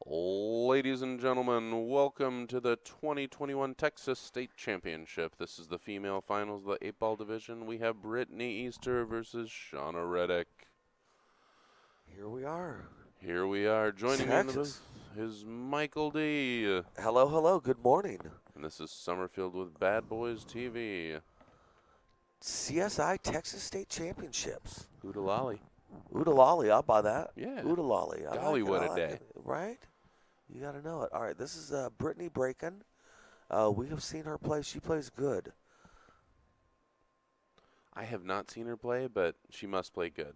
Ladies and gentlemen, welcome to the 2021 Texas State Championship. This is the female finals of the 8-ball division. We have Brittany Easter versus Shawna Reddick. Here we are. Here we are. Joining me in the booth is Michael D. Hello, hello. Good morning. And this is Summerfield with Bad Boys TV. CSI Texas State Championships. Oodalolly. Oodalolly, I'll buy that. Yeah. Oodalolly. Golly, what a day. Right? You got to know it. All right, this is Brittany Braken. We have seen her play. She plays good. I have not seen her play, but she must play good.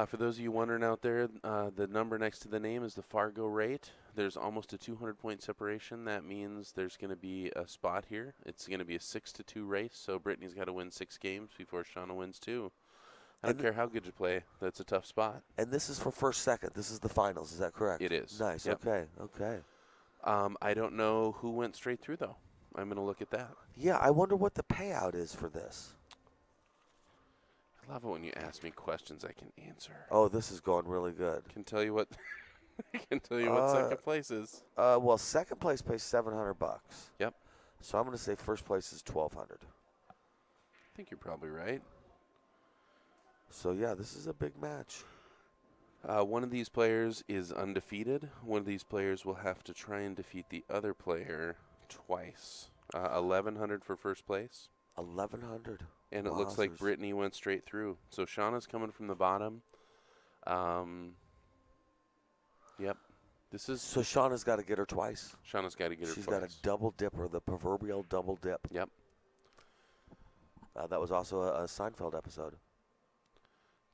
For those of you wondering out there, the number next to the name is the Fargo rate. There's almost a 200-point separation. That means there's going to be a spot here. It's going to be a 6-2 race, so Brittany's got to win 6 games before Shawna wins 2. I don't care how good you play. That's a tough spot. And this is for first, second. This is the finals. Is that correct? It is. Nice. Yep. Okay. I don't know who went straight through, though. I'm going to look at that. Yeah, I wonder what the payout is for this. I love it when you ask me questions I can answer. Oh, this is going really good. Can tell you what second place is. Well, second place pays $700. Yep. So I'm going to say first place is $1,200. I think you're probably right. So, yeah, this is a big match. One of these players is undefeated. One of these players will have to try and defeat the other player twice. $1,100 for first place. $1,100. And it looks like Brittany went straight through. So Shawna's coming from the bottom. Yep. So Shawna's got to get her twice. Shawna's got to get her twice. She's got a double dipper, the proverbial double dip. Yep. That was also a Seinfeld episode.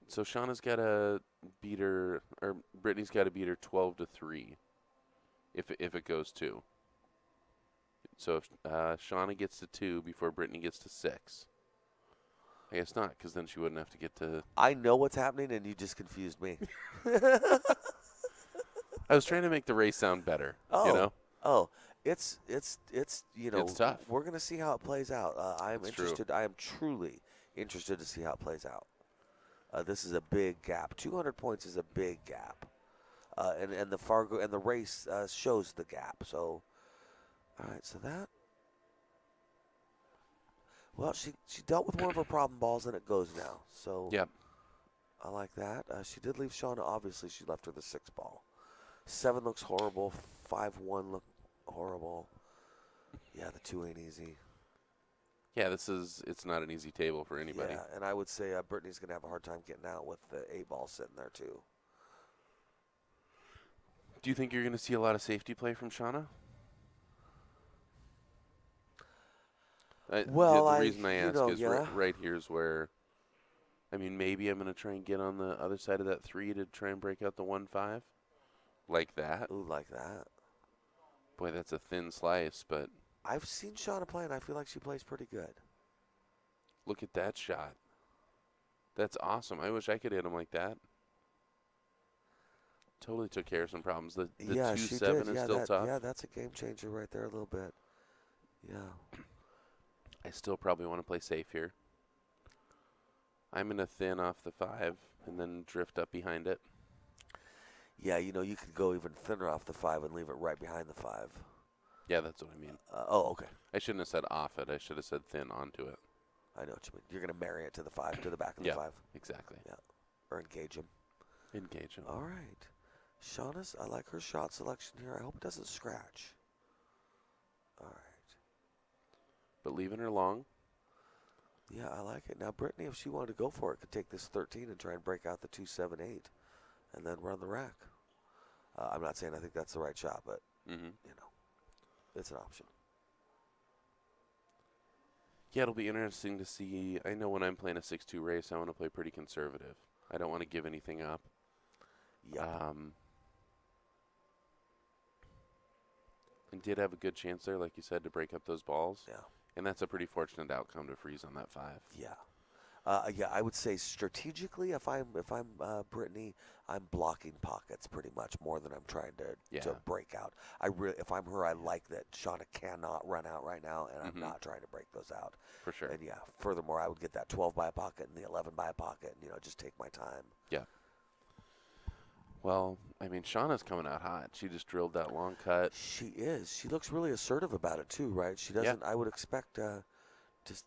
So Shawna's got to beat her, or Brittany's got to beat her 12-3 if it goes 2. So if Shawna gets to 2 before Brittany gets to 6. I guess not, because then she wouldn't have to get to... I know what's happening, and you just confused me. I was trying to make the race sound better, you know? Oh, it's you know, it's tough. We're going to see how it plays out. I am interested. True. I am truly interested to see how it plays out. This is a big gap. 200 points is a big gap. And the Fargo and the race shows the gap. So, all right, so that. Well, she dealt with one of her problem balls, and it goes now. So, yep. I like that. She did leave Shawna. Obviously, she left her the 6 ball. 7 looks horrible. 5-1 look horrible. Yeah, the 2 ain't easy. Yeah, it's not an easy table for anybody. Yeah, and I would say Brittany's going to have a hard time getting out with the 8 ball sitting there, too. Do you think you're going to see a lot of safety play from Shawna? Well, the reason I ask is yeah. right here is where, I mean, maybe I'm going to try and get on the other side of that 3 to try and break out the 1-5. Like that. Ooh, like that. Boy, that's a thin slice, but. I've seen Shawna play, and I feel like she plays pretty good. Look at that shot. That's awesome. I wish I could hit him like that. Totally took care of some problems. The 2-7 is still tough. Yeah, that's a game changer right there a little bit. Yeah. I still probably want to play safe here. I'm going to thin off the 5 and then drift up behind it. Yeah, you know, you could go even thinner off the 5 and leave it right behind the 5. Yeah, that's what I mean. Okay. I shouldn't have said off it. I should have said thin onto it. I know what you mean. You're going to marry it to the 5, to the back of the 5. Exactly. Yeah, or engage him. Engage him. All right. Shawna's, I like her shot selection here. I hope it doesn't scratch. All right. But leaving her long. Yeah, I like it. Now, Brittany, if she wanted to go for it, could take this 13 and try and break out the 2-7-8 and then run the rack. I'm not saying I think that's the right shot, but, you know, it's an option. Yeah, it'll be interesting to see. I know when I'm playing a 6-2 race, I want to play pretty conservative. I don't want to give anything up. Yeah. And did have a good chance there, like you said, to break up those balls. Yeah. And that's a pretty fortunate outcome to freeze on that 5. Yeah. Yeah, I would say strategically, if I'm Brittany, I'm blocking pockets pretty much more than I'm trying to break out. If I'm her, I like that Shawna cannot run out right now, and I'm not trying to break those out. For sure. And yeah, furthermore, I would get that 12 by a pocket and the 11 by a pocket, and just take my time. Yeah. Well, I mean, Shawna's coming out hot. She just drilled that long cut. She is. She looks really assertive about it too, right? She doesn't. Yeah. I would expect. Just.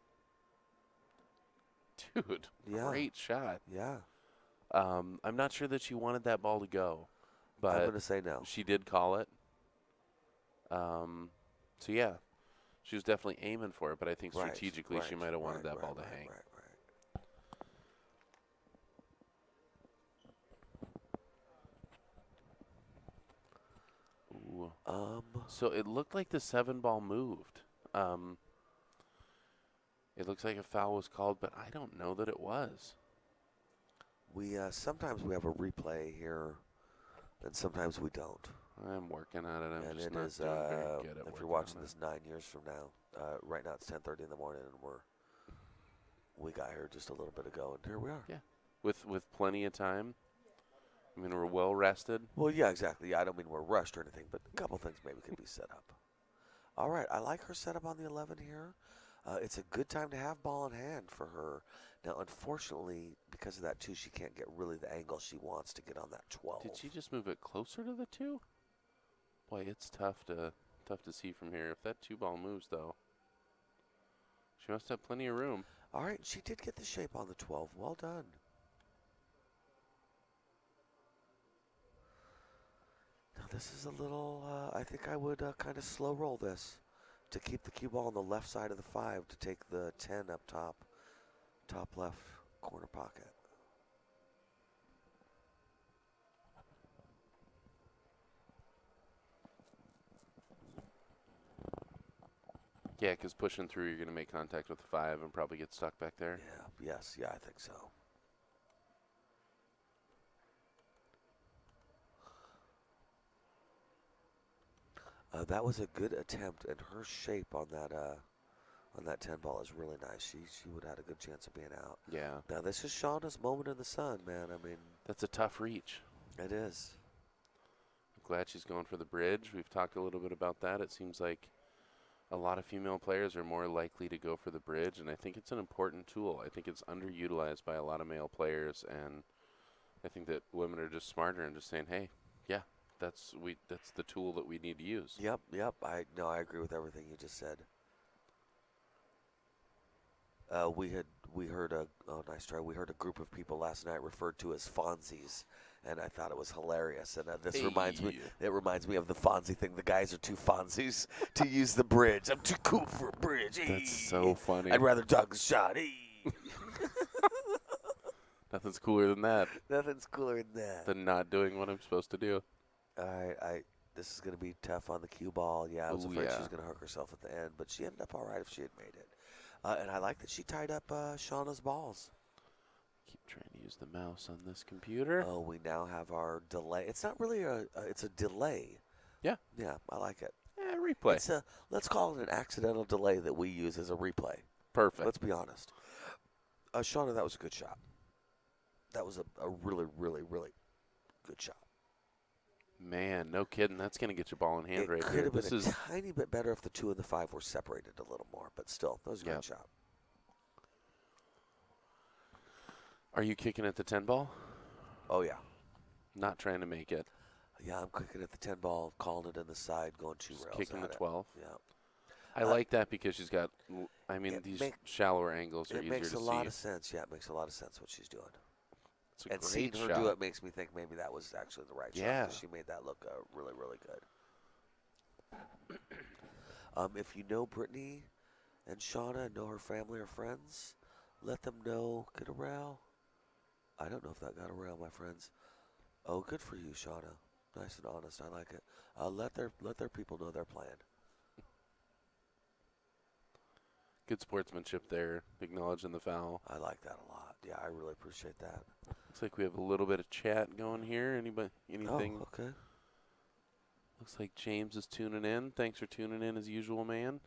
Dude, Yeah. great shot. Yeah. I'm not sure that she wanted that ball to go, but I'm gonna say no. she did call it. So yeah, she was definitely aiming for it, but I think strategically she might have wanted that ball to hang. Right. Ooh. So it looked like the 7-ball moved. It looks like a foul was called, but I don't know that it was. We sometimes we have a replay here, and sometimes we don't. I'm working on it. I'm and just it not is, doing very good at if you're working watching on this 9 years from now, right now it's 10:30 in the morning, and we got here just a little bit ago, and here we are. Yeah, with plenty of time. I mean, we're well rested. Well, yeah, exactly. Yeah, I don't mean we're rushed or anything, but a couple things maybe could be set up. All right, I like her setup on the 11 here. It's a good time to have ball in hand for her. Now, unfortunately, because of that, too, she can't get really the angle she wants to get on that 12. Did she just move it closer to the 2? Boy, it's tough to see from here. If that 2-ball moves, though, she must have plenty of room. All right, she did get the shape on the 12. Well done. Now, this is a little, I think I would kind of slow roll this to keep the cue ball on the left side of the 5 to take the 10 up top left corner pocket. Yeah, because pushing through, you're going to make contact with the 5 and probably get stuck back there. Yeah, yeah, I think so. That was a good attempt, and her shape on that 10 ball is really nice. She would have had a good chance of being out. Yeah. Now this is Shawna's moment in the sun, man. I mean, that's a tough reach. It is. I'm glad she's going for the bridge. We've talked a little bit about that. It seems like a lot of female players are more likely to go for the bridge, and I think it's an important tool. I think it's underutilized by a lot of male players, and I think that women are just smarter and just saying, hey, yeah, that's the tool that we need to use. Yep. I agree with everything you just said. We heard nice try. We heard a group of people last night referred to as Fonzies, and I thought it was hilarious. And this reminds me. It reminds me of the Fonzie thing. The guys are too Fonzies to use the bridge. I'm too cool for a bridge. That's so funny. I'd rather dog the shot. Nothing's cooler than that. Nothing's cooler than that. Than not doing what I'm supposed to do. All right, this is going to be tough on the cue ball. Yeah, I was afraid she was going to hook herself at the end, but she ended up all right if she had made it. And I like that she tied up Shawna's balls. Keep trying to use the mouse on this computer. Oh, we now have our delay. It's not really it's a delay. Yeah. Yeah, I like it. Yeah, replay. Let's call it an accidental delay that we use as a replay. Perfect. Let's be honest. Shawna, that was a good shot. That was a really, really, really good shot. Man, no kidding. That's going to get your ball in hand right here. It could have been a tiny bit better if the 2 and the 5 were separated a little more, but still, that was a great shot. Are you kicking at the 10 ball? Oh, yeah. Not trying to make it. Yeah, I'm kicking at the 10 ball, calling it in the side, going 2 rails. Kicking the 12. Yeah. I like that because she's got, these shallower angles are easier to see. It makes a lot of sense. Yeah, it makes a lot of sense what she's doing. And seeing her do it makes me think maybe that was actually the right shot. She made that look really, really good. If you know Brittany and Shawna, know her family or friends, let them know. Get a rail. I don't know if that got a rail, my friends. Oh, good for you, Shawna. Nice and honest. I like it. Let their people know they're playing. Good sportsmanship there, acknowledging the foul. I like that a lot. Yeah, I really appreciate that. Looks like we have a little bit of chat going here. Anything? Oh, okay. Looks like James is tuning in. Thanks for tuning in as usual, man.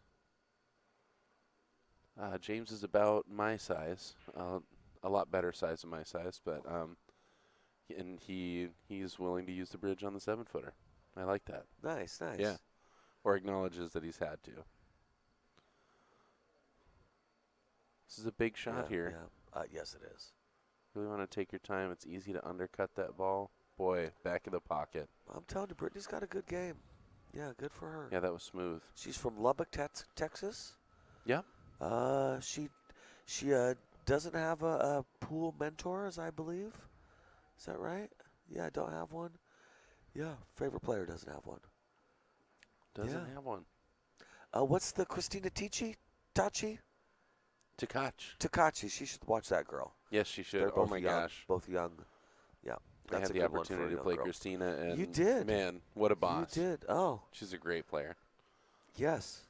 James is about my size, a lot better size than my size, but and he's willing to use the bridge on the 7-footer. I like that. Nice. Yeah, or acknowledges that he's had to. This is a big shot here. Yeah. Yes, it is. Really want to take your time. It's easy to undercut that ball, boy, back of the pocket. I'm telling you, Brittany's got a good game. Yeah, good for her. Yeah, that was smooth. She's from Lubbock, Texas. Yeah. She doesn't have a pool mentor, I believe. Is that right? Yeah, I don't have one. Yeah, favorite player doesn't have one. Doesn't have one. What's the Christina Tachi? Takachi. She should watch that girl. Yes, she should. They're Oh my gosh. Both young. Yeah. I had the opportunity to play girl. Christina, and you did. Man, what a boss. You did. Oh. She's a great player. Yes.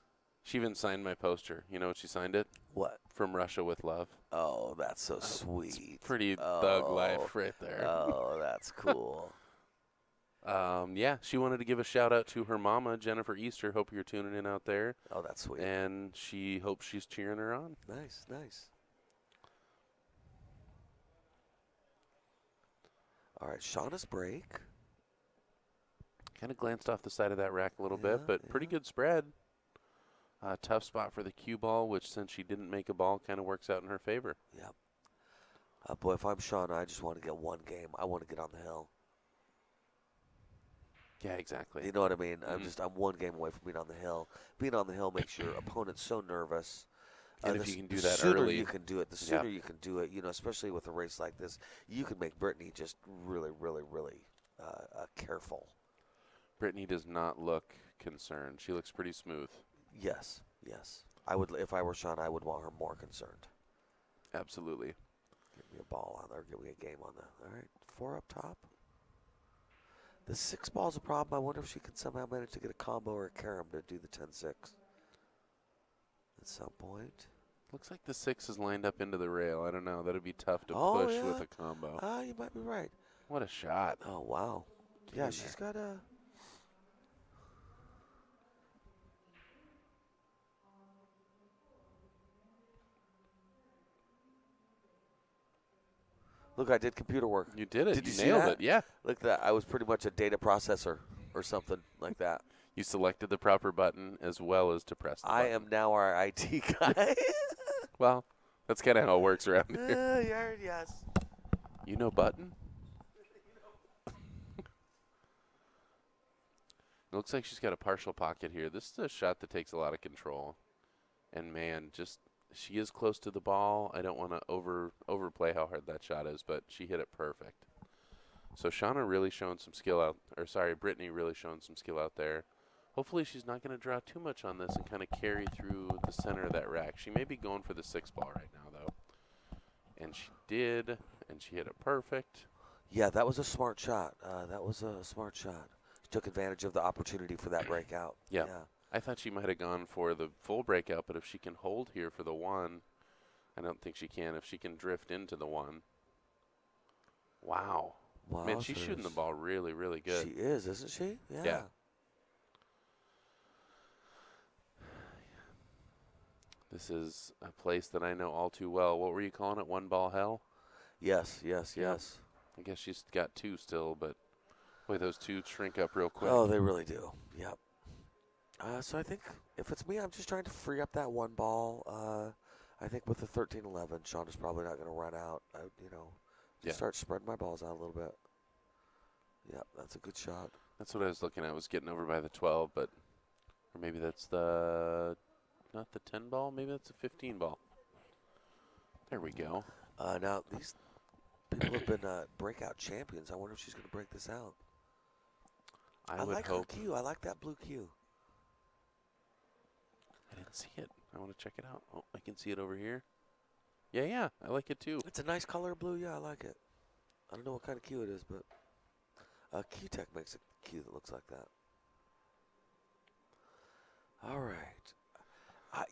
She even signed my poster. You know what she signed it? What? From Russia with Love. Oh, that's so sweet. It's pretty thug life right there. Oh, that's cool. Yeah, she wanted to give a shout out to her mama, Jennifer Easter. Hope you're tuning in out there. Oh, that's sweet. And she hopes she's cheering her on. Nice, nice. All right, Shawna's break. Kind of glanced off the side of that rack a little bit, but pretty good spread. Tough spot for the cue ball, which since she didn't make a ball, kind of works out in her favor. Yep. Boy, if I'm Shawna, I just want to get one game. I want to get on the hill. Yeah, exactly. You know what I mean? I'm one game away from being on the hill. Being on the hill makes your opponent so nervous. And if you can do that early, the early, sooner you can do it. The sooner you can do it, especially with a race like this, you can make Brittany just really, really, really careful. Brittany does not look concerned. She looks pretty smooth. Yes, yes. I would, if I were Shawna, I would want her more concerned. Absolutely. Give me a ball on there. Give me a game on that. All right, 4 up top. The 6 ball's a problem. I wonder if she can somehow manage to get a combo or a carom to do the 10-6 at some point. Looks like the 6 is lined up into the rail. I don't know. That'd be tough to push with a combo. You might be right. What a shot. Oh, wow. Yeah, she's got a... Look, I did computer work. You did it. Did you nailed see that? it. Yeah. Look at that. I was pretty much a data processor or something like that. You selected the proper button as well as to press the button. I am now our IT guy. Well, that's kind of how it works around here. Yes. You know button? It looks like she's got a partial pocket here. This is a shot that takes a lot of control. And, man, she is close to the ball. I don't want to overplay how hard that shot is, but she hit it perfect. So Shawna really showing some skill out, Brittany really showing some skill out there. Hopefully she's not going to draw too much on this and kind of carry through the center of that rack. She may be going for the 6 ball right now, though. And she did, and she hit it perfect. Yeah, that was a smart shot. She took advantage of the opportunity for that breakout. Yeah. I thought she might have gone for the full breakout, but if she can hold here for the 1, I don't think she can. If she can drift into the 1. Wow. Man, she's shooting the ball really, really good. She is, isn't she? Yeah. This is a place that I know all too well. What were you calling it? 1 ball hell? Yes. I guess she's got 2 still, but boy, those 2 shrink up real quick. Oh, they really do. Yep. So I think if it's me, I'm just trying to free up that 1 ball. I think with the 13-11, Shawna's probably not going to run out. Start spreading my balls out a little bit. Yep, that's a good shot. That's what I was looking at, was getting over by the 12, or maybe that's not the 10 ball, maybe that's a 15 ball. There we go. Now, these people have been breakout champions. I wonder if she's going to break this out. I would like hope. her cue. I like that blue cue. I didn't see it. I want to check it out. Oh, I can see it over here. Yeah, I like it too. It's a nice color blue. Yeah, I like it. I don't know what kind of cue it is, but Q-Tech makes a cue that looks like that. All right.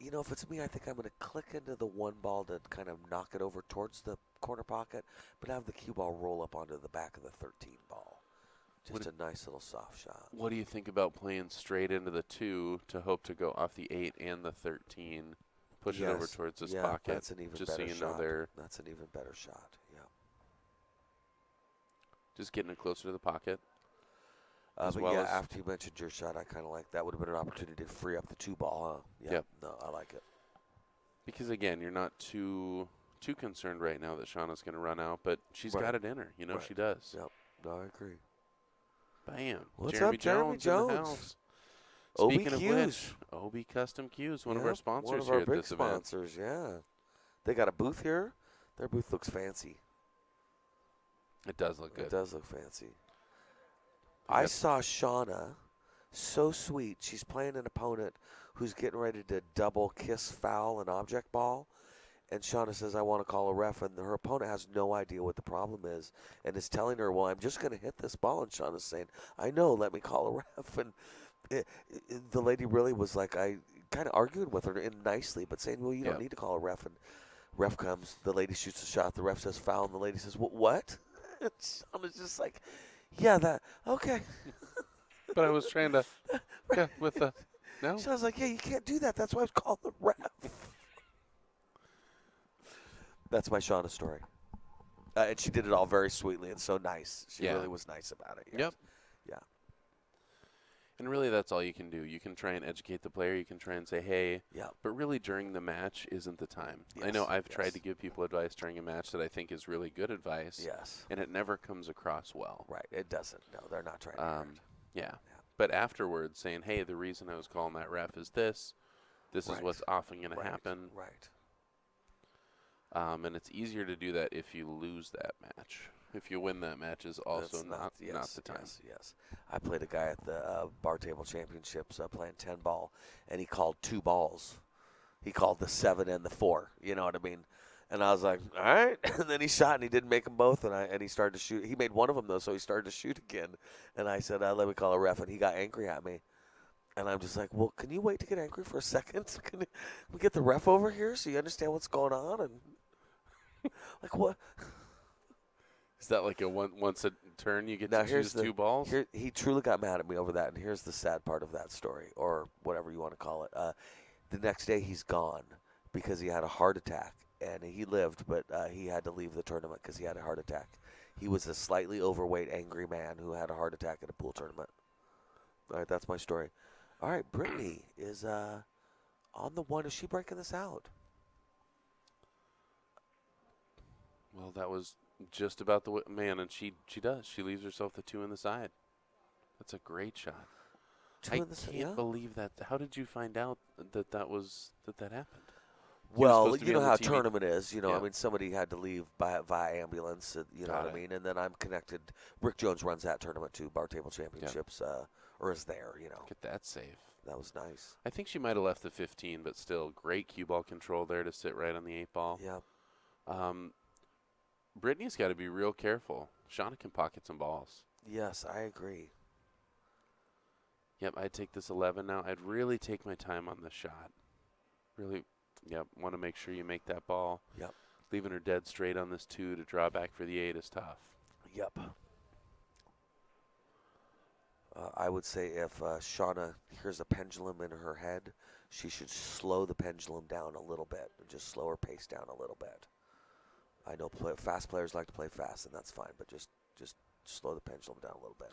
If it's me, I think I'm going to click into the 1 ball to kind of knock it over towards the corner pocket, but have the cue ball roll up onto the back of the 13 ball. Just a nice little soft shot. What do you think about playing straight into the 2 to hope to go off the 8 and the 13, push it over towards this pocket? That's an even just better so you shot. know there. That's an even better shot. Yeah. Just getting it closer to the pocket. After you mentioned your shot, I kind of like that. Would have been an opportunity to free up the 2 ball, huh? Yeah. Yep. No, I like it. Because again, you're not too concerned right now that Shawna's going to run out, but she's got it in her. She does. Yep. No, I agree. Bam. What's Jeremy up, Jeremy Jones in the Jones? house. OB Speaking of Cues. which, OB Custom Cues, one of Yep, our sponsors one of here our at big this event. sponsors, yeah. They got a booth here. Their booth looks fancy. It does look good. It does look fancy. I saw Shawna, so sweet. She's playing an opponent who's getting ready to double kiss foul an object ball. And Shawna says, I want to call a ref. And her opponent has no idea what the problem is and is telling her, well, I'm just going to hit this ball. And Shawna's saying, I know, let me call a ref. And the lady really was like, I kind of argued with her nicely, but saying, well, you don't need to call a ref. And ref comes, the lady shoots a shot, the ref says foul, and the lady says, what? And Shawna's just like, yeah, that, okay. But I was trying to, with the, no. Shawna's like, yeah, you can't do that. That's why I was calling the ref. That's my Shawna story. And she did it all very sweetly and so nice. She really was nice about it. Yes. Yep. Yeah. And really, that's all you can do. You can try and educate the player. You can try and say, hey. Yeah. But really, during the match isn't the time. Yes. I know I've tried to give people advice during a match that I think is really good advice. Yes. And it never comes across well. Right. It doesn't. No, they're not trying to hurt. Yeah. But afterwards, saying, hey, the reason I was calling that ref is this. This is what's often going to happen. Right. And it's easier to do that if you lose that match. If you win that match is also not the time. Yes. I played a guy at the bar table championships playing 10 ball, and he called 2 balls. He called the 7 and the 4. You know what I mean? And I was like, all right. And then he shot, and he didn't make them both, and he started to shoot. He made one of them, though, so he started to shoot again. And I said, let me call a ref, and he got angry at me. And I'm just like, well, can you wait to get angry for a second? Can we get the ref over here so you understand what's going on? And like what? Is that like a once a turn you get to choose 2 balls? He truly got mad at me over that, and here's the sad part of that story, or whatever you want to call it. The next day he's gone because he had a heart attack, and he lived, but he had to leave the tournament because he had a heart attack. He was a slightly overweight, angry man who had a heart attack at a pool tournament. All right, that's my story. All right, Brittany is on the one. Is she breaking this out? Well, that was just about the man, and she does. She leaves herself the 2 in the side. That's a great shot. I can't believe that. How did you find out that happened? Well, you know how a tournament is. You know, I mean, somebody had to leave via ambulance. You know what I mean? And then I'm connected. Rick Jones runs that tournament too, Bar Table Championships, or is there? You know, get that safe. That was nice. I think she might have left the 15, but still, great cue ball control there to sit right on the 8 ball. Yeah. Brittany's got to be real careful. Shawna can pocket some balls. Yes, I agree. Yep, I'd take this 11 now. I'd really take my time on the shot. Really, want to make sure you make that ball. Yep. Leaving her dead straight on this 2 to draw back for the 8 is tough. Yep. I would say if Shawna hears a pendulum in her head, she should slow the pendulum down a little bit and just slow her pace down a little bit. I know fast players like to play fast, and that's fine, but just slow the pendulum down a little bit.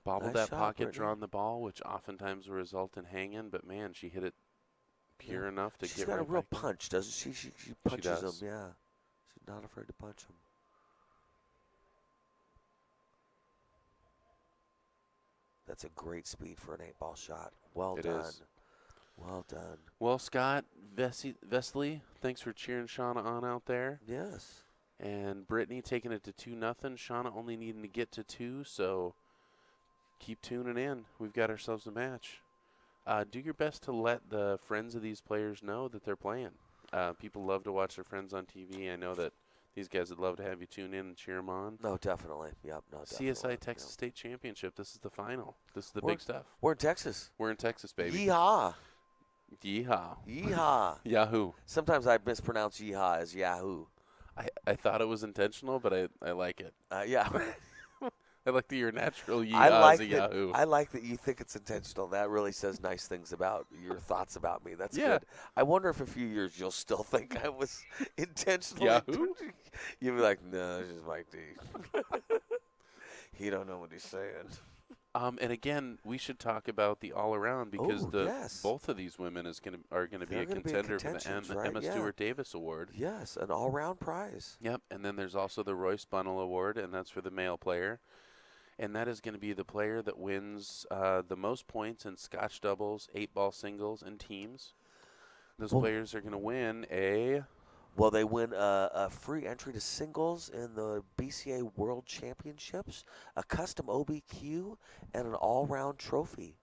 Bobbled that pocket, drawn the ball, which oftentimes will result in hanging, but man, she hit it pure enough to get right back. She's got a real punch, doesn't she? She punches them, yeah. She's not afraid to punch them. That's a great speed for an 8-ball shot. Well done. It is. Well done. Well, Scott Vesely, thanks for cheering Shawna on out there. Yes. And Brittany taking it to 2-0. Shawna only needing to get to 2, so keep tuning in. We've got ourselves a match. Do your best to let the friends of these players know that they're playing. People love to watch their friends on TV. I know that these guys would love to have you tune in and cheer them on. No, definitely. Yep, no, definitely. CSI Texas State Championship. This is the final. This is the big stuff. We're in Texas. We're in Texas, baby. Yeehaw. Yeehaw. Yeehaw. Yahoo. Sometimes I mispronounce yeehaw as Yahoo. I thought it was intentional, but I like it. Yeah. I like your natural yeehaw as a Yahoo. I like that you think it's intentional. That really says nice things about your thoughts about me. That's good. I wonder if a few years you'll still think I was intentional. Yahoo? You'll be like, no, it's just Mike D. He don't know what he's saying. And again, we should talk about the all-around because both of these women are going to be a contender for the Emma Stewart Davis Award. Yes, an all-round prize. Yep, and then there's also the Royce Bunnell Award, and that's for the male player. and that is going to be the player that wins the most points in Scotch doubles, 8-ball singles, and teams. Those players are going to win a... Well, they win a free entry to singles in the BCA World Championships, a custom OBQ, and an all-round trophy,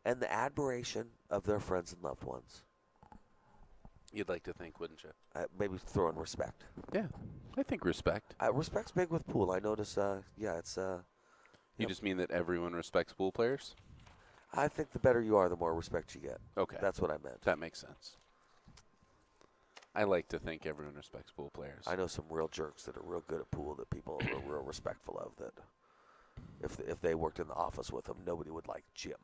and the admiration of their friends and loved ones. You'd like to think, wouldn't you? Maybe throw in respect. Yeah, I think respect. Respect's big with pool. I notice, it's... You just mean that everyone respects pool players? I think the better you are, the more respect you get. Okay. That's what I meant. That makes sense. I like to think everyone respects pool players. I know some real jerks that are real good at pool that people are real respectful of. That if they worked in the office with them, nobody would like Jim.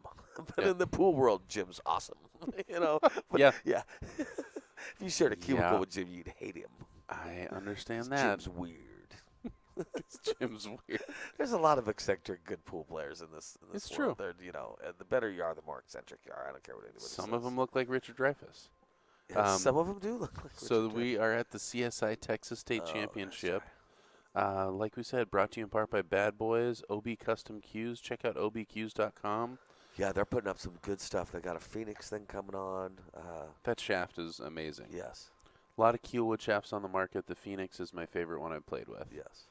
But in the pool world, Jim's awesome. But yeah. If you shared a cubicle with Jim, you'd hate him. I understand that. Jim's weird. Jim's weird. There's a lot of eccentric good pool players in this it's world. True. The better you are, the more eccentric you are. I don't care what anybody says. Some of them look like Richard Dreyfuss. Yeah, some of them do look like Richard So Dreyfuss. we are at the CSI Texas State Championship. Like we said, brought to you in part by Bad Boys, OB Custom Cues. Check out obqs.com. Yeah, they're putting up some good stuff. They got a Phoenix thing coming on. That shaft is amazing. Yes. A lot of Keelwood shafts on the market. The Phoenix is my favorite one I've played with. Yes.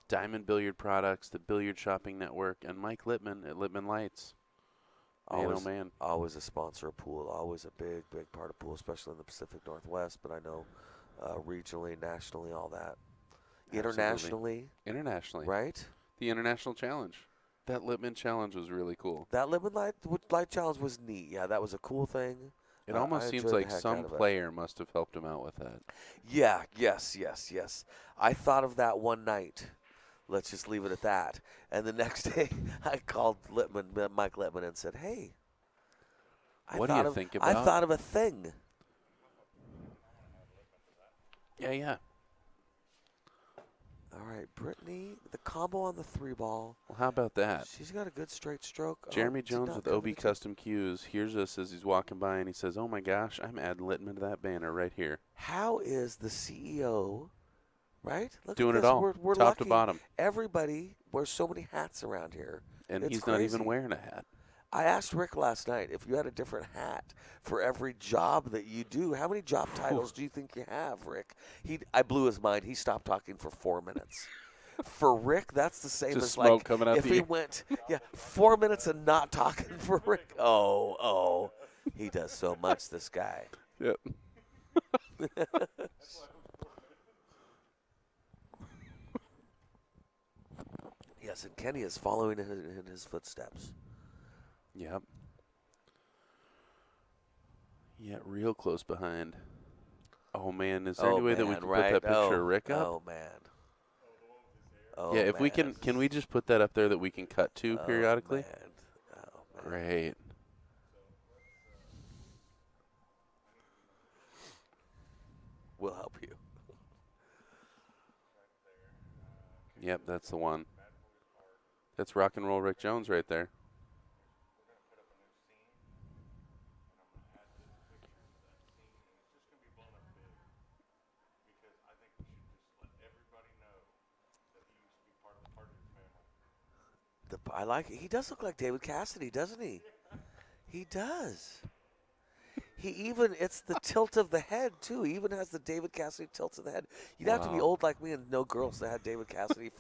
Diamond Billiard Products, the Billiard Shopping Network, and Mike Littman at Littman Lights. Man. Always a sponsor of pool. Always a big, big part of pool, especially in the Pacific Northwest. But I know regionally, nationally, all that. Internationally, right? The International Challenge. That Littman Challenge was really cool. That Littman Light Challenge was neat. Yeah, that was a cool thing. It almost seems like some player must have helped him out with that. Yeah, yes. I thought of that one night. Let's just leave it at that. And the next day, I called Mike Littman, and said, "Hey, what do you think about? I thought of a thing." Yeah. All right, Brittany, the combo on the 3-ball. Well, how about that? She's got a good straight stroke. Jeremy Jones with OB Custom Cues hears us as he's walking by, and he says, "Oh my gosh, I'm adding Littman to that banner right here." How is the CEO, right? Look doing at it this. all, We're top lucky. to bottom. Everybody wears so many hats around here. And it's he's crazy. not even wearing a hat. I asked Rick last night, if you had a different hat for every job that you do, how many job titles do you think you have, Rick? I blew his mind. He stopped talking for 4 minutes. For Rick, that's the same Just as smoke like coming out if the he ear. went 4 minutes and not talking for Rick. Oh, he does so much, this guy. Yep. Yes, and Kenny is following in his footsteps. Yep. Yeah, real close behind. Oh man, is there any way that we can put that picture of Rick up? Oh man. Yeah, if we can we just put that up there that we can cut to periodically? Man. Oh, man. Great. We'll help you. Yep, that's the one. That's rock and roll Rick Jones right there. I like it. He does look like David Cassidy, doesn't he? He does. It's the tilt of the head, too. He even has the David Cassidy tilt of the head. You'd have to be old like me and know girls that had David Cassidy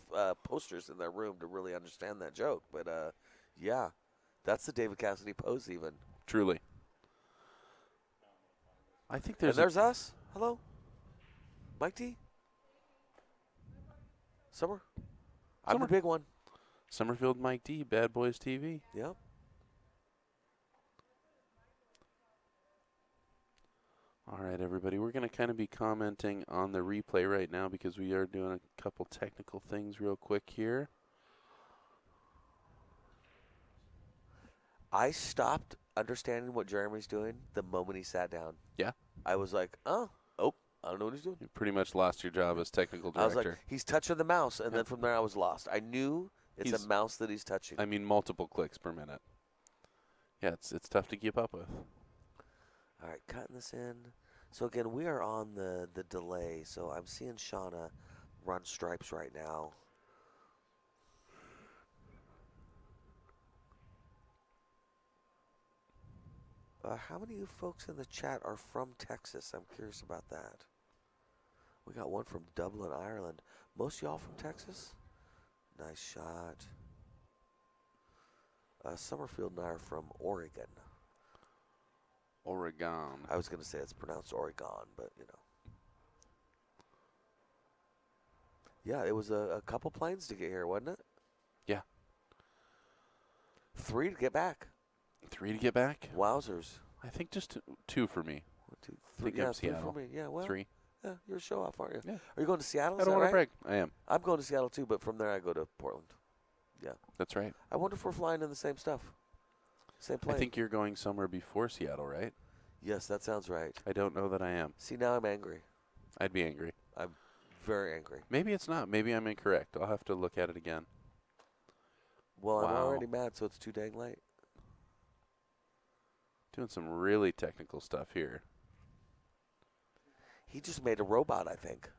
posters in their room to really understand that joke. But, yeah, that's the David Cassidy pose even. Truly. I think there's us. Hello? Mike T? Summer? I'm the big one. Summerfield Mike D, Bad Boys TV. Yep. All right, everybody. We're going to kind of be commenting on the replay right now because we are doing a couple technical things real quick here. I stopped understanding what Jeremy's doing the moment he sat down. Yeah. I was like, I don't know what he's doing. You pretty much lost your job as technical director. I was like, he's touching the mouse, and then from there I was lost. I knew it's a mouse that he's touching. I mean, multiple clicks per minute. Yeah, it's tough to keep up with. All right, cutting this in. So, again, we are on the delay. So, I'm seeing Shawna run stripes right now. How many of you folks in the chat are from Texas? I'm curious about that. We got one from Dublin, Ireland. Most of y'all from Texas? Nice shot. Summerfield and I are from Oregon. Oregon. I was going to say it's pronounced Oregon, but you know. Yeah, it was a couple planes to get here, wasn't it? Yeah. 3 to get back. 3 to get back? Wowzers. I think just 2 for me. 1, 2, 3. I think yeah, I'm 3 Seattle. for me. Yeah, well. 3. Yeah, you're a show off, aren't you? Yeah. Are you going to Seattle? I don't want to brag. I am. I'm going to Seattle too, but from there I go to Portland. Yeah. That's right. I wonder if we're flying in the same stuff. Same plane. I think you're going somewhere before Seattle, right? Yes, that sounds right. I don't know that I am. See, now I'm angry. I'd be angry. I'm very angry. Maybe it's not. Maybe I'm incorrect. I'll have to look at it again. Well, I'm Wow. already mad, so it's too dang late. Doing some really technical stuff here. He just made a robot, I think.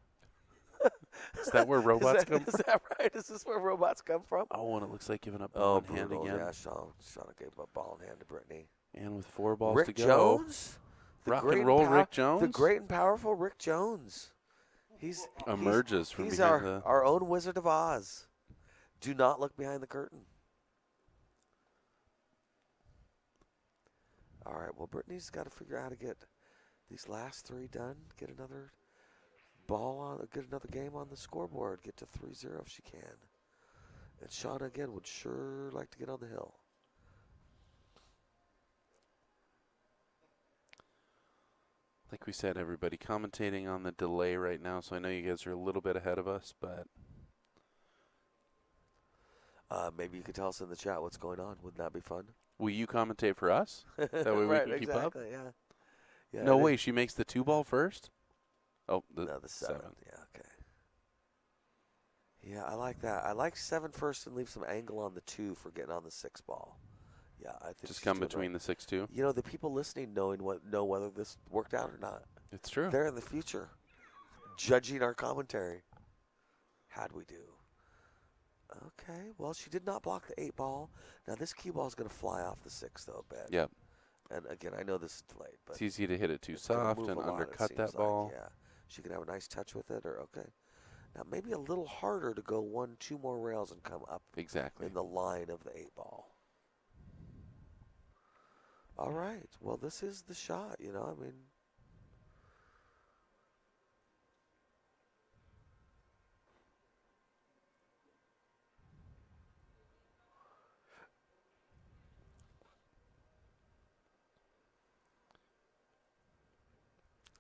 Is that where robots come from? Is that right? Is this where robots come from? Oh, and it looks like giving up ball in hand brutal. again. Yeah, Shawna gave up ball in hand to Brittany. And with 4 balls Rick to go. Jones? Rock and roll Rick Jones? The great and powerful Rick Jones. Emerges from he's behind the... our own Wizard of Oz. Do not look behind the curtain. All right, well, Brittany's got to figure out how to get these last 3 done, get another get another game on the scoreboard, get to 3-0 if she can. And Shawna, again, would sure like to get on the hill. Like we said, everybody commentating on the delay right now, so I know you guys are a little bit ahead of us, but... Maybe you could tell us in the chat what's going on. Wouldn't that be fun? Will you commentate for us? That way right, we can keep up? Yeah. No way, she makes the 2 ball first? Oh, the 7. 7. Yeah, okay. Yeah, I like that. I like 7 first and leave some angle on the 2 for getting on the 6 ball. Yeah, I think just come between the 6-2. You know, the people listening know whether this worked out or not. It's true. They're in the future, judging our commentary. How'd we do? Okay, well, she did not block the 8 ball. Now this cue ball is going to fly off the 6, though, Ben. Yep. And again, I know this is delayed, but it's easy to hit it too soft and undercut that ball. Yeah, she can have a nice touch with it, or okay. Now maybe a little harder to go 1-2 more rails and come up exactly in the line of the 8 ball. All right. Well, this is the shot, you know. I mean,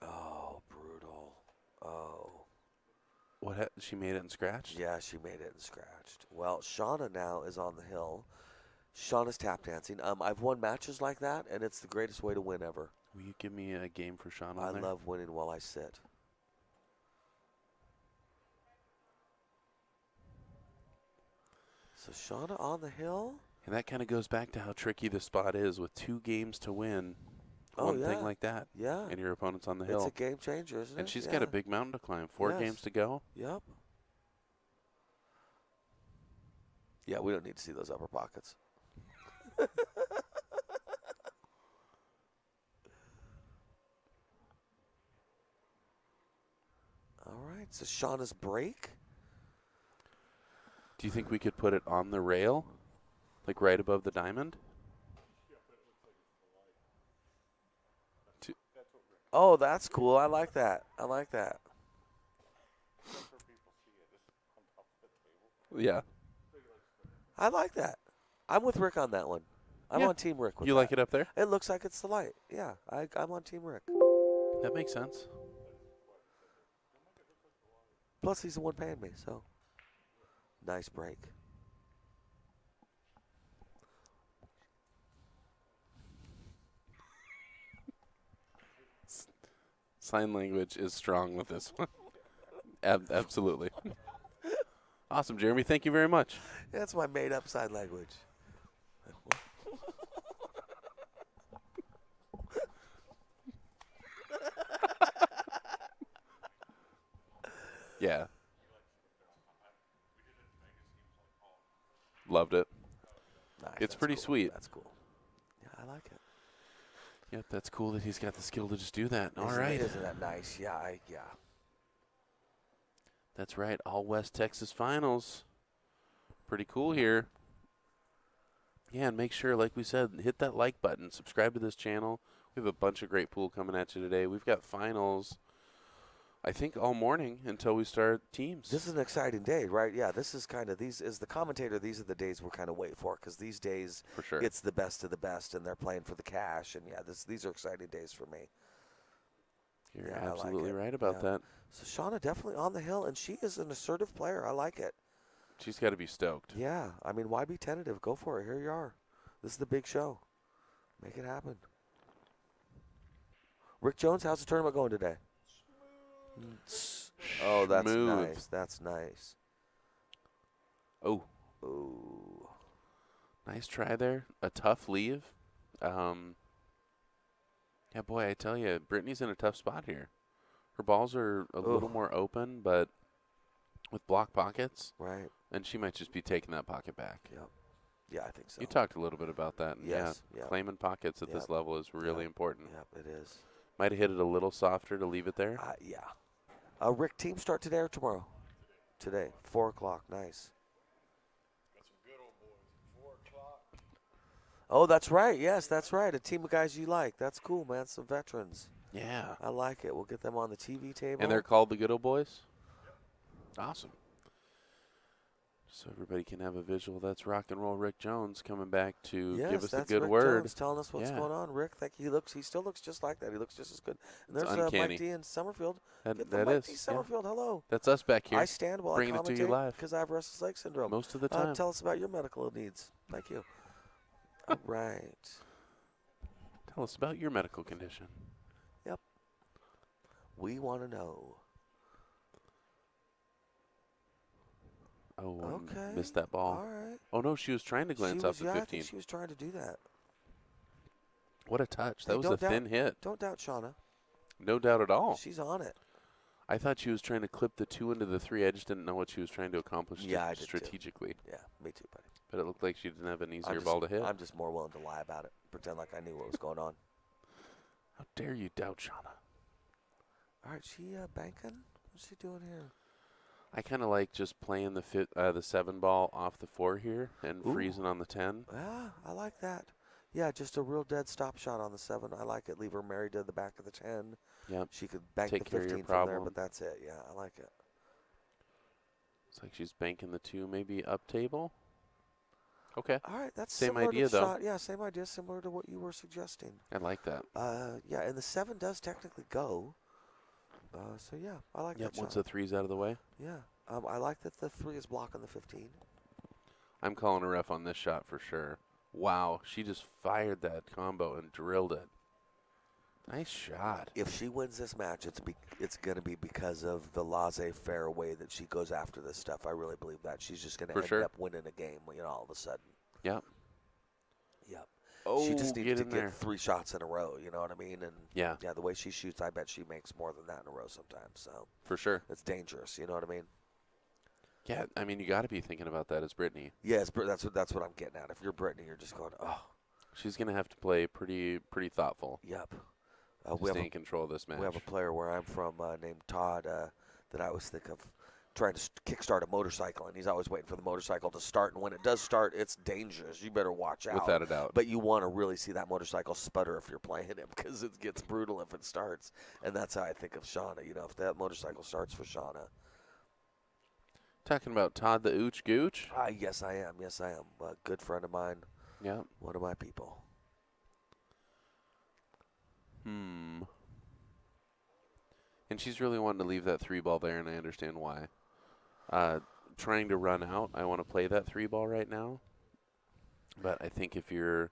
oh, brutal. Oh. What? She made it and scratched? Yeah, she made it and scratched. Well, Shawna now is on the hill. Shawna's tap dancing. I've won matches like that, and it's the greatest way to win ever. Will you give me a game for Shawna? I love winning while I sit. So Shawna on the hill. And that kind of goes back to how tricky the spot is with 2 games to win. Oh, One thing like that. Yeah. And your opponent's on the hill. It's a game changer, isn't it? And she's got a big mountain to climb. 4 Yes. games to go. Yep. Yeah, we don't need to see those upper pockets. All right, so Shawna's break. Do you think we could put it on the rail? Like right above the diamond? Oh, that's cool. I like that. I like that. Yeah. I like that. I'm with Rick on that one. I'm on Team Rick with You that. like it up there? It looks like it's the light. Yeah, I'm on Team Rick. That makes sense. Plus, he's the one paying me, so nice break. Sign language is strong with this one. Absolutely. Awesome, Jeremy. Thank you very much. That's my made-up sign language. Yeah. Loved it. Nice, It's pretty cool. sweet. That's cool. Yeah, I like it. Yep, that's cool that he's got the skill to just do that. All right. Isn't that nice? Yeah, yeah. That's right. All West Texas finals. Pretty cool here. Yeah, and make sure, like we said, hit that like button. Subscribe to this channel. We have a bunch of great pool coming at you today. We've got finals, I think, all morning until we start teams. This is an exciting day, right? Yeah, this is kind of, these, as the commentator, these are the days we're kind of wait for, because these days, for sure, it's the best of the best, and they're playing for the cash, and yeah, these are exciting days for me. You're absolutely right about that. So Shawna definitely on the hill, and she is an assertive player. I like it. She's got to be stoked. Yeah, I mean, why be tentative? Go for it. Here you are. This is the big show. Make it happen. Rick Jones, how's the tournament going today? Oh, that's nice. That's nice. Oh. Ooh. Nice try there. A tough leave. Yeah, boy, I tell you, Brittany's in a tough spot here. Her balls are a little more open, but with block pockets. Right. And she might just be taking that pocket back. Yep. Yeah, I think so. You talked a little bit about that. Yes. Yeah. Claiming pockets at this level is really important. Yep, it is. Might have hit it a little softer to leave it there. Yeah. Rick, team start today or tomorrow? Today, 4 o'clock. Nice. Got some good old boys. 4 o'clock. Oh, that's right. Yes, that's right. A team of guys you like. That's cool, man. Some veterans. Yeah. I like it. We'll get them on the TV table. And they're called the Good Old Boys? Awesome. So everybody can have a visual. That's rock and roll Rick Jones coming back to give us the good Rick word. Jones telling us what's going on. Rick, he still looks just like that. He looks just as good. And there's uncanny. Mike D in Summerfield. That is. Summerfield, hello. That's us back here. I stand while bringing I it to you commentate live because I have restless leg syndrome. Most of the time. Tell us about your medical needs. Thank you. All right. Tell us about your medical condition. Yep. We want to know. Oh, okay. Missed that ball. All right. Oh, no, she was trying to glance up the 15. I think she was trying to do that. What a touch. That was a thin hit. Don't doubt Shawna. No doubt at all. She's on it. I thought she was trying to clip the 2 into the 3. I just didn't know what she was trying to accomplish strategically. Yeah, me too, buddy. But it looked like she didn't have an easier ball to hit. I'm just more willing to lie about it. Pretend like I knew what was going on. How dare you doubt Shawna? All right, she banking? What's she doing here? I kind of like just playing the 7 ball off the 4 here and freezing on the 10. Yeah, I like that. Yeah, just a real dead stop shot on the 7. I like it. Leave her married to the back of the 10. Yep. She could bank Take the care of 15 your from there, problem. but that's it. Yeah, I like it. It's like she's banking the 2, maybe up table. Okay. All right, that's same similar idea to the though. Shot. Yeah, same idea, similar to what you were suggesting. I like that. Yeah, and the 7 does technically go. So yeah, I like that shot. Once the 3's out of the way. Yeah, I like that the 3 is blocking the 15. I'm calling a ref on this shot for sure. Wow, she just fired that combo and drilled it. Nice shot. If she wins this match, it's going to be because of the laissez-faire way that she goes after this stuff. I really believe that. She's just going to end up winning a game, all of a sudden. Yep. Yep. Oh, she just needs to get get 3 shots in a row, you know what I mean? And yeah, the way she shoots, I bet she makes more than that in a row sometimes. So for sure. It's dangerous, you know what I mean? Yeah, I mean, you got to be thinking about that as Brittany. Yes, that's what I'm getting at. If you're Brittany, you're just going, oh. She's going to have to play pretty thoughtful. Yep. We stay in control of this match. We have a player where I'm from named Todd that I always think of trying to kickstart a motorcycle, and he's always waiting for the motorcycle to start. And when it does start, it's dangerous. You better watch out. Without a doubt. But you want to really see that motorcycle sputter if you're playing him because it gets brutal if it starts. And that's how I think of Shawna. If that motorcycle starts for Shawna. Talking about Todd the Ooch Gooch? Yes, I am. Yes, I am. A good friend of mine. Yeah. One of my people. And she's really wanting to leave that 3 ball there, and I understand why. Trying to run out, I want to play that 3 ball right now. But I think if you're,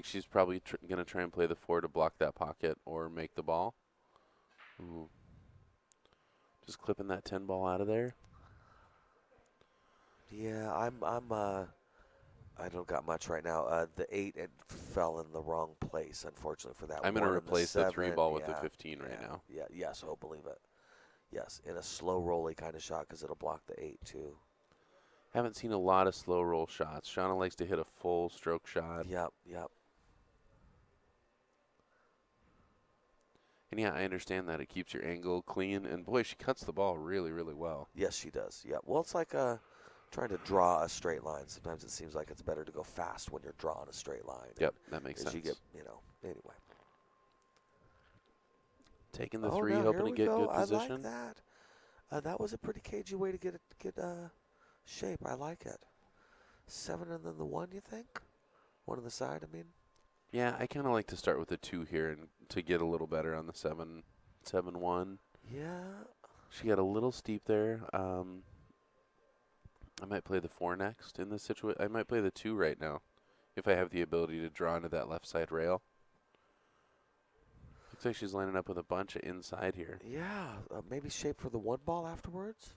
she's probably going to try and play the 4 to block that pocket or make the ball. Ooh. Just clipping that 10 ball out of there. Yeah, I don't got much right now. The 8 fell in the wrong place, unfortunately, for that. I'm going to replace the 3 ball with the 15 right now. Yeah, yes, I'll believe it. Yes, in a slow rolly kind of shot because it'll block the 8 too. Haven't seen a lot of slow roll shots. Shawna likes to hit a full stroke shot. Yep. And, yeah, I understand that. It keeps your angle clean. And, boy, she cuts the ball really, really well. Yes, she does. Yeah. Well, it's like trying to draw a straight line. Sometimes it seems like it's better to go fast when you're drawing a straight line. Yep, that makes sense. You get, anyway. Taking the three, hoping to get good position. I like that. That was a pretty cagey way to get shape. I like it. 7 and then the 1, you think? 1 on the side, I mean? Yeah, I kind of like to start with the 2 here and to get a little better on the 7-1. Yeah. She got a little steep there. I might play the 4 next in this situation. I might play the 2 right now if I have the ability to draw into that left side rail. Looks like she's lining up with a bunch of inside here. Yeah, maybe shape for the 1 ball afterwards.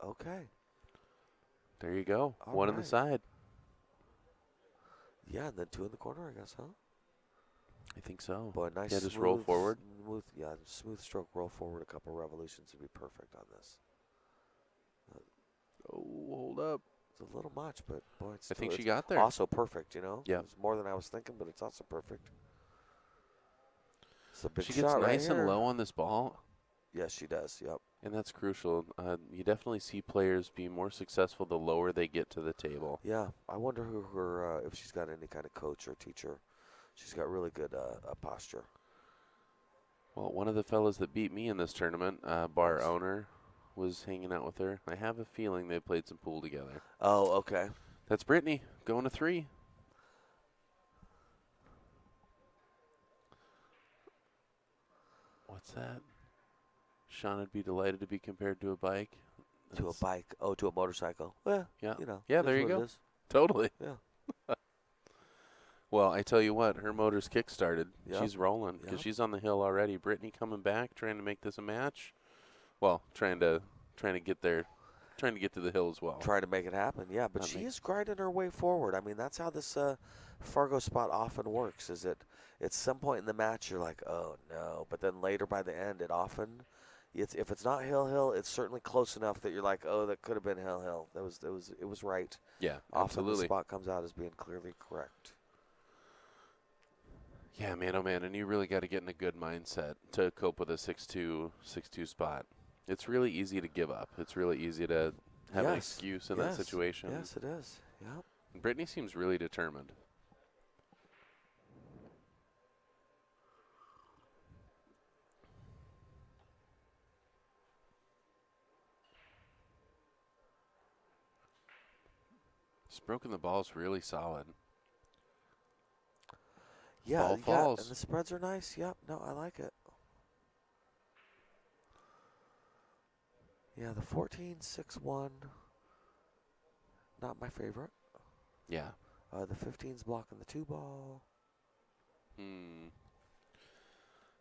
Okay. There you go. All 1 on the right. side. Yeah, and then 2 in the corner, I guess, huh? I think so. Boy, nice. Yeah, just roll forward. Smooth stroke, roll forward. A couple revolutions would be perfect on this. Oh, hold up. It's a little much, but boy, I think she got there. Also perfect, Yeah. It's more than I was thinking, but it's also perfect. It's a big She shot gets right nice and here. low on this ball. Yes, she does. Yep. And that's crucial. You definitely see players be more successful the lower they get to the table. Yeah, I wonder who her if she's got any kind of coach or teacher. She's got really good posture. Well, one of the fellas that beat me in this tournament, bar owner, was hanging out with her. I have a feeling they played some pool together. Oh, okay. That's Brittany going to 3. What's that? Shawna'd be delighted to be compared to a bike. To a bike. Oh, to a motorcycle. Well, Yeah. Yeah, Yeah, it there is you what go. it is. Totally. Yeah. Well, I tell you what, her motor's kick-started. Yep. She's rolling because Yep. she's on the hill already. Brittany coming back, trying to make this a match. Well, trying to get there, trying to get to the hill as well. Trying to make it happen, yeah. But she is grinding her way forward. I mean, that's how this Fargo spot often works. Is it? At some point in the match, you're like, oh no. But then later by the end, it often, if it's not hill, it's certainly close enough that you're like, oh, that could have been hill. It was right. Yeah, Often absolutely. the spot comes out as being clearly correct. Yeah, man, oh man, and you really got to get in a good mindset to cope with a 6-2 spot. It's really easy to give up. It's really easy to have an excuse in that situation. Yes, it is. Yep. Brittany seems really determined. Stroking the ball's really solid. Yeah, Ball falls. and the spreads are nice. Yep, no, I like it. Yeah, the 14-6-1, not my favorite. Yeah. The 15's blocking the 2 ball.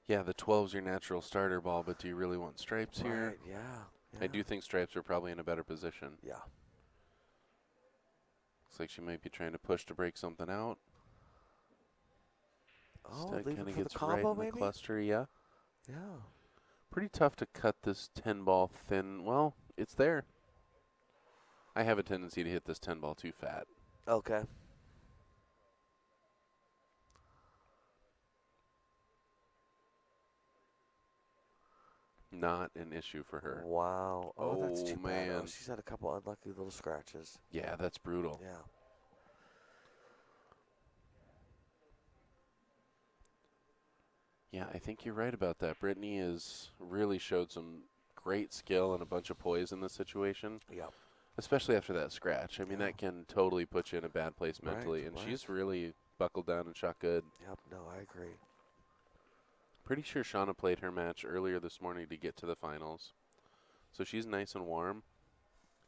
Yeah, the 12's your natural starter ball, but do you really want stripes here? Right, yeah. I do think stripes are probably in a better position. Yeah. Looks like she might be trying to push to break something out. Oh, That leave kind it of for gets the combo, right in the maybe? cluster, yeah. Yeah. Pretty tough to cut this 10 ball thin. Well, it's there. I have a tendency to hit this 10 ball too fat. Okay. Not an issue for her. Wow. Oh, that's too bad. Man. Oh, she's had a couple unlucky little scratches. Yeah, that's brutal. Yeah. Yeah, I think you're right about that. Brittany has really showed some great skill and a bunch of poise in this situation. Yeah. Especially after that scratch. I mean, that can totally put you in a bad place mentally. And she's really buckled down and shot good. Yep, no, I agree. Pretty sure Shawna played her match earlier this morning to get to the finals. So she's nice and warm.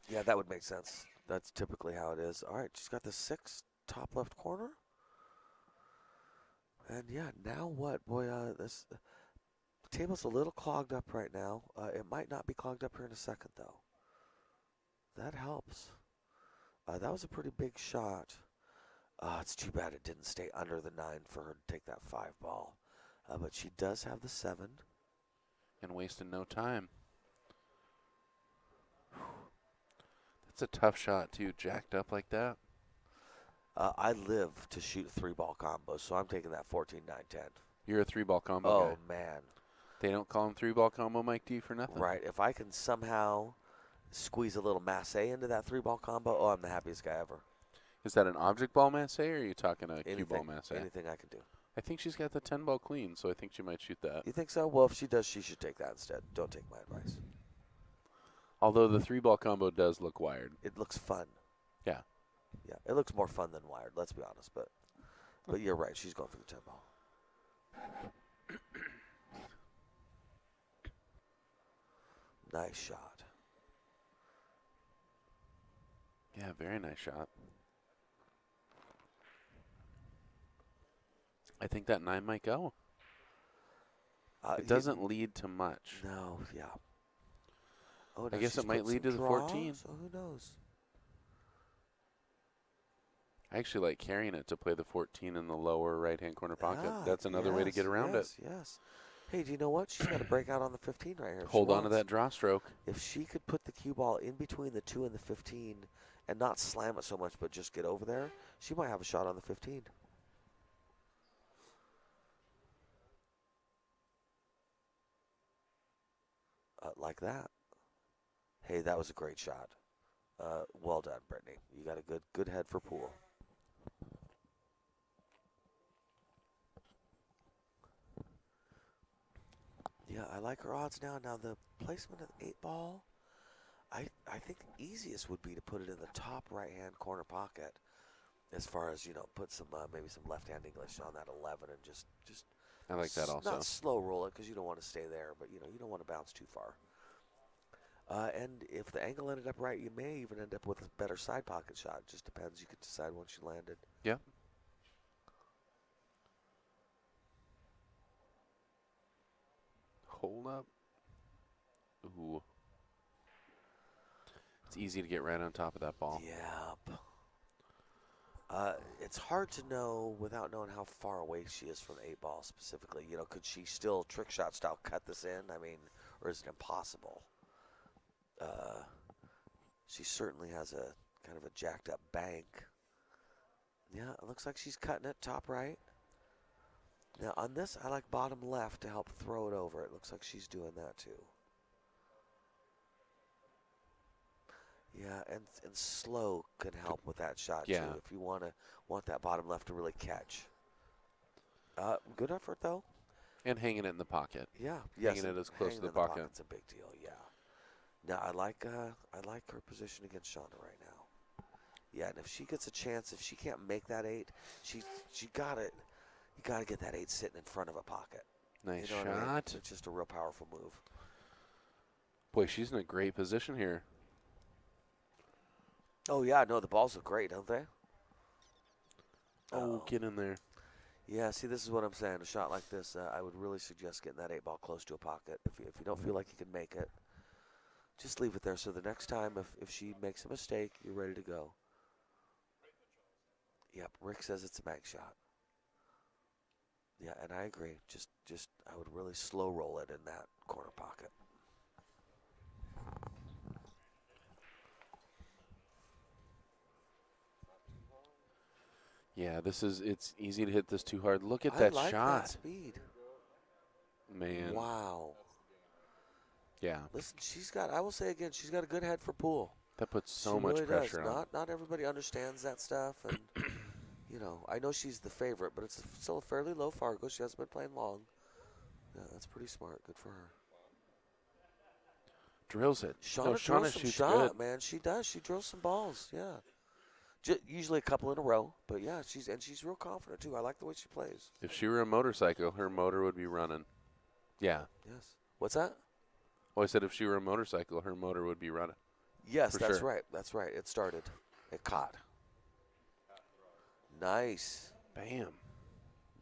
Yeah, that would make sense. That's typically how it is. All right, she's got the 6 top left corner. And yeah, now what? Boy, this table's a little clogged up right now. It might not be clogged up here in a second, though. That helps. That was a pretty big shot. It's too bad it didn't stay under the 9 for her to take that 5 ball. But she does have the 7. And wasting no time. That's a tough shot, too, jacked up like that. I live to shoot 3-ball combos, so I'm taking that 14-9-10. You're a 3-ball combo Oh, guy. man. They don't call him 3-ball combo Mike D for nothing. Right. If I can somehow squeeze a little masse into that 3-ball combo, I'm the happiest guy ever. Is that an object ball masse, or are you talking a cue ball masse? Anything I can do. I think she's got the 10-ball clean, so I think she might shoot that. You think so? Well, if she does, she should take that instead. Don't take my advice. Although the 3-ball combo does look wired. It looks fun. Yeah. Yeah, it looks more fun than wired, let's be honest. But you're right. She's going for the 10-ball. Nice shot. Yeah, very nice shot. I think that 9 might go. It doesn't lead to much. No, yeah. Oh, I guess it might lead to the 14. So who knows? I actually like carrying it to play the 14 in the lower right-hand corner pocket. That's another way to get around it. Yes. Hey, do you know what? She's got to break out on the 15 right here. Hold on to that draw stroke. If she could put the cue ball in between the 2 and the 15 and not slam it so much but just get over there, she might have a shot on the 15. Like that. Hey, that was a great shot. Well done, Brittany. You got a good head for pool. Yeah, I like her odds now. Now the placement of the 8-ball, I think the easiest would be to put it in the top right-hand corner pocket. As far as, put some maybe some left-hand English on that 11 and just I like that also. Not slow roll it because you don't want to stay there, but you don't want to bounce too far. And if the angle ended up right, you may even end up with a better side pocket shot. It just depends. You could decide once you landed. Yeah. Hold up. Ooh. It's easy to get right on top of that ball. Yep. It's hard to know without knowing how far away she is from the 8-ball specifically. Could she still trick shot style cut this in? I mean, or is it impossible? She certainly has a kind of a jacked up bank. Yeah, it looks like she's cutting it top right. Now on this, I like bottom left to help throw it over. It looks like she's doing that too. Yeah, and slow can help with that shot too. If you want that bottom left to really catch. Good effort though. And hanging it in the pocket. Yeah, hanging it as close to the pocket. It's a big deal. Yeah. Now I like her position against Shawna right now. Yeah, and if she gets a chance, if she can't make that 8, you gotta get that 8 sitting in front of a pocket. Nice shot. I mean? It's just a real powerful move. Boy, she's in a great position here. Oh yeah, no, the balls look great, don't they? Oh, get in there. Yeah, see, this is what I'm saying. A shot like this, I would really suggest getting that 8-ball close to a pocket. If you don't feel like you can make it, just leave it there. So the next time, if she makes a mistake, you're ready to go. Yep, Rick says it's a bank shot. Yeah, and I agree. Just I would really slow roll it in that corner pocket. Yeah, it's easy to hit this too hard. Look at that shot. That speed. Man. Wow. Yeah. Listen, I will say again, she's got a good head for pool. That puts so much pressure on. Not everybody understands that stuff, and I know she's the favorite, but it's still a fairly low Fargo. She hasn't been playing long. Yeah, that's pretty smart. Good for her. Drills it. Shawna shoots shot, good. man. She does. She drills some balls. Yeah. Usually a couple in a row, but yeah, she's real confident too. I like the way she plays. If she were a motorcycle, her motor would be running. Yeah. Yes. What's that? Oh, I said if she were a motorcycle, her motor would be running. Yes, that's sure. right. That's right. It started. It caught. Nice. Bam.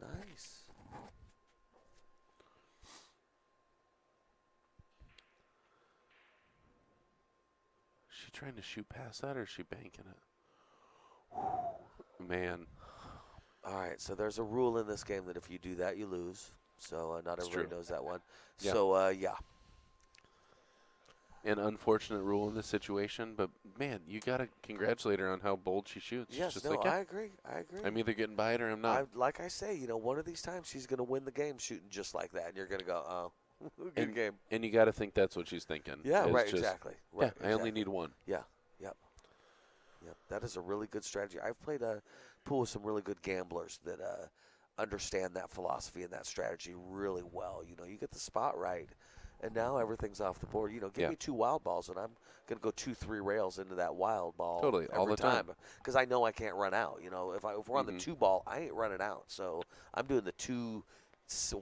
Nice. Is she trying to shoot past that, or is she banking it? Man. All right, so there's a rule in this game that if you do that, you lose. So not everybody knows that one. Yeah. So, yeah. An unfortunate rule in this situation, but, man, you got to congratulate her on how bold she shoots. Yes, just I agree. I'm either getting by it or I'm not. Like I say, one of these times she's going to win the game shooting just like that, and you're going to go, oh. Good game. And you got to think that's what she's thinking. Yeah, It's right, just, exactly. Right, I only need one. Yeah, yep. That is a really good strategy. I've played a pool with some really good gamblers that understand that philosophy and that strategy really well. You know, you get the spot right, and now everything's off the board. You know, give me 2 wild balls, and I'm going to go 2-3 rails into that wild ball totally all every the time because I know I can't run out. You know, if we're on the 2 ball, I ain't running out. So I'm doing the 2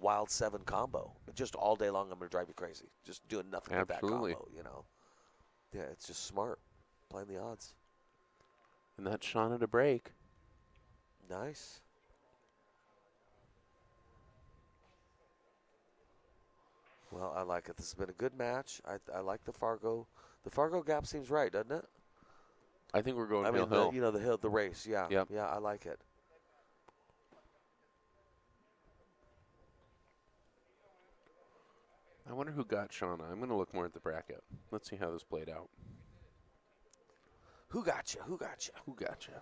wild 7 combo. Just all day long, I'm going to drive you crazy. Just doing nothing but that combo. You know, yeah, it's just smart playing the odds. And that's Shawna to break. Nice. Well, I like it. This has been a good match. I like the Fargo. The Fargo gap seems right, doesn't it? I think we're going hill. The race. Yeah. Yep. Yeah, I like it. I wonder who got Shawna. I'm going to look more at the bracket. Let's see how this played out. Who got you? Who got you? Who got you?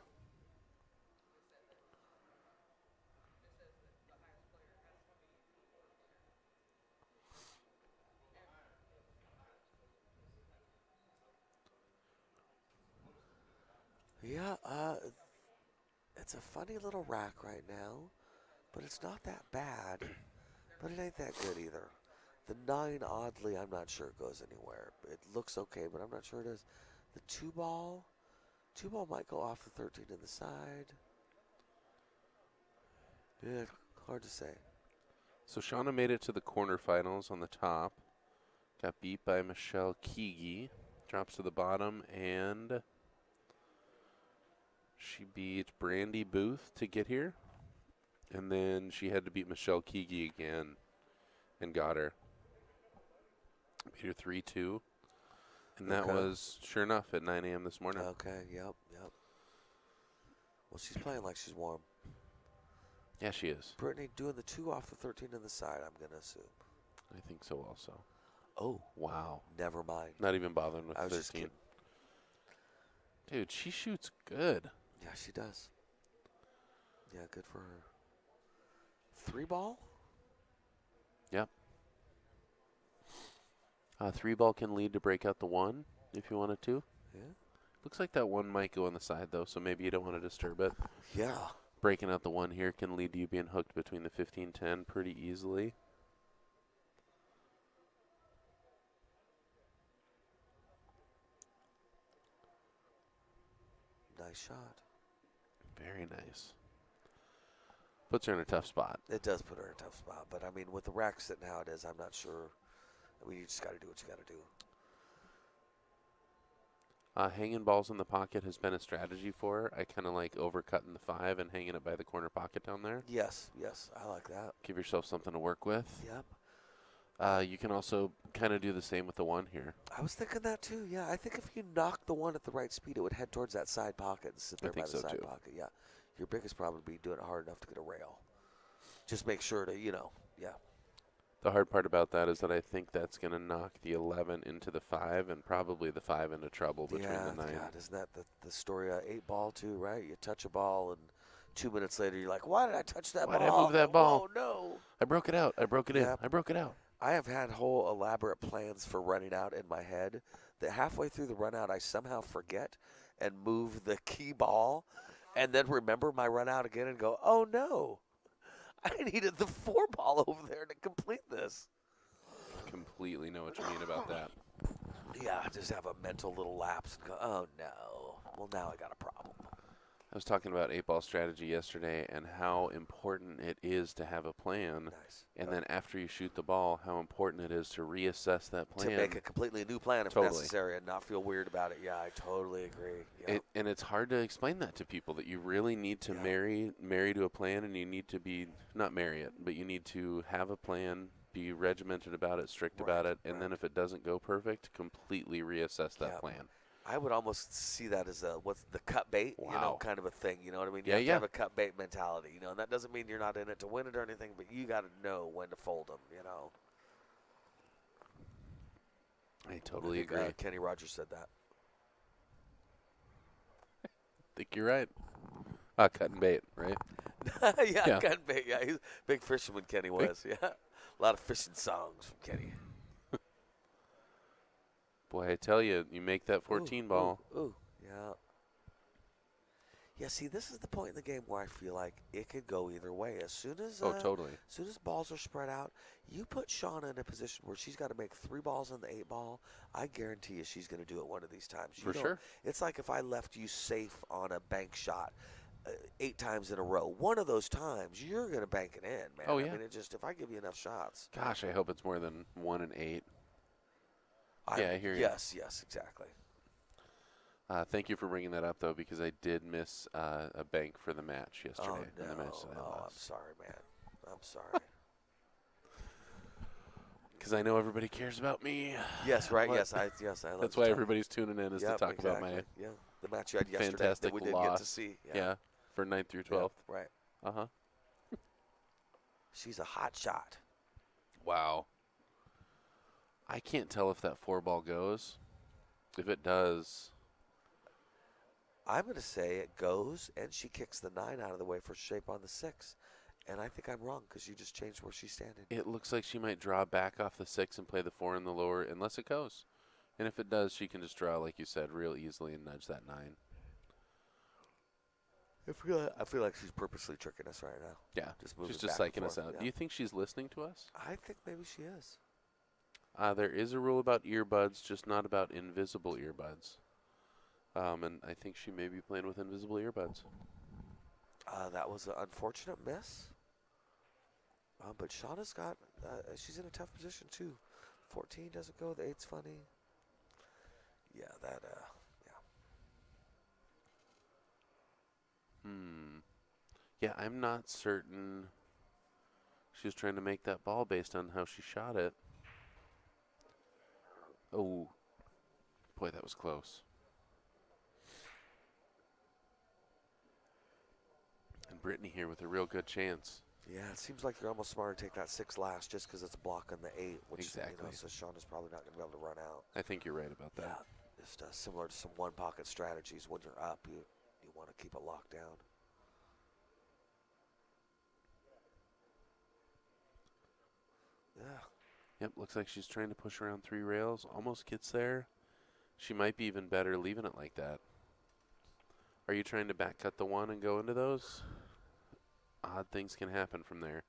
Yeah, it's a funny little rack right now, but it's not that bad. But it ain't that good either. The 9, oddly, I'm not sure it goes anywhere. It looks okay, but I'm not sure it is. The 2 ball might go off the 13 to the side. Yeah, hard to say. So Shawna made it to the quarterfinals on the top. Got beat by Michelle Keegi. Drops to the bottom, and she beat Brandy Booth to get here. And then she had to beat Michelle Keegi again and got her. Beat her 3-2. And that was, sure enough, at 9 a.m. this morning. Okay, yep. Well, she's playing like she's warm. Yeah, she is. Brittany doing the 2 off the 13 to the side, I'm going to assume. I think so also. Oh. Wow. Never mind. Not even bothering with I was 13. just kidding. Dude, she shoots good. Yeah, she does. Yeah, good for her. 3 ball? Yep. 3 ball can lead to break out the 1 if you wanted to. Yeah. Looks like that 1 might go on the side, though, so maybe you don't want to disturb it. Yeah. Breaking out the 1 here can lead to you being hooked between the 15-10 pretty easily. Nice shot. Very nice. Puts her in a tough spot. It does put her in a tough spot, but I mean, with the rack sitting how it is, I'm not sure. I mean, you just got to do what you got to do. Hanging balls in the pocket has been a strategy for her. I kind of like overcutting the 5 and hanging it by the corner pocket down there. Yes, I like that. Give yourself something to work with. Yep. You can also kind of do the same with the 1 here. I was thinking that too, yeah. I think if you knock the 1 at the right speed, it would head towards that side pocket and sit there by the side pocket. Yeah. Your biggest problem would be doing it hard enough to get a rail. Just make sure to, yeah. The hard part about that is that I think that's going to knock the 11 into the 5 and probably the 5 into trouble between the 9. God, isn't that the story of 8 ball too, right? You touch a ball and 2 minutes later you're like, why did I touch that ball? Why did I move that ball? Oh, no. I broke it out. I broke it in. I broke it out. I have had whole elaborate plans for running out in my head that halfway through the run out I somehow forget and move the key ball and then remember my run out again and go, oh, no. I needed the 4 ball over there to complete this. Completely know what you mean about that. Yeah, just have a mental little lapse and go, oh, no. Well, now I got a problem. I was talking about 8-ball strategy yesterday and how important it is to have a plan. Nice. And then after you shoot the ball, how important it is to reassess that plan. To make a completely new plan if necessary and not feel weird about it. Yeah, I totally agree. Yeah. And it's hard to explain that to people, that you really need to marry to a plan, and you need to be, not marry it, but you need to have a plan, be regimented about it, strict about it, and then if it doesn't go perfect, completely reassess that plan. I would almost see that as what's the cut bait, kind of a thing. You know what I mean? You have to have a cut bait mentality, and that doesn't mean you're not in it to win it or anything, but you got to know when to fold them, I totally agree. Kenny Rogers said that. I think you're right. Cut and bait, right? Yeah, kind of big. Yeah, he's a big fisherman, Kenny was. Yeah. A lot of fishing songs from Kenny. Boy, I tell you, you make that 14 ball. Ooh, yeah. Yeah, see, this is the point in the game where I feel like it could go either way. As soon as totally. As soon as balls are spread out, you put Shawna in a position where she's got to make 3 balls on the 8 ball. I guarantee you she's going to do it one of these times. For sure. It's like if I left you safe on a bank shot 8 times in a row. One of those times, you're going to bank it in, man. Oh, yeah. I mean, if I give you enough shots. Gosh, I hope it's more than 1 and 8. I hear you. Yes, exactly. Thank you for bringing that up, though, because I did miss a bank for the match yesterday. Oh, no. In the match that I lost. I'm sorry, man. I'm sorry. Because I know everybody cares about me. Yes, right. Yes, I That's why everybody's tuning in is to talk about my the match you had yesterday fantastic that we didn't loss. get to see. Yeah, for 9th through 12th. Yeah, right. Uh-huh. She's a hot shot. Wow. I can't tell if that 4 ball goes. If it does, I'm going to say it goes, and she kicks the 9 out of the way for shape on the 6. And I think I'm wrong because you just changed where she's standing. it looks like she might draw back off the 6 and play the 4 in the lower, unless it goes. And if it does, she can just draw, like you said, real easily and nudge that 9. I feel like she's purposely tricking us right now. Yeah, she's just back and psyching us forth, out. yeah. Do you think she's listening to us? I think maybe she is. There is a rule about earbuds, just not about invisible earbuds. And I think she may be playing with invisible earbuds. That was an unfortunate miss. But Shawna's got, she's in a tough position too. 14 doesn't go, the 8's funny. Yeah, yeah. Yeah, I'm not certain she was trying to make that ball based on how she shot it. Oh, boy, that was close. And Brittany here with a real good chance. Yeah, it seems like you're almost smarter to take that 6 last just because it's a block on the 8, which Exactly. So Shawna's probably not going to be able to run out. I think you're right about that. Yeah, just similar to some one-pocket strategies. When you're up, you want to keep it locked down. Yeah. Yep, looks like she's trying to push around 3 rails. Almost gets there. She might be even better leaving it like that. Are you trying to back cut the 1 and go into those? Odd things can happen from there.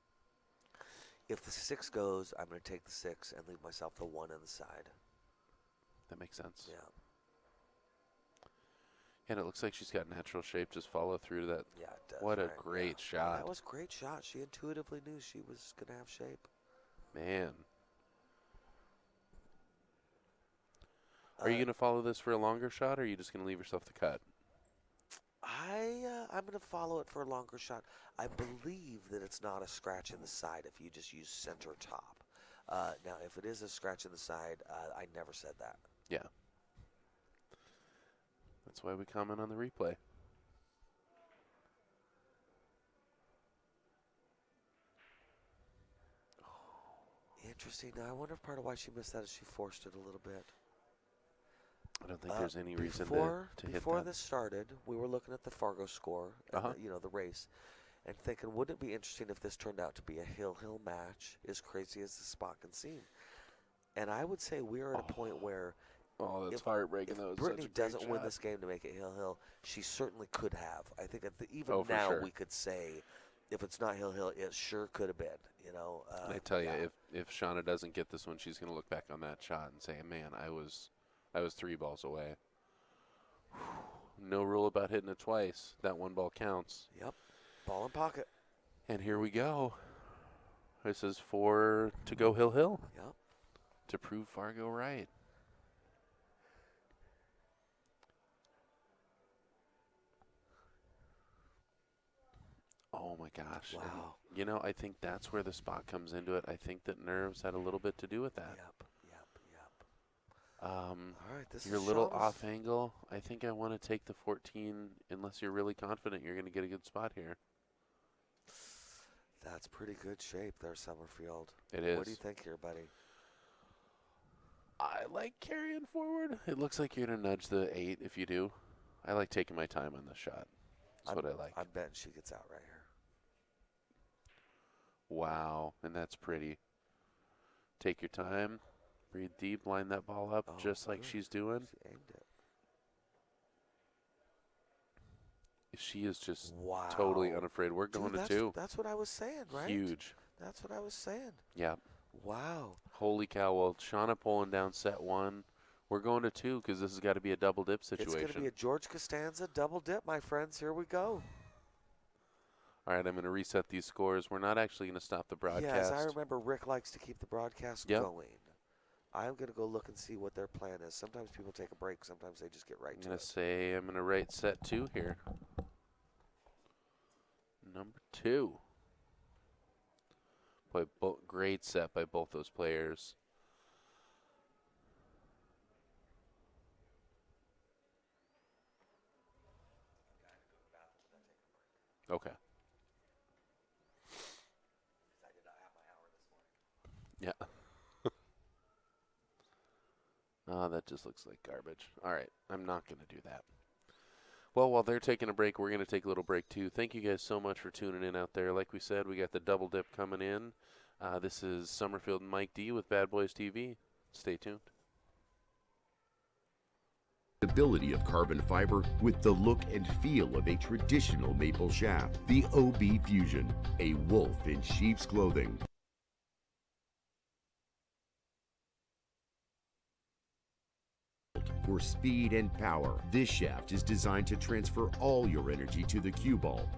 If the 6 goes, I'm going to take the 6 and leave myself the 1 on the side. That makes sense. Yeah. And it looks like she's got natural shape. Just follow through to that. Yeah, it does. What a right? great Yeah, shot. that was a great shot. She intuitively knew she was going to have shape. Man. Are you going to follow this for a longer shot, or are you just going to leave yourself the cut? I'm going to follow it for a longer shot. I believe that it's not a scratch in the side if you just use center top. Now, if it is a scratch in the side, I never said that. Yeah. That's why we comment on the replay. Interesting. Now, I wonder if part of why she missed that is she forced it a little bit. I don't think there's any reason to hit that. Before this started, we were looking at the Fargo score, and the race, and thinking, wouldn't it be interesting if this turned out to be a hill-hill match, as crazy as the spot can seem? And I would say we are at a point where that's heartbreaking. If Brittany doesn't win this game to make it hill-hill, she certainly could have. I think even now we could say, if it's not hill-hill, it sure could have been. I tell you, if Shawna doesn't get this one, she's going to look back on that shot and say, man, I was 3 balls away. No rule about hitting it twice. That 1 ball counts. Yep. Ball in pocket. And here we go. This is 4 to go hill-hill. Yep. To prove Fargo right. Oh, my gosh. Wow. And, I think that's where the spot comes into it. I think that nerves had a little bit to do with that. Yep. All right, this you're is a little Shawna's. off angle. I think I want to take the 14 unless you're really confident you're going to get a good spot here. That's pretty good shape there, Summerfield. It is. What do you think here, buddy? I like carrying forward. It looks like you're going to nudge the 8 if you do. I like taking my time on this shot. That's what I like. I'm betting she gets out right here. Wow, and that's pretty. Take your time, breathe deep, line that ball up just like good. she's doing. She aimed it. She is just Wow. totally unafraid. We're going Dude, to two. That's what I was saying, right? Huge. That's what I was saying. Yeah. Wow. Holy cow. Well, Shawna pulling down set one. We're going to two because this has got to be a double dip situation. It's going to be a George Costanza double dip, my friends. Here we go. All right, I'm going to reset these scores. We're not actually going to stop the broadcast. Yeah, as I remember, Rick likes to keep the broadcast going. I'm going to go look and see what their plan is. Sometimes people take a break. Sometimes they just get right to it. I'm going to write set two here. Number two. Boy, great set by both those players. Okay. I did not have my hour this morning. Yeah. That just looks like garbage. All right, I'm not going to do that. Well, while they're taking a break, we're going to take a little break too. Thank you guys so much for tuning in out there. Like we said, we got the double dip coming in. This is Summerfield and Mike D with Bad Boys TV. Stay tuned. Ability of carbon fiber with the look and feel of a traditional maple shaft. The OB Fusion, a wolf in sheep's clothing. For speed and power, this shaft is designed to transfer all your energy to the cue ball.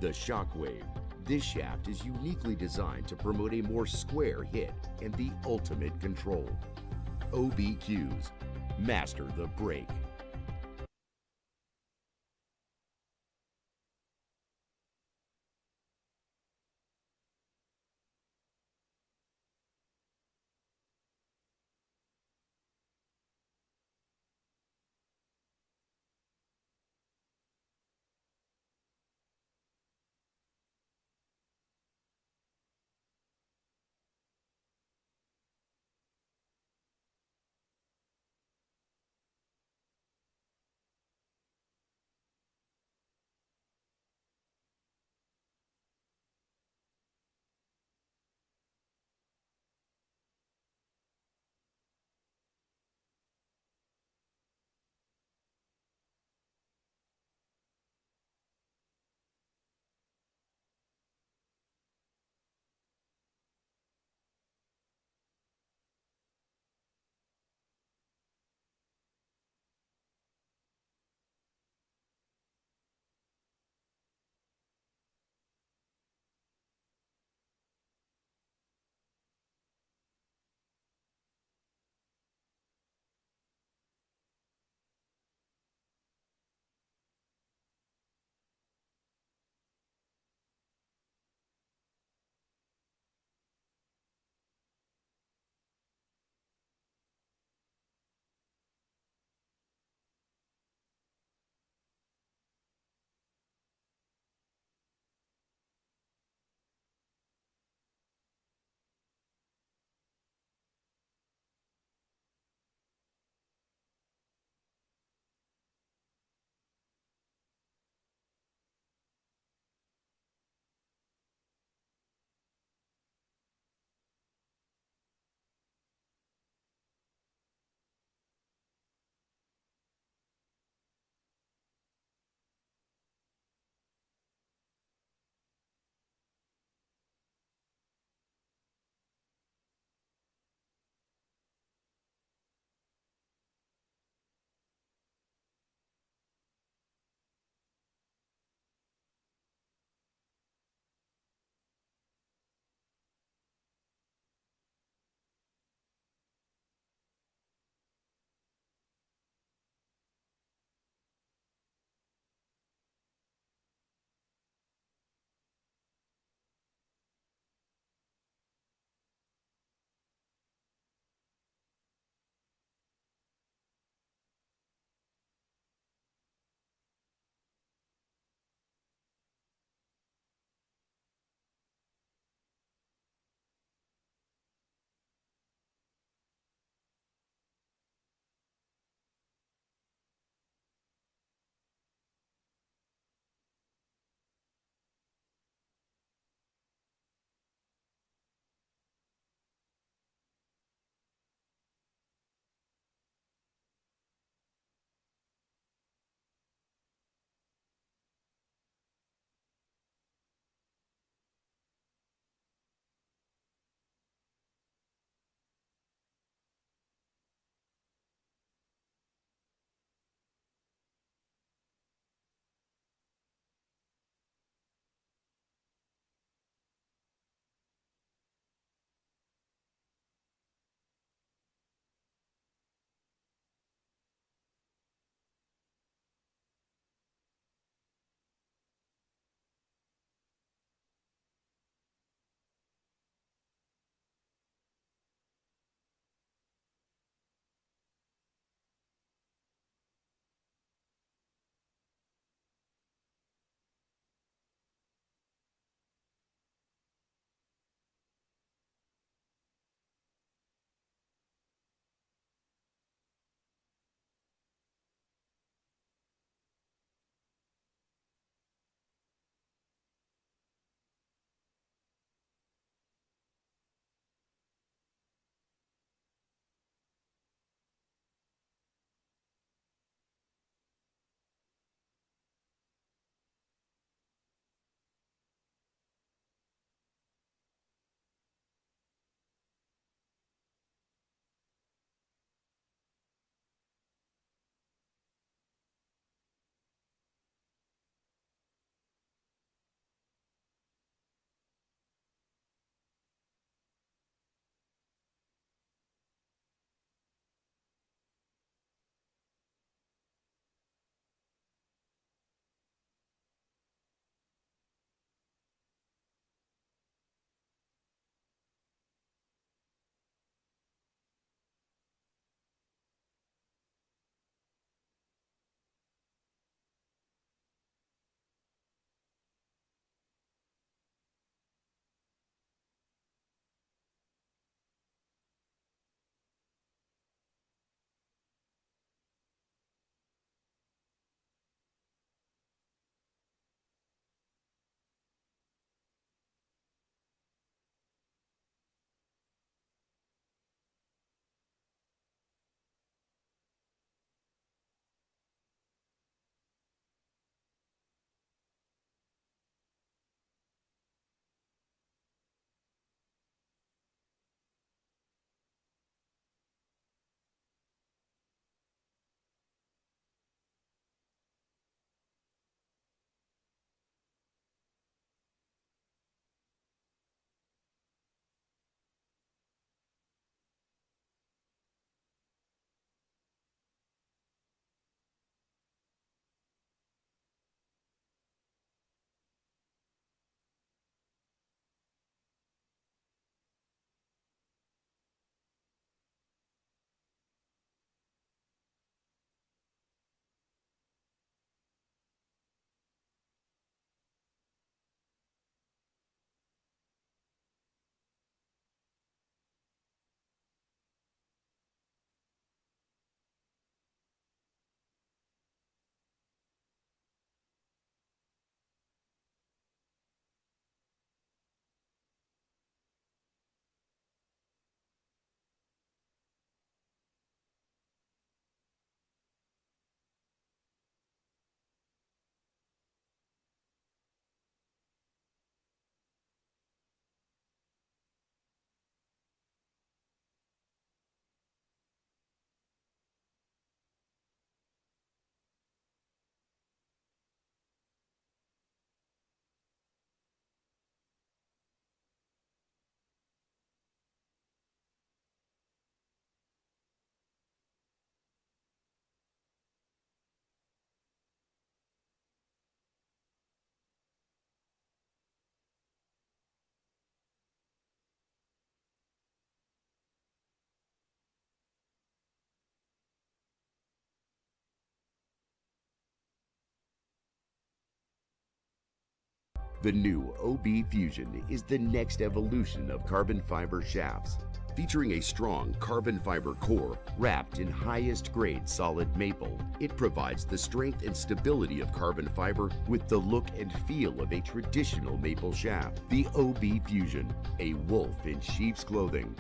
The Shockwave. This shaft is uniquely designed to promote a more square hit and the ultimate control. OBQs. Master the break. The new OB Fusion is the next evolution of carbon fiber shafts, featuring a strong carbon fiber core wrapped in highest grade solid maple. It provides the strength and stability of carbon fiber with the look and feel of a traditional maple shaft. The OB Fusion, a wolf in sheep's clothing.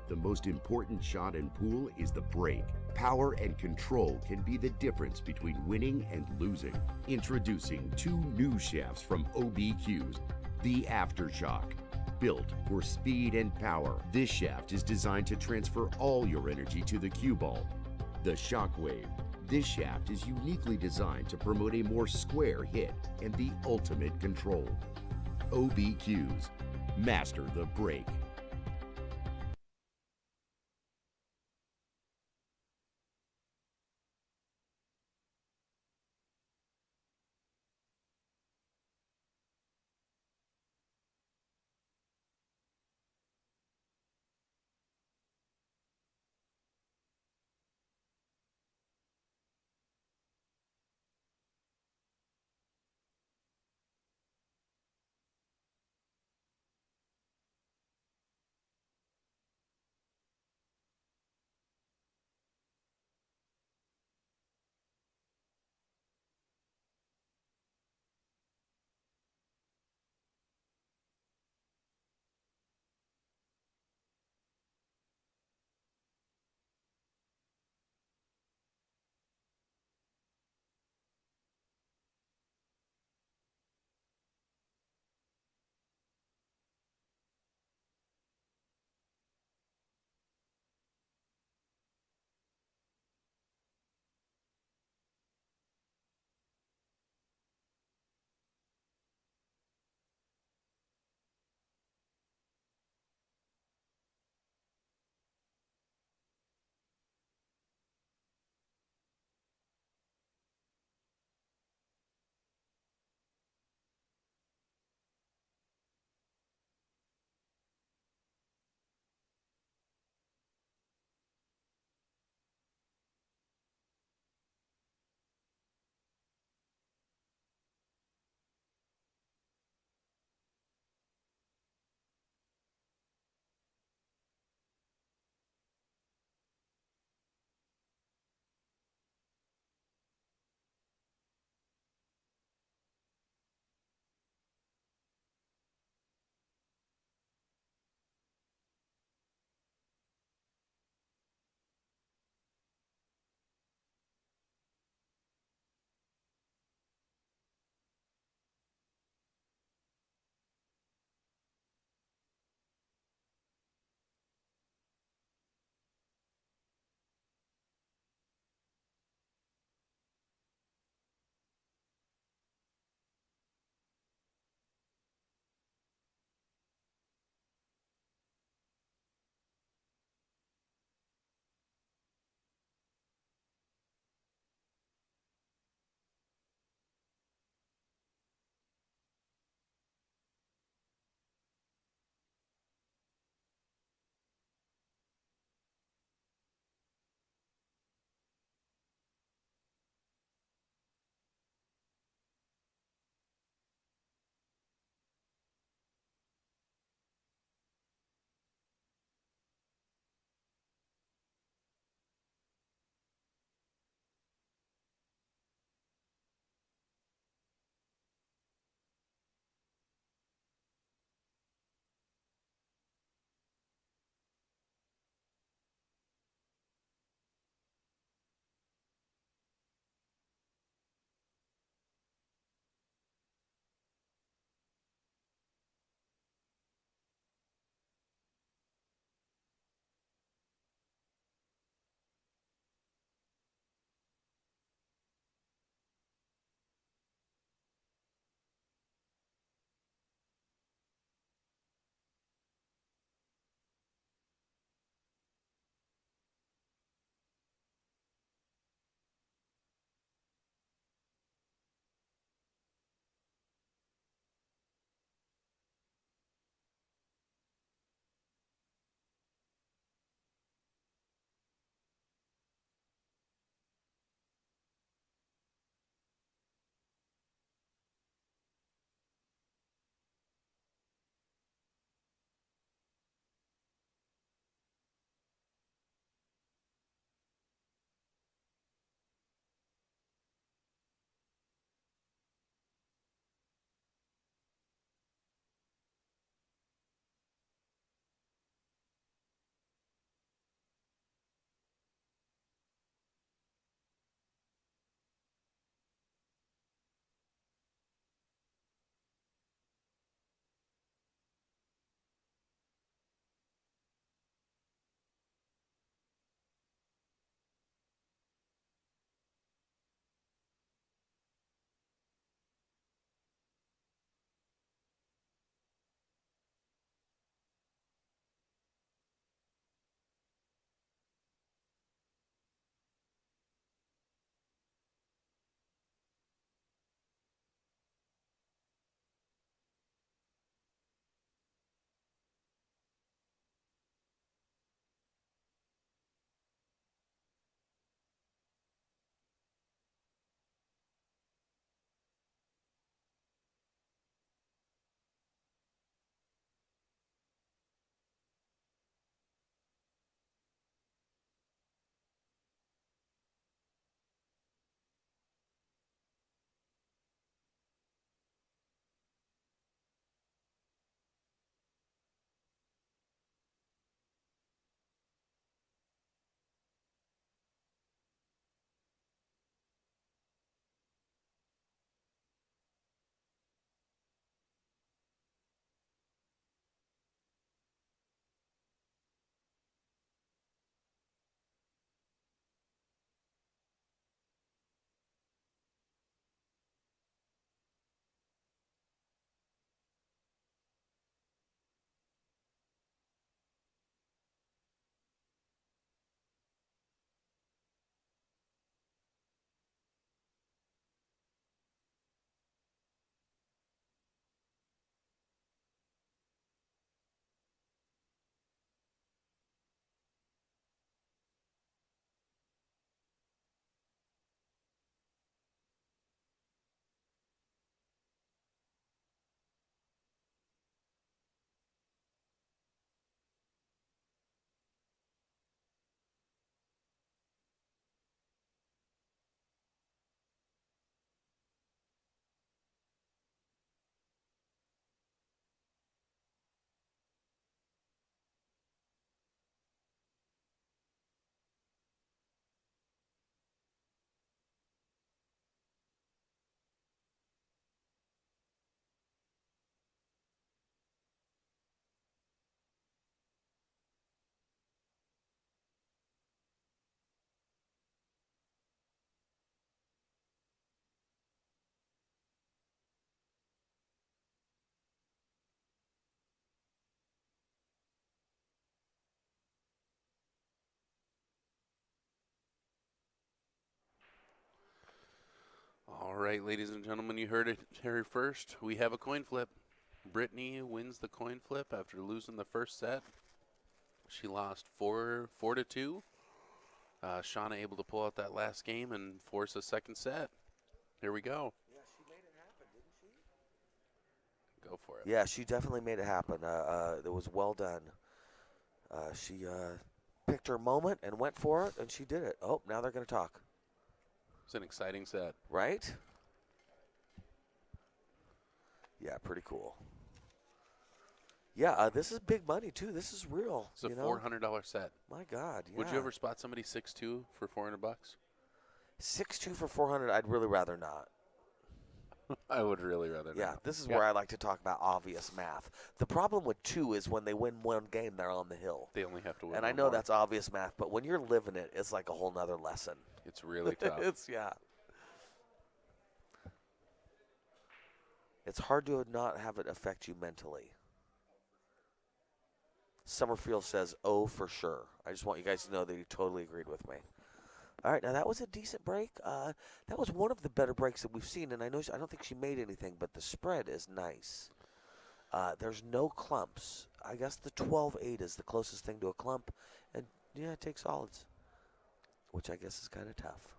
The most important shot in pool is the break. Power and control can be the difference between winning and losing. Introducing two new shafts from OBQs, the Aftershock. Built for speed and power, this shaft is designed to transfer all your energy to the cue ball. The Shockwave. This shaft is uniquely designed to promote a more square hit and the ultimate control. OBQs. Master the break. right, ladies and gentlemen, you heard it here first. We have a coin flip. Brittany wins the coin flip after losing the first set. She lost 4-2. Shawna able to pull out that last game and force a second set. Here we go. Yeah, she made it happen, didn't she? Go for it. Yeah, she definitely made it happen. It was well done. She picked her moment and went for it, and she did it. Oh, now they're going to talk. It's an exciting set. Right? Yeah, pretty cool. Yeah, this is big money, too. This is real. It's a $400 set. My God, yeah. Would you ever spot somebody 6'2" for $400? 6'2" for 400, I'd really rather not. I would really rather not. Yeah, this is where I like to talk about obvious math. The problem with 2 is when they win one game, they're on the hill. They only have to win And one I know more. that's obvious math, but when you're living it, it's like a whole nother lesson. It's really tough. It's hard to not have it affect you mentally. Summerfield says, oh, for sure. I just want you guys to know that you totally agreed with me. All right, now that was a decent break. That was one of the better breaks that we've seen, and I don't think she made anything, but the spread is nice. There's no clumps. I guess the 12-8 is the closest thing to a clump, and yeah, it takes solids, which I guess is kind of tough.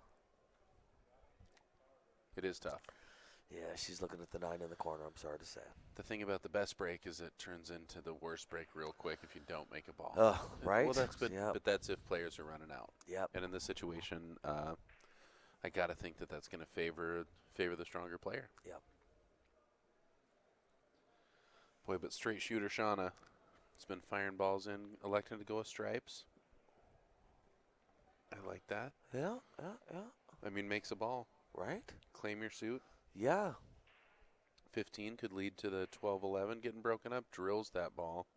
It is tough. Yeah, she's looking at the 9 in the corner, I'm sorry to say. The thing about the best break is it turns into the worst break real quick if you don't make a ball. Right? Well, that's good, Yep. but that's if players are running out. Yep. And in this situation, I got to think that that's going to favor the stronger player. Yep. Boy, but straight shooter Shawna has been firing balls in, electing to go with stripes. I like that. Yeah. I mean, makes a ball. Right? Claim your suit. Yeah. 15 could lead to the 12-11 getting broken up. Drills that ball.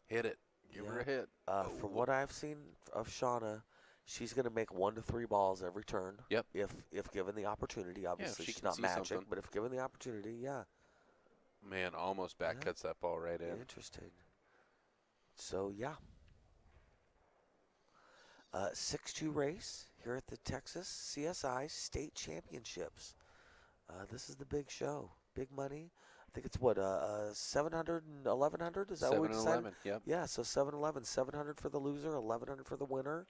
Hit it. Give her a hit. From what I've seen of Shawna, she's going to make 1 to 3 balls every turn. Yep. If given the opportunity. Obviously, she she's can not see magic, something. but if given the opportunity, yeah. Man, almost back cuts that ball right in. Interesting. So, yeah. 6-2 race here at the Texas CSI State Championships. This is the big show. Big money. I think it's what, 700 and 1100? Is that what we decided? 7-11, yep. Yeah, so 7-11. 700 for the loser, 1100 for the winner.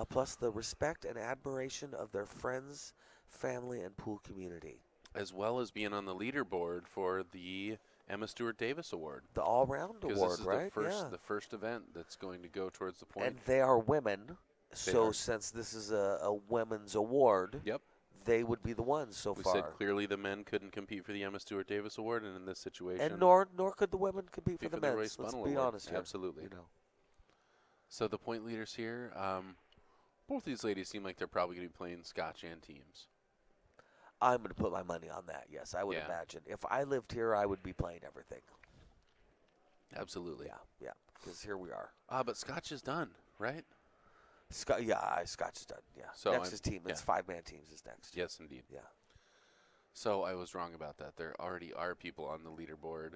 Plus the respect and admiration of their friends, family, and pool community. As well as being on the leaderboard for the Emma Stewart Davis Award. The all-round award, this is right? the first event that's going to go towards the point. And they are women. Since this is a women's award, Yep. they would be the ones so We far. said clearly the men couldn't compete for the Emma Stewart Davis Award, and in this situation, And nor could the women compete for the Roy men's. Let's Spunnell be Award. honest here. Absolutely. You know. So the point leaders here, both these ladies seem like they're probably going to be playing Scotch and teams. I'm going to put my money on that. Yes, I would imagine. If I lived here, I would be playing everything. Absolutely. Yeah, because here we are. But Scotch is done, right? Scotch is done. Yeah. So next is team. It's 5-man teams is next. Yes, indeed. Yeah. So I was wrong about that. There already are people on the leaderboard.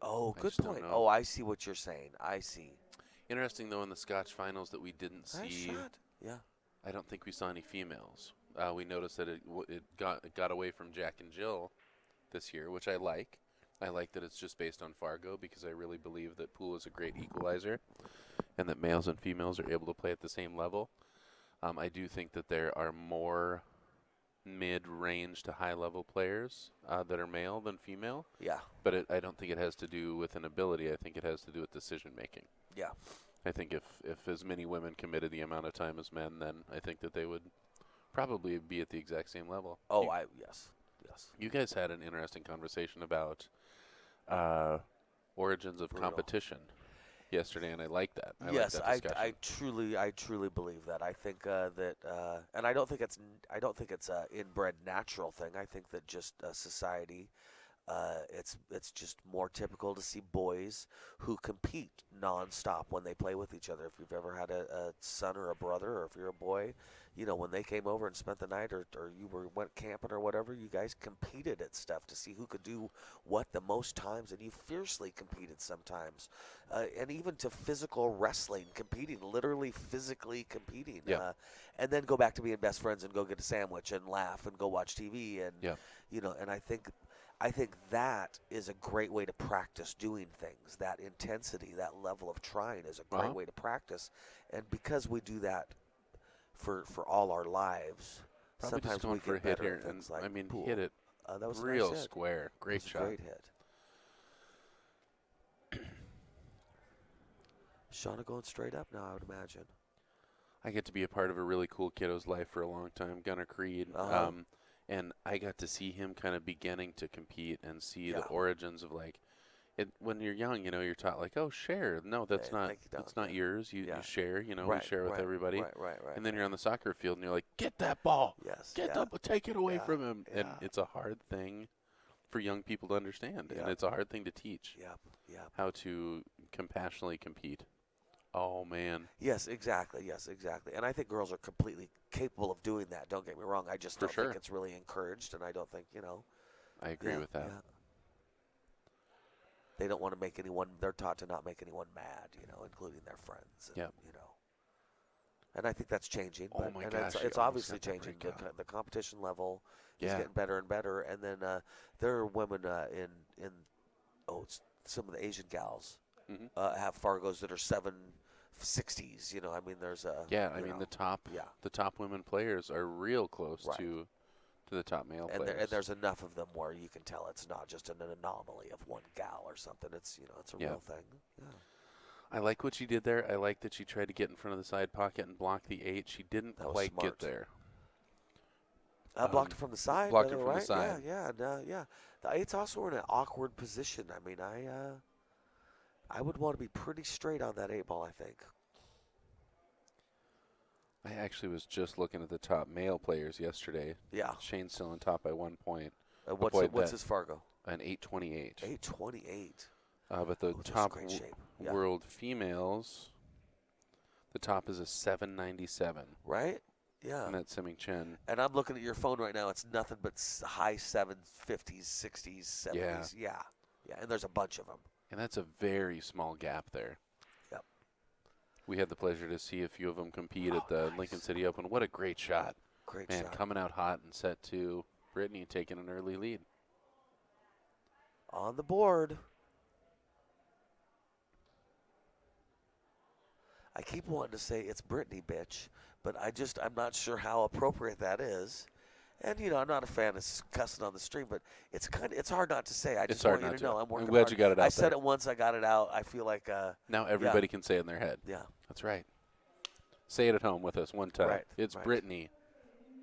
Oh, I good just don't point. know. Oh, I see what you're saying. I see. Interesting, though, in the Scotch finals that we didn't see. Yeah. I don't think we saw any females. We noticed that it got away from Jack and Jill this year, which I like. I like that it's just based on Fargo because I really believe that pool is a great equalizer and that males and females are able to play at the same level. I do think that there are more mid-range to high-level players that are male than female. Yeah. But I don't think it has to do with an ability. I think it has to do with decision-making. Yeah. I think if as many women committed the amount of time as men, then I think that they would probably be at the exact same level. Oh, yes. You guys had an interesting conversation about origins of competition yesterday, and I like that. Yes, like that discussion. I truly believe that. I think that, and I don't think it's inbred natural thing. I think that just society It's just more typical to see boys who compete nonstop when they play with each other. If you've ever had a son or a brother, or if you're a boy, when they came over and spent the night, or you went camping or whatever, you guys competed at stuff to see who could do what the most times, and you fiercely competed sometimes, and even to physical wrestling, competing, literally physically competing, Yeah. and then go back to being best friends and go get a sandwich and laugh and go watch TV, and Yeah. and I think that is a great way to practice doing things. That intensity, that level of trying is a great way to practice. And because we do that for all our lives, Probably sometimes just going we for a get hit better here, at things like and I mean, pool. he hit it That was a real nice hit. square. Great It was shot. a great hit. Shawna going straight up now, I would imagine. I get to be a part of a really cool kiddo's life for a long time, Gunnar Creed. And I got to see him kind of beginning to compete and see the origins of when you're young, you're taught oh, share. No, that's not yours. You share, you share with everybody. Right. And then you're on the soccer field and you're like, get that ball. Yes. Take it away from him. Yeah. And it's a hard thing for young people to understand. And it's a hard thing to teach. Yep. How to compassionately compete. Oh, man. Yes, exactly. And I think girls are completely capable of doing that. Don't get me wrong. I just don't think it's really encouraged, and I don't think, I agree with that. Yeah. They don't want to make anyone, they're taught to not make anyone mad, including their friends. And, and I think that's changing. Oh, but, my and gosh. it's obviously changing. The competition level is getting better and better. And then there are women in some of the Asian gals have Fargos that are 760s. I mean, there's a the top women players are real close to the top male players. And there's enough of them where you can tell it's not just an anomaly of one gal or something. It's it's a real thing. Yeah. I like what she did there. I like that she tried to get in front of the side pocket and block the 8. She didn't quite get there. Blocked her from the side. Blocked her from the side. Yeah. The 8's also in an awkward position. I mean, I would want to be pretty straight on that 8 ball, I think. I actually was just looking at the top male players yesterday. Yeah. Shane's still on top by 1 point. What's his Fargo? An 828. 828. But the top world females, the top is a 797. Right? Yeah. And that's Siming Chen. And I'm looking at your phone right now. It's nothing but high 750s, 60s, 70s. Yeah. And there's a bunch of them. And that's a very small gap there. Yep. We had the pleasure to see a few of them compete at the Lincoln City Open. What a great shot. Great shot. Man, coming out hot in set 2. Brittany taking an early lead. On the board. I keep wanting to say it's Brittany, bitch, but I'm not sure how appropriate that is. And I'm not a fan of cussing on the stream, but it's hard not to say. I just want you to know I'm working glad hard. you got it out. I said it once, I got it out. I feel like now everybody can say it in their head. Yeah, that's right. Say it at home with us one time. Right. It's right. Brittany.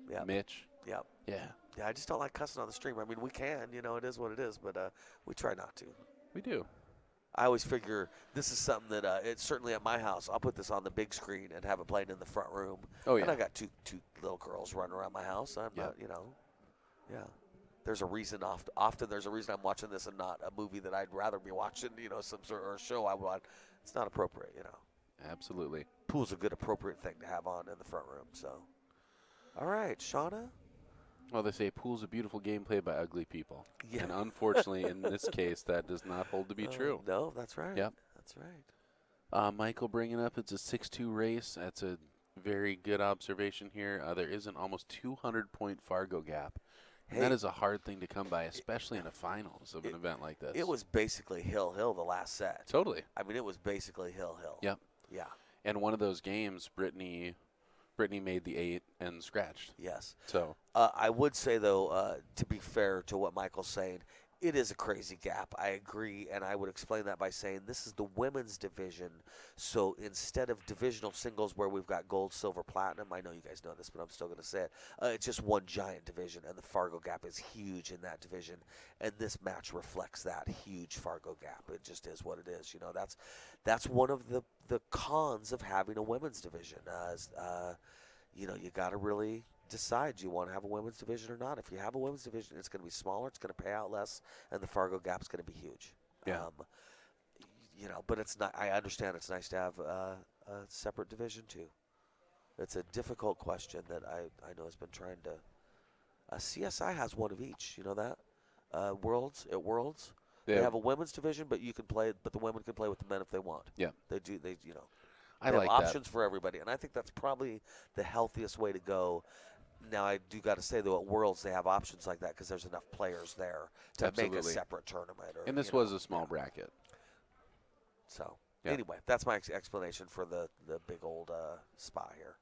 Yeah. Mitch. Yep. Yeah. Yeah. I just don't like cussing on the stream. I mean, we can. It is what it is, but we try not to. We do. I always figure this is something that it's certainly at my house. I'll put this on the big screen and have it playing in the front room. Oh yeah. And I got two little girls running around my house. I'm not, Yeah. There's a reason. Often there's a reason I'm watching this and not a movie that I'd rather be watching. Some sort of show I want. It's not appropriate. Absolutely. Pool's a good appropriate thing to have on in the front room. So. All right, Shawna. Well, they say pool's a beautiful game played by ugly people. Yeah. And unfortunately, in this case, that does not hold to be true. No, that's right. Yep. That's right. Michael bringing up, it's a 6-2 race. That's a very good observation here. There is an almost 200-point Fargo gap. Hey, that is a hard thing to come by, especially in a finals of an event like this. It was basically hill the last set. Totally. I mean, it was basically hill. Yep. Yeah. And one of those games, Brittany made the 8 and scratched. Yes. So I would say, though, to be fair to what Michael's saying, it is a crazy gap. I agree, and I would explain that by saying this is the women's division. So instead of divisional singles where we've got gold, silver, platinum, I know you guys know this, but I'm still going to say it. It's just one giant division, and the Fargo gap is huge in that division. And this match reflects that huge Fargo gap. It just is what it is. That's one of the cons of having a women's division. You got to really decide, do you want to have a women's division or not? If you have a women's division, it's going to be smaller, it's going to pay out less, and the Fargo gap's going to be huge. Yeah. But it's not. I understand it's nice to have a separate division too. It's a difficult question that I know has been trying to. CSI has one of each. You know that? Worlds. They have a women's division, but the women can play with the men if they want. Yeah. They do. I They like have that. options for everybody, and I think that's probably the healthiest way to go. Now, I do got to say, though, at Worlds, they have options like that because there's enough players there to make a separate tournament. And this was a small bracket. So, Yeah. anyway, that's my explanation for the big old spa here.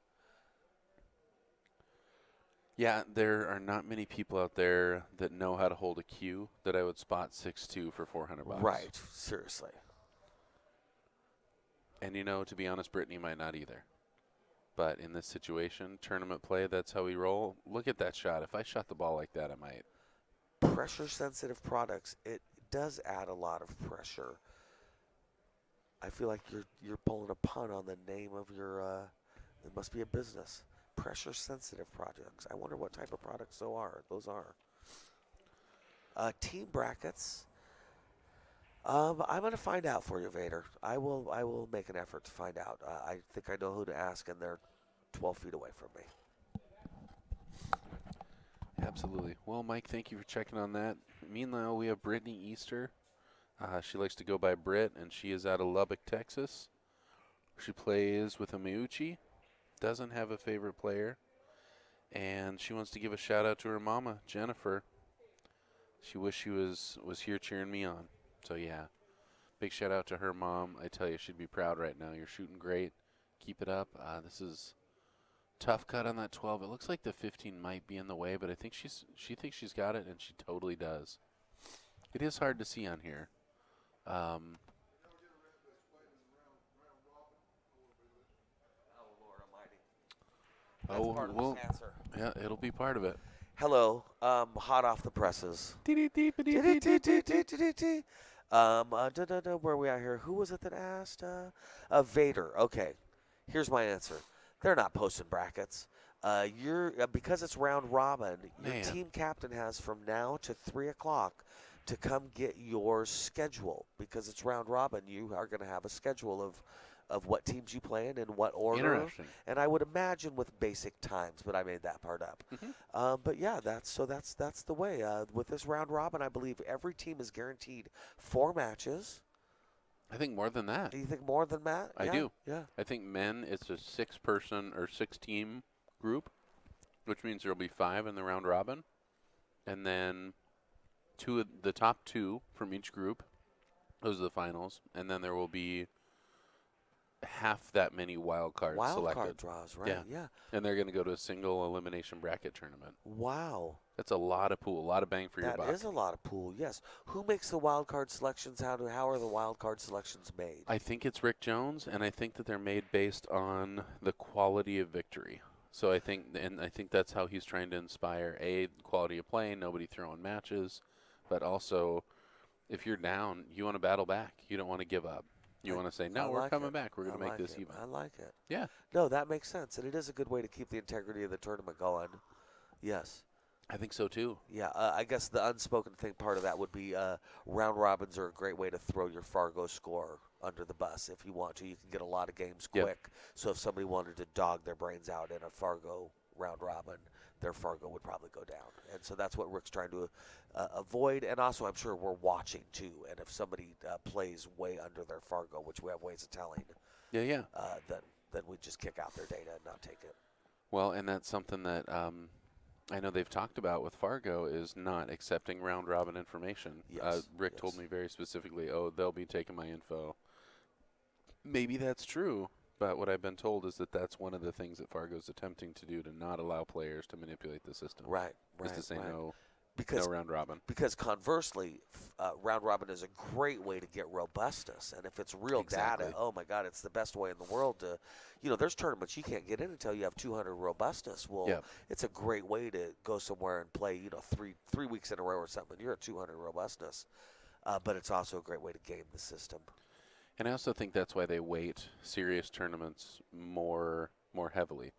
Yeah, there are not many people out there that know how to hold a cue that I would spot 6'2" for $400. Right, seriously. And, to be honest, Brittany might not either. But in this situation, tournament play, that's how we roll. Look at that shot. If I shot the ball like that, I might. Pressure-sensitive products, it does add a lot of pressure. I feel like you're pulling a pun on the name of your, it must be a business. Pressure-sensitive products. I wonder what type of products those are. Team brackets. I'm going to find out for you, Vader. I will make an effort to find out. I think I know who to ask, and they're 12 feet away from me. Absolutely. Well, Mike, thank you for checking on that. Meanwhile, we have Brittany Easter. She likes to go by Britt, and she is out of Lubbock, Texas. She plays with a Miucci, doesn't have a favorite player, and she wants to give a shout-out to her mama, Jennifer. She wished she was here cheering me on. So, yeah, big shout-out to her mom. I tell you, she'd be proud right now. You're shooting great. Keep it up. This is tough cut on that 12. It looks like the 15 might be in the way, but I think she thinks she's got it, and she totally does. It is hard to see on here. Oh, Lord Almighty. That's part of this answer. Yeah, it'll be part of it. Hello, hot off the presses. Where are we at here? Who was it that asked? Vader. Okay, here's my answer. They're not posting brackets. Because it's round robin. Your team captain has from now to 3 o'clock to come get your schedule. Because it's round robin, you are going to have a schedule of what teams you play in what order. Interesting. And I would imagine with basic times, but I made that part up. Mm-hmm. But yeah, that's the way. With this round robin, I believe every team is guaranteed 4 matches. I think more than that. Do you think more than that? I do. Yeah. I think men, it's a 6-person or 6-team group, which means there'll be 5 in the round robin, and then the top 2 from each group. Those are the finals, and then there will be half that many wild cards selected. Wild card draws, right? Yeah. And they're going to go to a single elimination bracket tournament. Wow. That's a lot of pool, a lot of bang for your buck. That is a lot of pool, yes. Who makes the wild card selections? How are the wild card selections made? I think it's Rick Jones, and I think that they're made based on the quality of victory. So I think that's how he's trying to inspire quality of play, nobody throwing matches, but also if you're down, you want to battle back. You don't want to give up. You want to say, no, we're coming back. We're going to make this even. I like it. Yeah. No, that makes sense, and it is a good way to keep the integrity of the tournament going. Yes. I think so, too. Yeah, I guess the unspoken thing part of that would be round robins are a great way to throw your Fargo score under the bus if you want to. You can get a lot of games quick. So if somebody wanted to dog their brains out in a Fargo round robin, their Fargo would probably go down. And so that's what Rick's trying to avoid. And also I'm sure we're watching, too. And if somebody plays way under their Fargo, which we have ways of telling, then we just kick out their data and not take it. Well, and that's something that I know they've talked about with Fargo is not accepting round-robin information. Yes, Rick told me very specifically, they'll be taking my info. Maybe that's true, but what I've been told is that that's one of the things that Fargo's attempting to do to not allow players to manipulate the system. Right. Is to say no round-robin. Because conversely, round-robin is a great way to get robustness. And if it's real data, oh, my God, it's the best way in the world to, there's tournaments you can't get in until you have 200 robustness. Well, it's a great way to go somewhere and play, 3 weeks in a row or something. You're at 200 robustness. But it's also a great way to game the system. And I also think that's why they weight serious tournaments more heavily.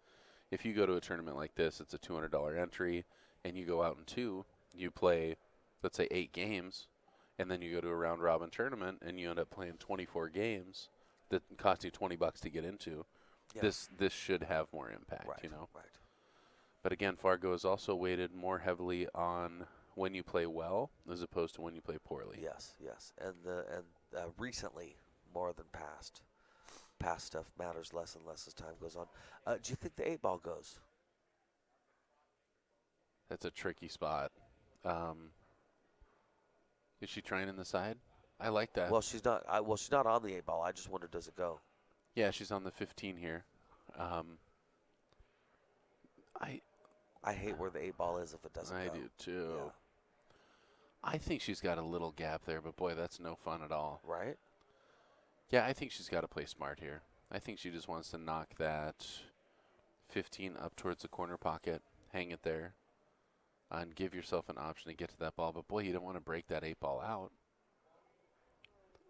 if you go to a tournament like this, it's a $200 entry, and you go out in 2, you play, let's say, 8 games, and then you go to a round-robin tournament, and you end up playing 24 games that cost you $20 to get into. Yeah. This should have more impact, Right, you know. right. But again, Fargo is also weighted more heavily on when you play well as opposed to when you play poorly. Yes, yes. And recently, more than past. Past stuff matters less and less as time goes on. Do you think the 8-ball goes? That's a tricky spot. Is she trying in the side? I like that. Well, she's not. She's not on the 8-ball. I just wondered, does it go? Yeah, she's on the 15 here. I hate where the 8-ball is if it doesn't go. I do too. Yeah. I think she's got a little gap there, but boy, that's no fun at all. Right? Yeah, I think she's got to play smart here. I think she just wants to knock that 15 up towards the corner pocket, hang it there, and give yourself an option to get to that ball. But boy, you don't want to break that 8-ball out.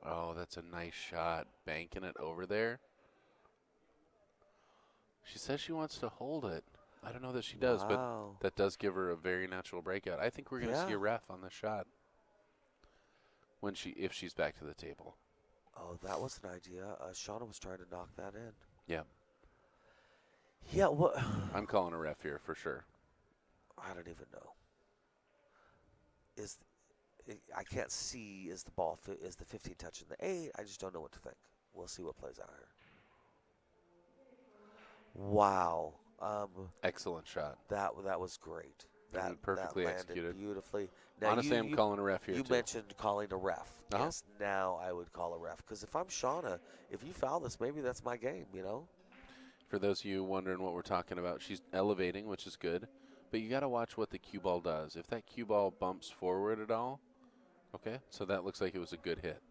Oh, that's a nice shot. Banking it over there. She says she wants to hold it. I don't know that she does, but that does give her a very natural breakout. I think we're going to see a ref on this shot if she's back to the table. Oh, that was an idea. Shawna was trying to knock that in. Yeah. Yeah, what? I'm calling a ref here for sure. I don't even know. I can't see, is the 15 touching the 8? I just don't know what to think. We'll see what plays out here. Wow. Excellent shot. That was great. That perfectly landed executed. Beautifully. Now Honestly, I'm calling a ref here You too. mentioned calling a ref. Uh-huh. Yes, now I would call a ref. Because if I'm Shawna, if you foul this, maybe that's my game, you know? For those of you wondering what we're talking about, she's elevating, which is good. But you got to watch what the cue ball does. If that cue ball bumps forward at all, okay, so that looks like it was a good hit.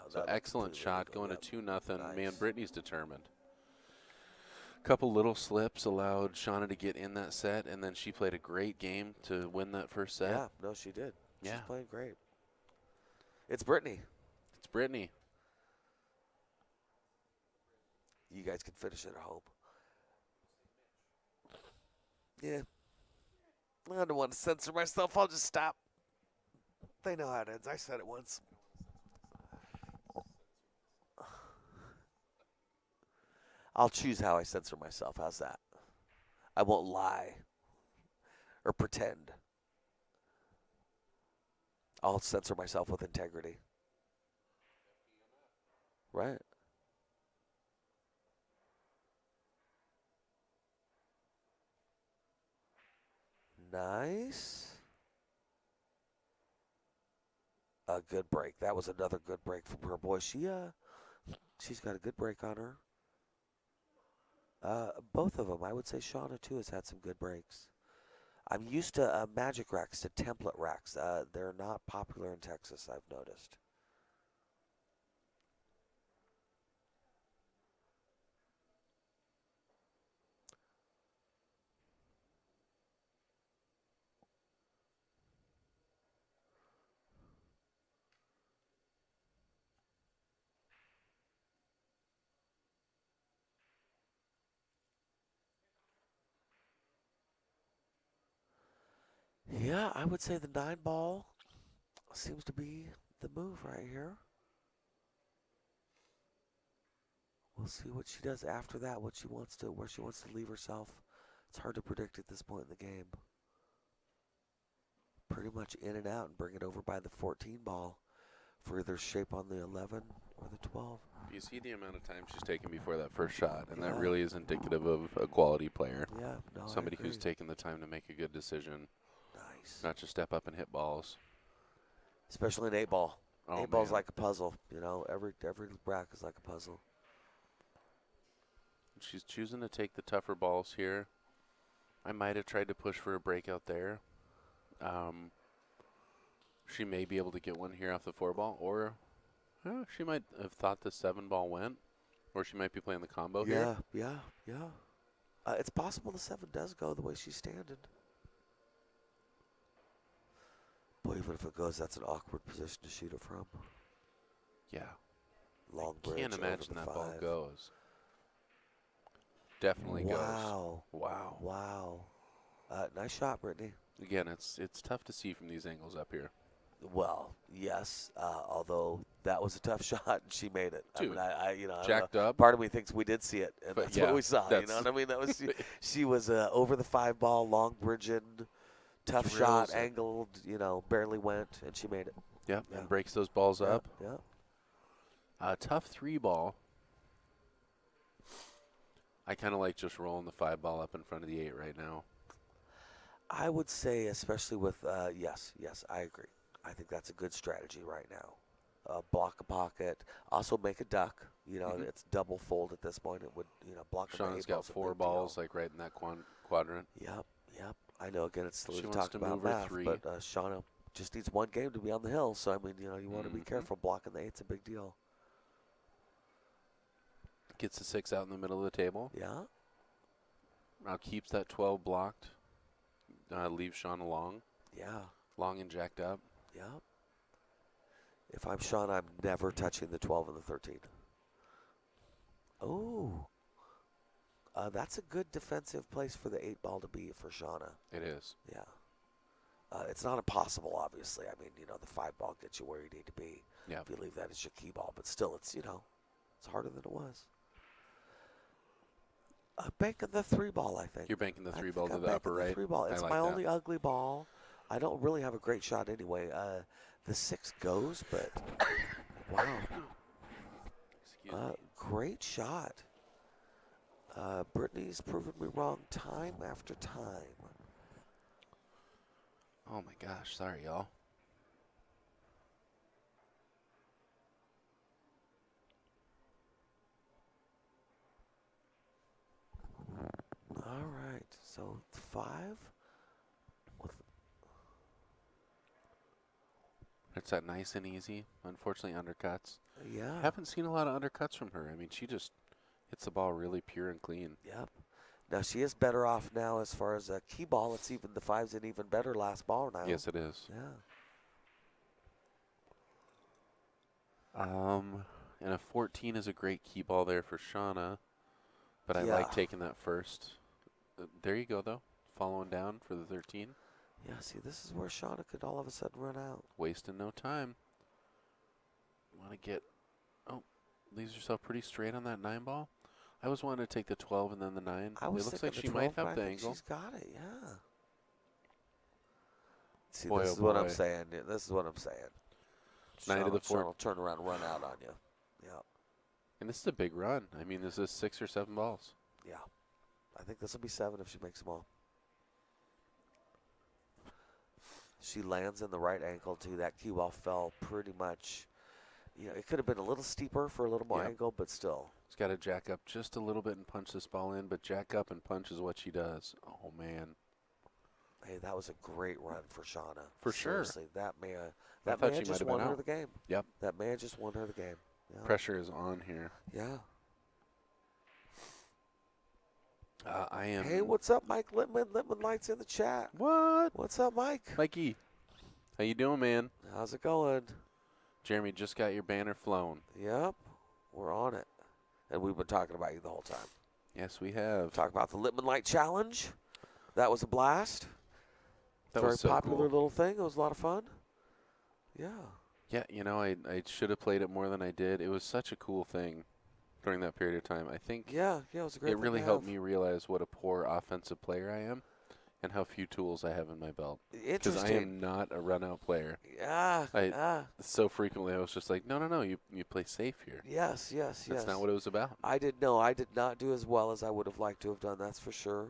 So excellent shot, going to 2-0. Nice. Man, Brittany's determined. Couple little slips allowed Shawna to get in that set, and then she played a great game to win that first set. Yeah, no, she did. Yeah. She's playing great. It's Brittany. It's Brittany. You guys can finish it at home. Yeah. I don't want to censor myself. I'll just stop. They know how it ends. I said it once. I'll choose how I censor myself. How's that? I won't lie or pretend. I'll censor myself with integrity. Right? Nice. A good break. That was another good break from her. Boy, she's got a good break on her. Both of them. I would say Shawna, too, has had some good breaks. I'm used to magic racks, to template racks. They're not popular in Texas, I've noticed. Yeah, I would say the 9-ball seems to be the move right here. We'll see what she does after that, where she wants to leave herself. It's hard to predict at this point in the game. Pretty much in and out and bring it over by the 14 ball for either shape on the 11 or the 12. You see the amount of time she's taken before that first shot, and that really is indicative of a quality player. Yeah, no, Somebody I agree. who's taken the time to make a good decision. Nice. Not just step up and hit balls. Especially an 8-ball. Oh, 8-ball's man. like a puzzle, you know. Every rack is like a puzzle. She's choosing to take the tougher balls here. I might have tried to push for a breakout there. She may be able to get one here off the 4-ball, or she might have thought the 7-ball went, or she might be playing the combo here. Yeah. It's possible the 7 does go the way she's standing. Boy, even if it goes, that's an awkward position to shoot it from. Yeah. Long bridge. Can't over imagine the that 5. ball goes. Definitely Wow. goes. Wow. Wow. Nice shot, Brittany. Again, it's tough to see from these angles up here. Well, yes. Although that was a tough shot, and she made it. Dude, I mean, I jacked don't know. up. Part of me thinks we did see it, and But that's yeah, what we saw. You know that's- what I mean? That was she was over the 5-ball, long bridging, tough shot, Drills it. angled. Barely went, and she made it. Yep, Yeah. and breaks those balls Yeah, up. Yeah. Tough 3-ball. I kind of like just rolling the 5-ball up in front of the 8 right now. I would say, especially with yes, I agree. I think that's a good strategy right now. Block a pocket, also make a duck. It's double fold at this point. It would, block. Shawna's got 4 balls, like right in that quadrant. Yep. I know. Again, it's silly She to wants talk to about move her math, 3. but Shawna just needs one game to be on the hill. So I mean, you want to be Mhm. careful. Blocking the 8's a big deal. Gets the 6 out in the middle of the table. Yeah. Now keeps that 12 blocked. Leaves Shawna long. Yeah. Long and jacked up. Yeah. If I'm Shawna, I'm never touching the 12 and the 13. Oh. That's a good defensive place for the 8-ball to be for Shawna. It is. Yeah. It's not impossible, obviously. I mean, the 5-ball gets you where you need to be. Yeah. If you leave that as your key ball. But still, it's harder than it was. Banking the 3-ball, I think. You're banking the I 3-ball think to I'm the upper banking right. the 3-ball. I It's like my that. only ugly ball. I don't really have a great shot anyway. The 6 goes, but wow. Excuse me. Great shot. Brittany's proven me wrong time after time. Oh my gosh, sorry y'all. All right, so 5. It's that nice and easy. Unfortunately, undercuts. Yeah. Haven't seen a lot of undercuts from her. I mean, she just hits the ball really pure and clean. Yep. Now she is better off now as far as a key ball. It's even the 5's an even better last ball now. Yes, it is. Yeah. And a 14 is a great key ball there for Shawna, but I Yeah. like taking that first. There you go, though. Following down for the 13. Yeah, see, this is where Shawna could all of a sudden run out. Wasting no time. You want to get, leaves herself pretty straight on that 9 ball. I was wanting to take the 12 and then the 9. I was it looks thinking like the she 12, might but have I the think angle. She's got it, yeah. See, Boy, this oh is what I'm boy. saying. This is what I'm saying. 9 to the 4. Shawna will turn around and run out on you. Yeah. And this is a big run. I mean, this is 6 or 7 balls. Yeah. I think this will be 7 if she makes them all. She lands in the right ankle, too. That cue ball fell pretty much. It could have been a little steeper for a little more Yep. angle, but still. She's got to jack up just a little bit and punch this ball in, but jack up and punch is what she does. Oh, man. Hey, that was a great run for Shawna. For sure. Seriously, that may thought have she might just have won been her out. the game. Yep. That may have just won her the game. Yeah. Pressure is on here. Yeah. I am. Hey, what's up, Mike Littman? Littman Light's in the chat. What? What's up, Mike? Mikey, how you doing, man? How's it going? Jeremy, just got your banner flown. Yep, we're on it. And we've been talking about you the whole time. Yes, we have. Talk about the Littman Light Challenge. That was a blast. That Very was so popular cool. little thing. It was a lot of fun. Yeah. Yeah, I should have played it more than I did. It was such a cool thing during that period of time. I think Yeah, it was a great it thing really to helped have. me realize what a poor offensive player I am and how few tools I have in my belt. Because I Interesting. am not a run-out player. Yeah. So frequently I was just like, no, you play safe here. Yes. That's not what it was about. I did not do as well as I would have liked to have done, that's for sure.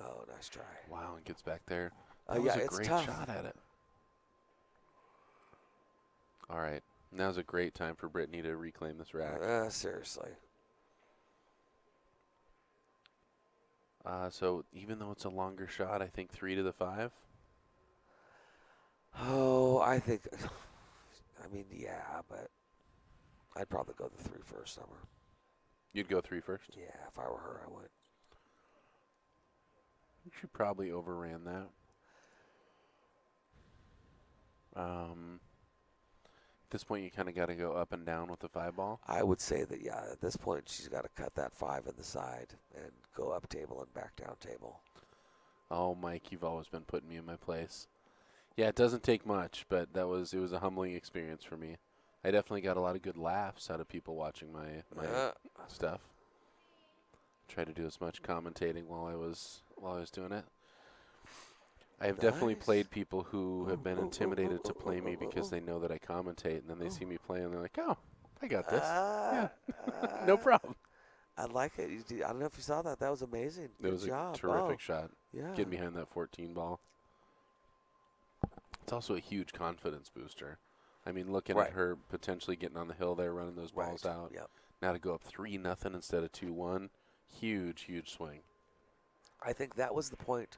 Oh, nice try. Wow, and gets back there. Yeah, That was a it's great tough. shot at it. All right. Now's a great time for Brittany to reclaim this rack. Seriously. So even though it's a longer shot, I think 3 to the 5. Oh, I think, yeah, but I'd probably go the 3 first, Summer. You'd go 3 first? Yeah, if I were her, I would. She probably overran that. At this point, you kind of got to go up and down with the 5-ball. I would say that, yeah, at this point, she's got to cut that 5 in the side and go up table and back down table. Oh, Mike, you've always been putting me in my place. Yeah, it doesn't take much, but it was a humbling experience for me. I definitely got a lot of good laughs out of people watching my stuff. Tried to do as much commentating while I was doing it. I have definitely played people who have been intimidated to play me because they know that I commentate, and then they see me play, and they're like, "Oh, I got this. Yeah, no problem." I like it. I don't know if you saw that. That was amazing. It was a terrific shot. Yeah. Getting behind that 14 ball. It's also a huge confidence booster. I mean, looking at her potentially getting on the hill there, running those balls out. Yep. Now to go up 3-0 instead of 2-1. Huge, huge swing. I think that was the point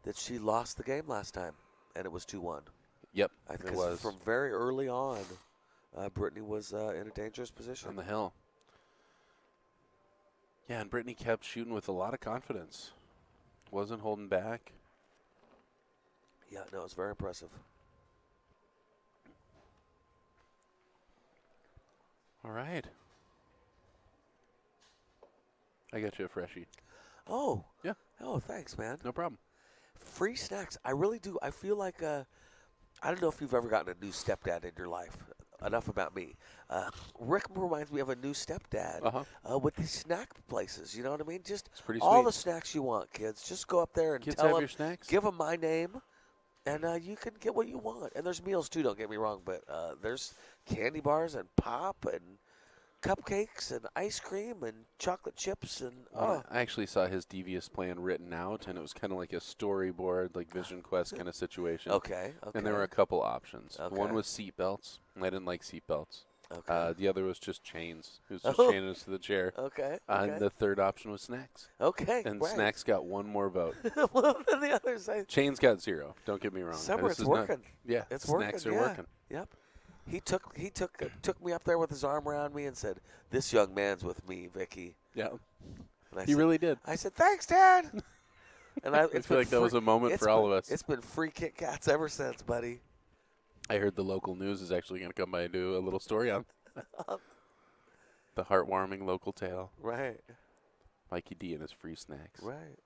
that she lost the game last time, and it was 2-1. Yep, it was. From very early on, Brittany was in a dangerous position. On the hill. Yeah, and Brittany kept shooting with a lot of confidence. Wasn't holding back. Yeah, no, it was very impressive. All right. I got you a freshie. Oh. Yeah. Oh, thanks, man. No problem. Free snacks. I really do. I feel like I don't know if you've ever gotten a new stepdad in your life. Enough about me. Rick reminds me of a new stepdad with these snack places. You know what I mean? Just all the snacks you want, kids. Just go up there and kids tell have them, your snacks? give them my name, and you can get what you want. And there's meals too. Don't get me wrong, but there's candy bars and pop and cupcakes and ice cream and chocolate chips and I actually saw his devious plan written out, and it was kind of like a storyboard, like Vision Quest kind of situation. Okay. And there were a couple options. Okay. One was seat belts. I didn't like seat belts. Okay. The other was just chains. It was just chaining us to the chair. Okay. And the third option was snacks. Okay. And snacks got one more vote. Well, then the other side. Chains got 0. Don't get me wrong. Summer, it's working. It's snacks working. are working. Yep. He took me up there with his arm around me and said, "This young man's with me, Vicky." Yeah. And He really did. I said, "Thanks, Dad." And I feel like that was a moment for all of us. It's been free Kit Kats ever since, buddy. I heard the local news is actually going to come by and do a little story on the heartwarming local tale. Right. Mikey D and his free snacks. Right.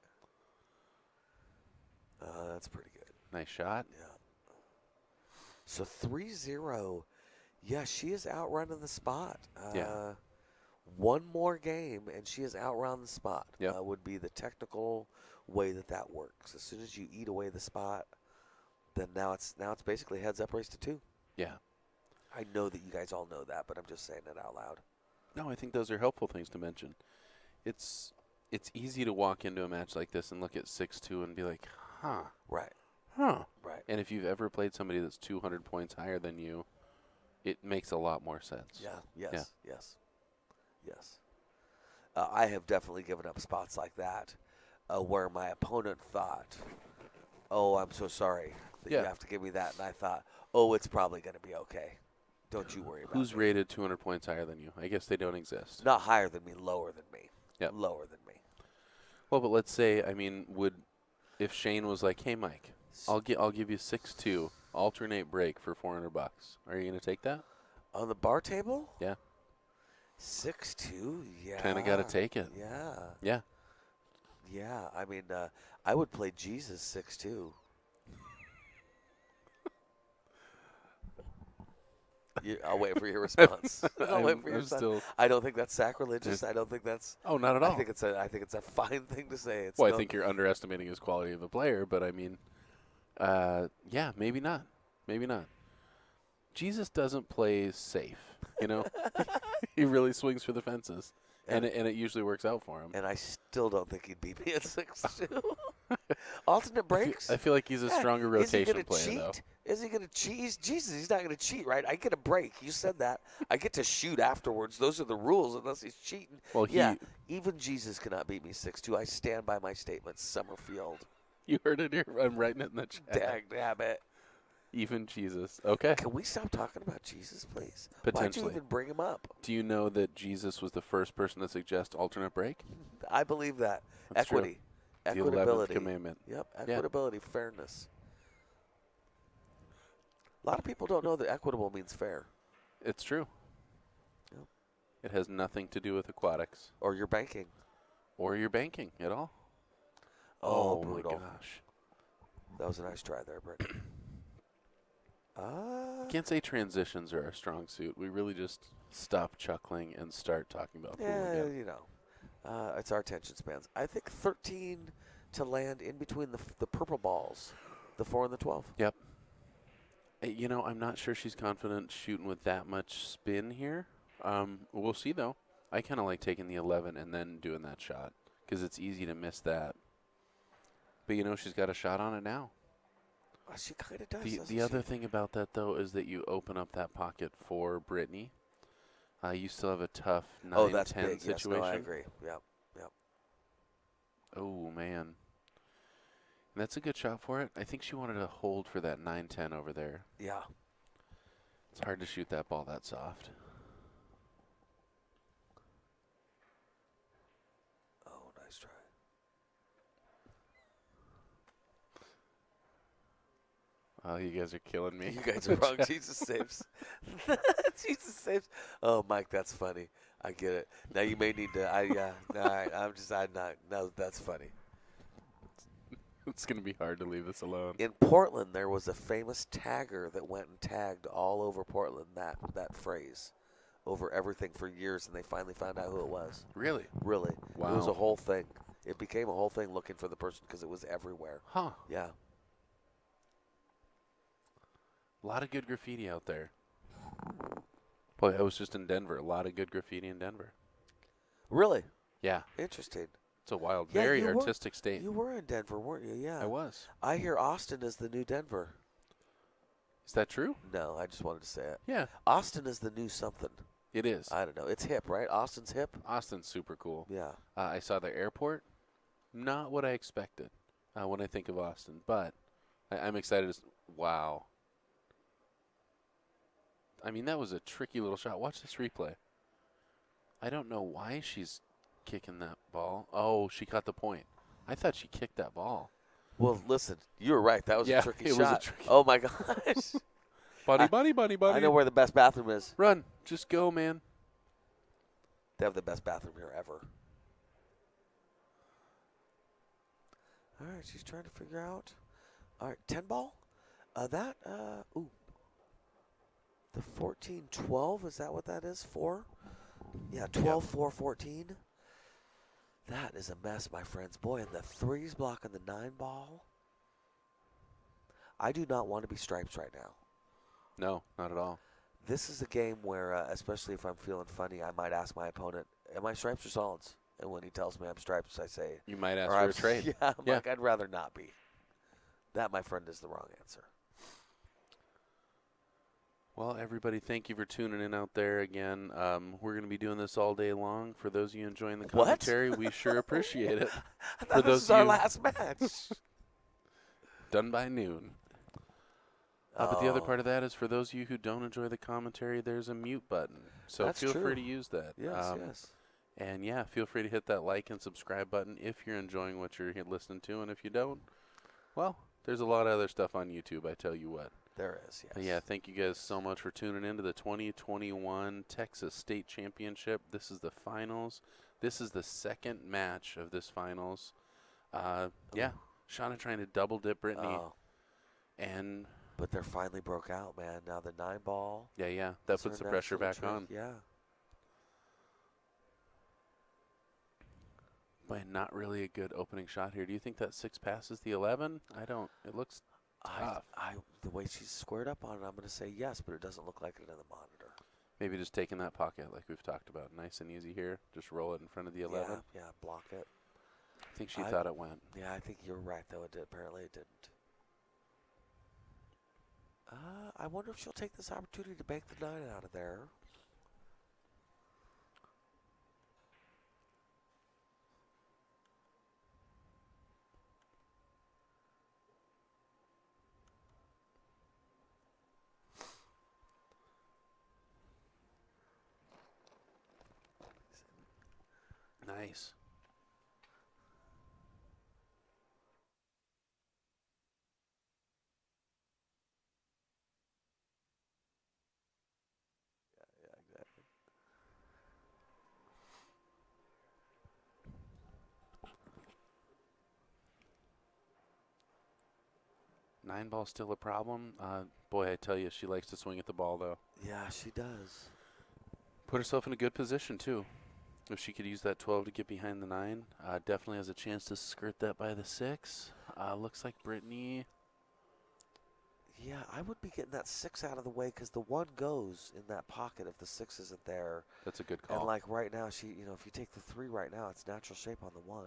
That's pretty good. Nice shot. Yeah. So 3-0. Yeah, she is outrunning the spot. One more game, and she is outrun the spot. Yep. Would be the technical way that works. As soon as you eat away the spot, then now it's basically heads up race to 2. Yeah. I know that you guys all know that, but I'm just saying it out loud. No, I think those are helpful things to mention. It's easy to walk into a match like this and look at 6-2 and be like, huh. Right. Huh. Right. And if you've ever played somebody that's 200 points higher than you, it makes a lot more sense. Yeah. Yes. Yeah. Yes. I have definitely given up spots like that where my opponent thought, "Oh, I'm so sorry that you have to give me that," and I thought, "Oh, it's probably going to be okay. Don't you worry about it." Who's rated 200 points higher than you? I guess they don't exist. Not higher than me, lower than me. Yeah. Lower than me. Well, but let's say, I mean, if Shane was like, "Hey, Mike, I'll give you 6-2, alternate break for $400. Are you going to take that?" On the bar table? Yeah. 6-2, yeah. Kind of got to take it. Yeah. Yeah. Yeah, I mean, I would play Jesus 6-2. I'll wait for your response. I'll wait for your response. I don't think that's sacrilegious. I don't think that's. Oh, not at all. I think it's a fine thing to say. I think you're underestimating his quality of a player, but I mean, yeah, maybe not. Maybe not. Jesus doesn't play safe, you know. He really swings for the fences, and it usually works out for him. And I still don't think he'd beat me at 6-2. Alternate breaks. I feel like he's a stronger rotation player, cheat? though. Is he going to cheat? He's not going to cheat, right? I get a break. You said that. I get to shoot afterwards. Those are the rules, unless he's cheating. Well, even Jesus cannot beat me 6-2. I stand by my statement, Summerfield. You heard it here. I'm writing it in the chat. Dagnabbit. Even Jesus. Okay. Can we stop talking about Jesus, please? Potentially. Why'd you even bring him up? Do you know that Jesus was the first person to suggest alternate break? I believe that. That's Equity. True. Equitability. The 11th commandment. Yep. Equitability, fairness. A lot of people don't know that equitable means fair. It's true. Yep. It has nothing to do with aquatics. Or your banking. Or your banking at all. Oh, my brutal. gosh. That was a nice try there, Brittany. Can't say transitions are our strong suit. We really just stop chuckling and start talking about pool again. you know, it's our attention spans. I think 13 to land in between the purple balls, the 4 and the 12. Yep. You know, I'm not sure she's confident shooting with that much spin here. We'll see, though. I kind of like taking the 11 and then doing that shot because it's easy to miss that. But, you know, she's got a shot on it now. She kind of does. The other thing about that, though, is that you open up that pocket for Brittany. You still have a tough 9-10 situation. Yes, no, I agree. Yep. Oh, man. And that's a good shot for it. I think she wanted to hold for that 9-10 over there. Yeah. It's hard to shoot that ball that soft. Oh, nice try. Oh, you guys are killing me. You guys are wrong. Jesus saves. Jesus saves. Oh, Mike, that's funny. I get it. Now you may need to. No, that's funny. It's going to be hard to leave this alone. In Portland, there was a famous tagger that went and tagged all over Portland that phrase over everything for years, and they finally found out who it was. Really? Really. Wow. It was a whole thing. It became a whole thing looking for the person because it was everywhere. Huh. Yeah. A lot of good graffiti out there. Boy, I was just in Denver. A lot of good graffiti in Denver. Really? Yeah. Interesting. It's a wild, Yeah, very you were- artistic state. You were in Denver, weren't you? Yeah. I was. I hear Austin is the new Denver. Is that true? No, I just wanted to say it. Yeah, Austin is the new something. it is. I don't know. It's hip, right? Austin's hip? Austin's super cool. Yeah. I saw the airport. Not what I expected when I think of Austin, but I'm excited. Wow. I mean, that was a tricky little shot. Watch this replay. I don't know why she's kicking that ball. Oh, she caught the point. I thought she kicked that ball. Well, listen, you were right. That was Yeah, a tricky it shot. was a tricky- Oh, my gosh. Buddy. I know where the best bathroom is. Run. Just go, man. They have the best bathroom here ever. All right, she's trying to figure out. All right, 10 ball? Ooh. The 14-12, is that what that is? 4? Yeah, 12, 4, 14. That is a mess, my friends. Boy, and the 3's blocking the 9 ball. I do not want to be stripes right now. No, not at all. This is a game where, especially if I'm feeling funny, I might ask my opponent, am I stripes or solids? And when he tells me I'm stripes, I say, You might ask or for I'm- a trade. Yeah, I'm Yeah. like, I'd rather not be. That, my friend, is the wrong answer. Well, everybody, thank you for tuning in out there again. We're going to be doing this all day long. For those of you enjoying the What? commentary, we sure appreciate it. I For thought this those was our you- last match. Done by noon. But the other Oh. part of that is for those of you who don't enjoy the commentary, there's a mute button. So That's feel true. free to use that. Yes, yes. And yeah, feel free to hit that like and subscribe button if you're enjoying what you're listening to. And if you don't, well, there's a lot of other stuff on YouTube, I tell you what. There is, yes. But yeah, thank you guys so much for tuning in to the 2021 Texas State Championship. This is the finals. This is the second match of this finals. Yeah, Shawna trying to double dip Brittany. Oh, And but they're finally broke out, man. Now the 9 ball. yeah, that is puts the her pressure next back little on. trick. Yeah. But not really a good opening shot here. Do you think that 6 passes the 11? I don't. It looks tough. The way she's squared up on it, I'm going to say yes, but it doesn't look like it in the monitor. Maybe just taking that pocket like we've talked about. Nice and easy here. Just roll it in front of the 11. Yeah, block it. I think she thought it went. Yeah, I think you're right, though. It did. Apparently it didn't. I wonder if she'll take this opportunity to bank the 9 out of there. Nice. 9 ball still a problem. Boy, I tell you, she likes to swing at the ball, though. Yeah, she does. Put herself in a good position, too. If she could use that 12 to get behind the 9, definitely has a chance to skirt that by the 6. Looks like Brittany. Yeah, I would be getting that 6 out of the way because the 1 goes in that pocket if the 6 isn't there. That's a good call. And like right now, she, you know, if you take the 3 right now, it's natural shape on the 1.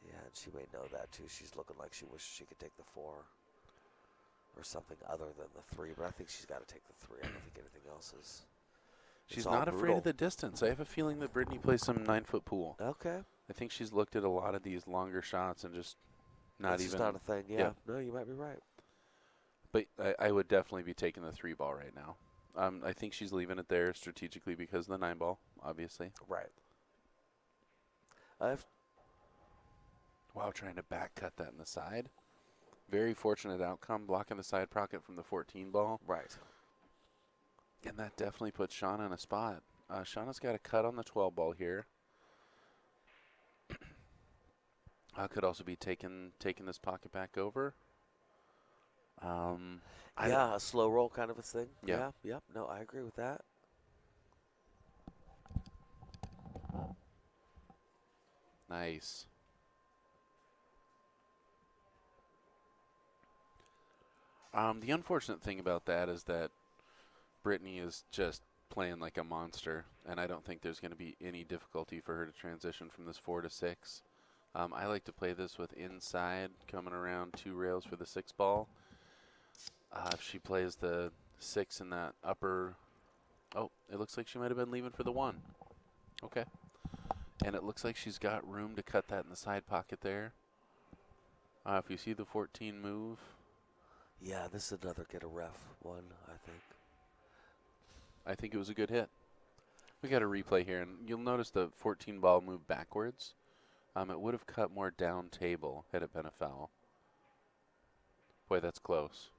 Yeah, and she may know that too. She's looking like she wishes she could take the 4 or something other than the 3. But I think she's got to take the 3. I don't think anything else is. She's not afraid of the distance. I have a feeling that Brittany plays some 9-foot pool. Okay. I think she's looked at a lot of these longer shots and just not It's even. just not a thing. Yeah. No, you might be right. But I would definitely be taking the 3 ball right now. I think she's leaving it there strategically because of the 9 ball, obviously. Right. Wow, trying to back cut that in the side. Very fortunate outcome, blocking the side pocket from the 14 ball. Right. And that definitely puts Shawna in a spot. Shawna's got a cut on the 12 ball here. Could also be taking this pocket back over. A slow roll kind of a thing. Yeah. Yep. No, I agree with that. Nice. The unfortunate thing about that is that Brittany is just playing like a monster, and I don't think there's going to be any difficulty for her to transition from this 4 to 6. I like to play this with inside, coming around 2 rails for the 6 ball. If she plays the 6 in that upper, it looks like she might have been leaving for the 1. Okay. And it looks like she's got room to cut that in the side pocket there. If you see the 14 move. Yeah, this is another get a ref one, I think. I think it was a good hit. We got a replay here, and you'll notice the 14 ball move backwards. It would have cut more down table had it been a foul. Boy, that's close.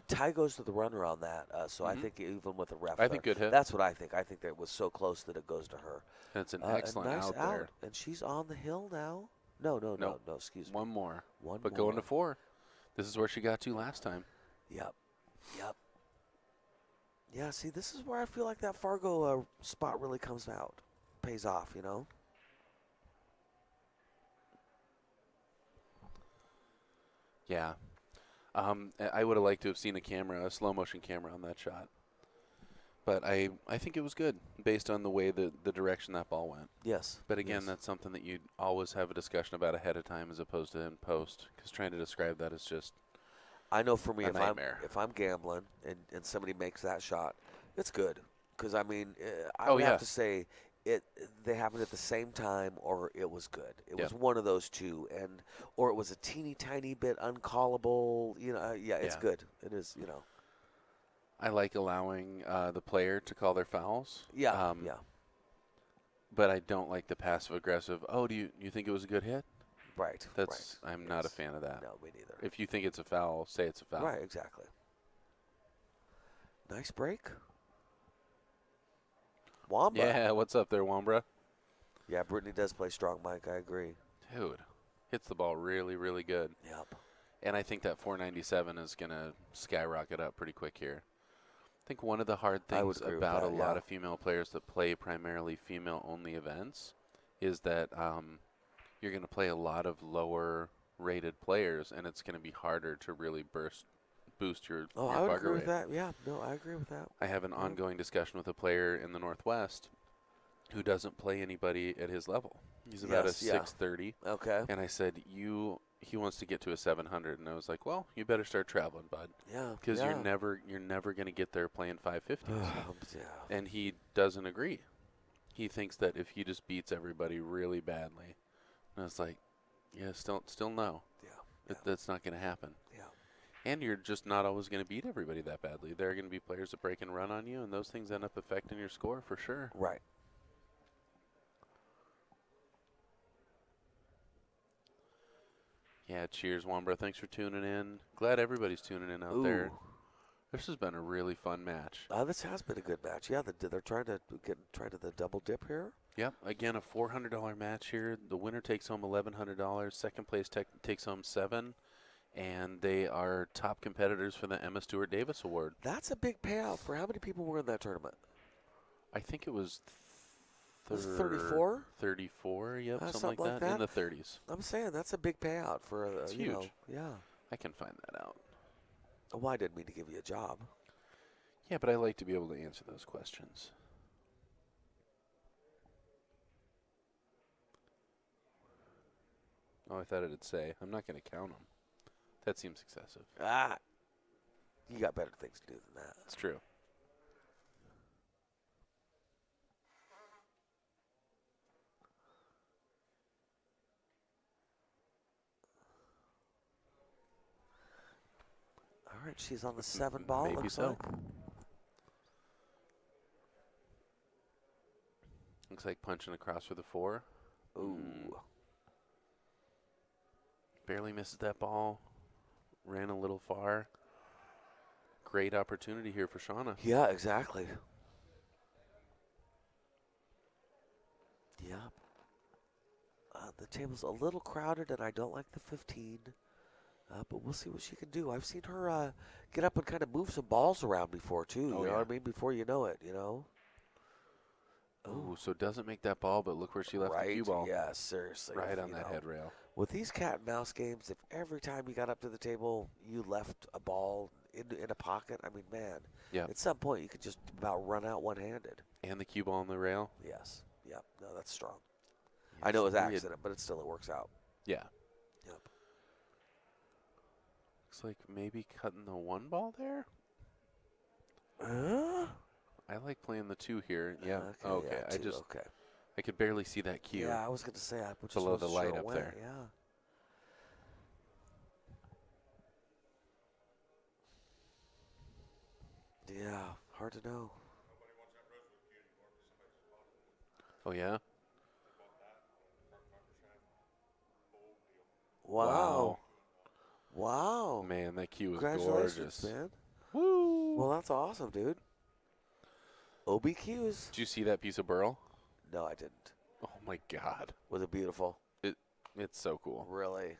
Tie goes to the runner on that, so I think even with a ref. I think good hit. That's what I think. I think that it was so close that it goes to her. And it's an excellent nice out there. And she's on the hill now. No, excuse me. One more. One but more. Going to 4. This is where she got to last time. Yep. Yeah, see, this is where I feel like that Fargo spot really comes out. Pays off, you know? Yeah. I would have liked to have seen a slow motion camera on that shot. But I think it was good based on the way the direction that ball went. Yes. But again, that's something that you'd always have a discussion about ahead of time as opposed to in post, because trying to describe that is just I know for me, a nightmare. if I'm gambling and somebody makes that shot, it's good. Because, I mean, I would have to say they happened at the same time or it was good. It was one of those two. Or it was a teeny tiny bit uncallable. You know, it's good. It is, you know. I like allowing the player to call their fouls. Yeah. But I don't like the passive aggressive. Oh, do you think it was a good hit? Right. I'm not a fan of that. No, me neither. If you think it's a foul, say it's a foul. Right, exactly. Nice break. Wamba. Yeah, what's up there, Wambra? Yeah, Brittany does play strong, Mike. I agree. Dude, hits the ball really, really good. Yep. And I think that 497 is going to skyrocket up pretty quick here. I think one of the hard things about a lot of female players that play primarily female-only events is that you're going to play a lot of lower-rated players, and it's going to be harder to really boost your I would bugger agree with rate. that. Yeah, no, I agree with that. I have an ongoing discussion with a player in the Northwest who doesn't play anybody at his level. He's about a 630. Okay. And I said, he wants to get to a 700, and I was like, well, you better start traveling, bud. Yeah. Because you're never going to get there playing 550s. Yeah. And he doesn't agree. He thinks that if he just beats everybody really badly, and I was like, yeah, still no. Yeah. That's not going to happen. Yeah. And you're just not always going to beat everybody that badly. There are going to be players that break and run on you, and those things end up affecting your score for sure. Right. Yeah, cheers, Wambra. Thanks for tuning in. Glad everybody's tuning in out there. This has been a really fun match. This has been a good match. Yeah, they're trying to the double dip here. Yep. Again, a $400 match here. The winner takes home $1,100. Second place takes home $7,000. And they are top competitors for the Emma Stewart Davis Award. That's a big payout. For how many people were in that tournament? I think it was 34? 34, yep, something like that. In the 30s. I'm saying that's a big payout for it's huge. Yeah. I can find that out. Well, I didn't mean to give you a job. Yeah, but I like to be able to answer those questions. Oh, I thought it'd say. I'm not going to count them. That seems excessive. You got better things to do than that. It's true. All right, she's on the 7 ball. Maybe looks so. like. Looks like punching across for the 4. Ooh. Barely misses that ball. Ran a little far. Great opportunity here for Shawna. Yeah, exactly. Yeah. The table's a little crowded, and I don't like the 15. But we'll see what she can do. I've seen her get up and kind of move some balls around before, too. You know what I mean? Before you know it, Oh, so doesn't make that ball, but look where she left the cue ball. Yeah, seriously. Right on that head rail. With these cat and mouse games, if every time you got up to the table, you left a ball in a pocket, I mean, man, at some point you could just about run out one-handed. And the cue ball on the rail? Yes. Yep. No, that's strong. I know it was accident, but it works out. Yeah. Yep. Looks like maybe cutting the 1 ball there. I like playing the 2 here. Yeah. Okay. Yeah, I could barely see that cue. Yeah, I was going to say I just below the wasn't light sure up when. there. Yeah. Yeah. Hard to know. Oh yeah. Wow. Wow. Man, that cue was Congratulations, gorgeous. man. Woo. Well, that's awesome, dude. OBQs. Did you see that piece of burl? No, I didn't. Oh my God. Was it beautiful? It's so cool. Really?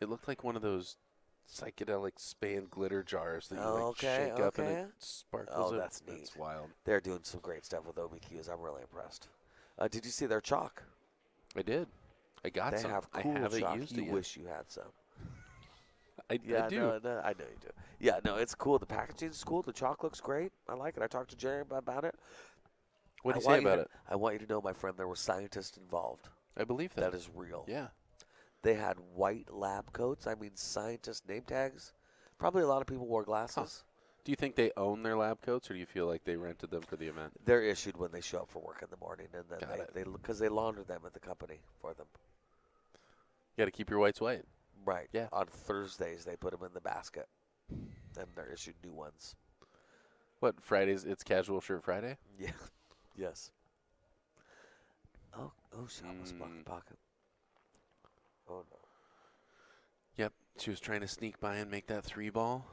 It looked like one of those psychedelic span glitter jars that you shake up and it sparkles. Oh, that's neat. That's wild. They're doing some great stuff with OBQs. I'm really impressed. Did you see their chalk? I did. I got they some. Have cool I haven't chalk. used You it yet. wish you had some. I do. No, I know you do. Yeah, no, it's cool. The packaging's cool. The chalk looks great. I like it. I talked to Jerry about it. What do you say about it? I want you to know, my friend, there were scientists involved. I believe that. That is real. Yeah. They had white lab coats. I mean, scientist name tags. Probably a lot of people wore glasses. Huh. Do you think they own their lab coats, or do you feel like they rented them for the event? They're issued when they show up for work in the morning, and then because they launder them at the company for them. You got to keep your whites white. Right. Yeah. On Thursdays, they put them in the basket, and they're issued new ones. What, Fridays? It's Casual Shirt Friday? Yeah. Yes. Oh, she almost blocked the pocket. Oh, no. Yep. She was trying to sneak by and make that 3 ball.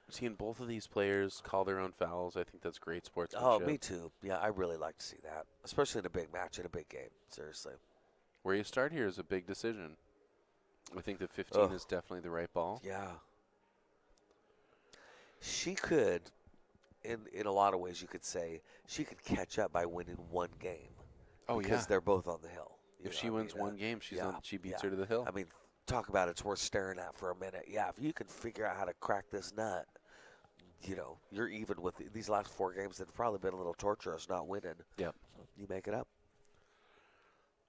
Seeing both of these players call their own fouls, I think that's great sportsmanship. Oh, me too. Yeah, I really like to see that, especially in a big match, in a big game. Seriously. Where you start here is a big decision. I think the 15 is definitely the right ball. Yeah. She could, in a lot of ways, you could say, she could catch up by winning 1 game. Oh, because they're both on the hill. If she wins 1 game, she beats her to the hill. I mean, talk about it's worth staring at for a minute. Yeah, if you can figure out how to crack this nut, you're even with these last 4 games that have probably been a little torturous not winning. Yep. You make it up.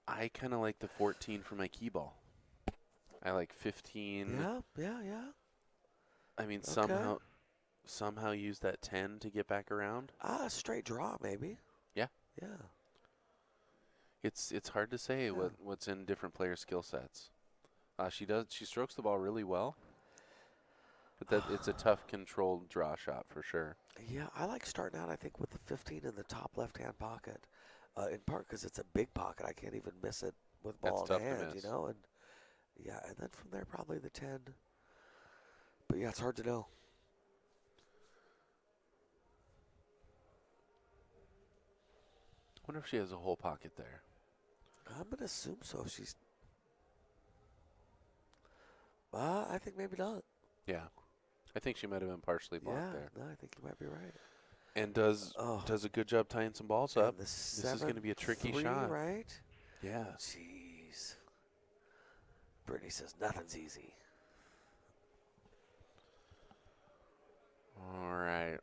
I kind of like the 14 for my key ball. I like 15. Yeah. I mean, somehow use that 10 to get back around. Straight draw maybe. Yeah. Yeah. It's hard to say what's in different player skill sets. She strokes the ball really well, but it's a tough controlled draw shot for sure. Yeah, I like starting out, I think, with the 15 in the top left-hand pocket, in part because it's a big pocket. I can't even miss it with ball in hand, and and then from there probably the 10. But yeah, it's hard to know. Wonder if she has a whole pocket there. I'm going to assume so. She's. I think maybe not. Yeah. I think she might have been partially blocked there. No, I think you might be right. And does a good job tying some balls up. This is going to be a tricky shot. Right? Yeah. Jeez. Brittany says nothing's easy. All right.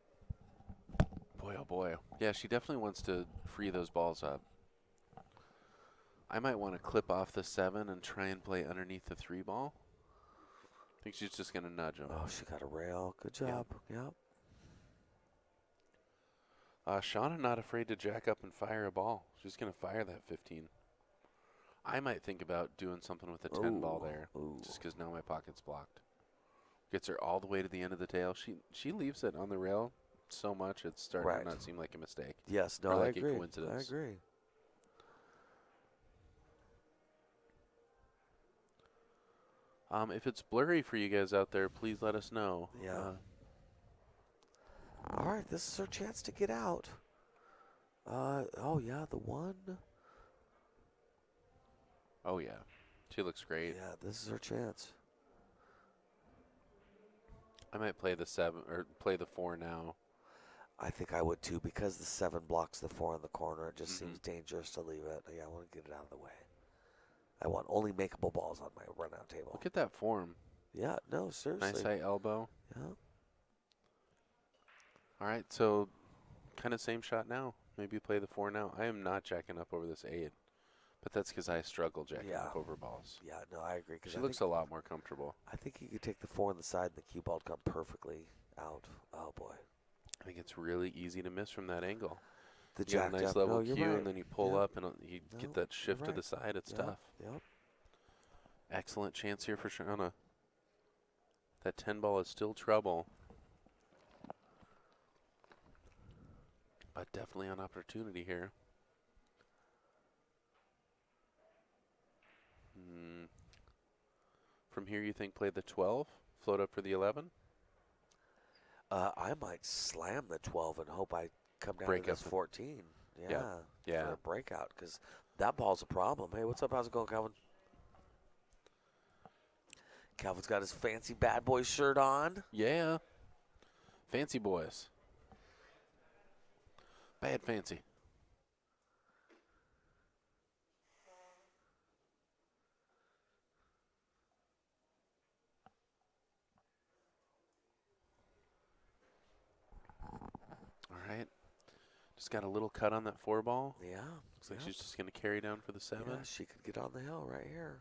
Boy, oh boy. Yeah, she definitely wants to free those balls up. I might want to clip off the 7 and try and play underneath the 3 ball. I think she's just going to nudge him. Oh, she got a rail. Good job. Yep. Shawna not afraid to jack up and fire a ball. She's going to fire that 15. I might think about doing something with the 10 ball there, just because now my pocket's blocked. Gets her all the way to the end of the tail. She leaves it on the rail so much it's starting to not seem like a mistake. Yes, no, or like I agree. A coincidence. I agree. If it's blurry for you guys out there, please let us know. Yeah. All right, this is her chance to get out. The 1. Oh, yeah. She looks great. Yeah, this is her chance. I might play the 7 or play the 4 now. I think I would too, because the 7 blocks the 4 in the corner. It just seems dangerous to leave it. Yeah, I want to get it out of the way. I want only makeable balls on my run-out table. Look at that form. Yeah, no, seriously. Nice high elbow. Yeah. All right, so kind of same shot now. Maybe play the 4 now. I am not jacking up over this 8, but that's because I struggle jacking up over balls. Yeah, no, I agree. She looks a lot more comfortable. I think you could take the 4 on the side and the cue ball would come perfectly out. Oh, boy. I think it's really easy to miss from that angle. The you got a nice level cue, and then you pull up and you get that shift to the side. It's tough. Yep. Excellent chance here for Shawna. That 10 ball is still trouble. But definitely an opportunity here. From here, you think play the 12, float up for the 11? I might slam the 12 and hope I come down to this 14. Yeah. For a breakout, because that ball's a problem. Hey, what's up? How's it going, Calvin? Calvin's got his fancy bad boy shirt on. Yeah. Fancy boys. Bad fancy. All right. Just got a little cut on that 4 ball. Yeah. Looks like she's just going to carry down for the 7. Yeah, she could get on the hill right here.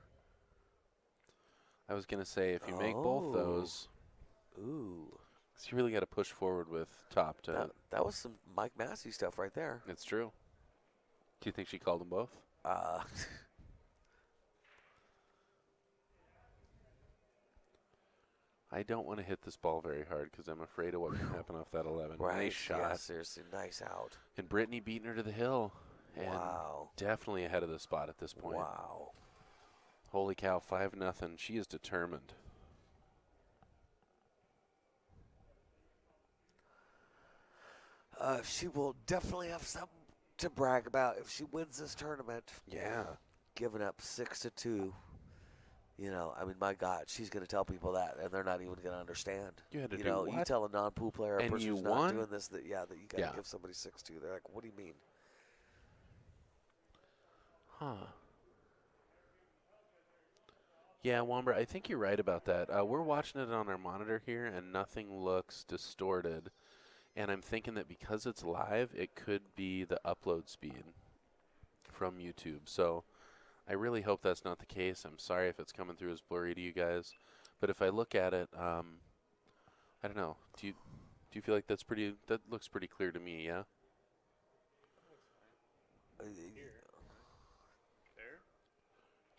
I was going to say, if you make both those. Ooh. You really got to push forward with top to. That was some Mike Massey stuff right there. It's true. Do you think she called them both? I don't want to hit this ball very hard because I'm afraid of what can happen off that 11. Right. Nice shot. Yeah, seriously, nice out. And Brittany beating her to the hill. And definitely ahead of the spot at this point. Wow. Holy cow, 5-0. She is determined. She will definitely have something to brag about if she wins this tournament. Yeah. Giving up 6-2. You know, I mean, my God, she's going to tell people that, and they're not even going to understand. You had to you do know, what? you tell a non-pool player, a And person you who's won? not doing this, that you got to give somebody 6-2. They're like, what do you mean? Huh. Yeah, Womber, I think you're right about that. We're watching it on our monitor here, and nothing looks distorted. And I'm thinking that because it's live, it could be the upload speed from YouTube. So I really hope that's not the case. I'm sorry if it's coming through as blurry to you guys. But if I look at it, I don't know. Do you feel like that looks pretty clear to me, yeah?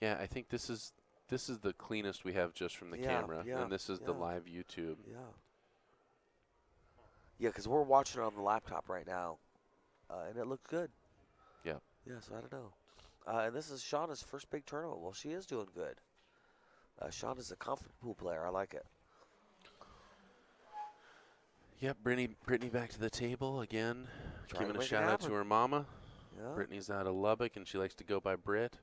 Yeah, I think this is the cleanest we have just from the camera, and this is the live YouTube. Yeah. Yeah, because we're watching it on the laptop right now, and it looked good. Yeah. Yeah, so I don't know. And this is Shawna's first big tournament. Well, she is doing good. Shawna's a confident pool player. I like it. Yep, Brittany back to the table again, Trying giving to a make it shout out to happen. her mama. Yeah. Brittany's out of Lubbock, and she likes to go by Britt.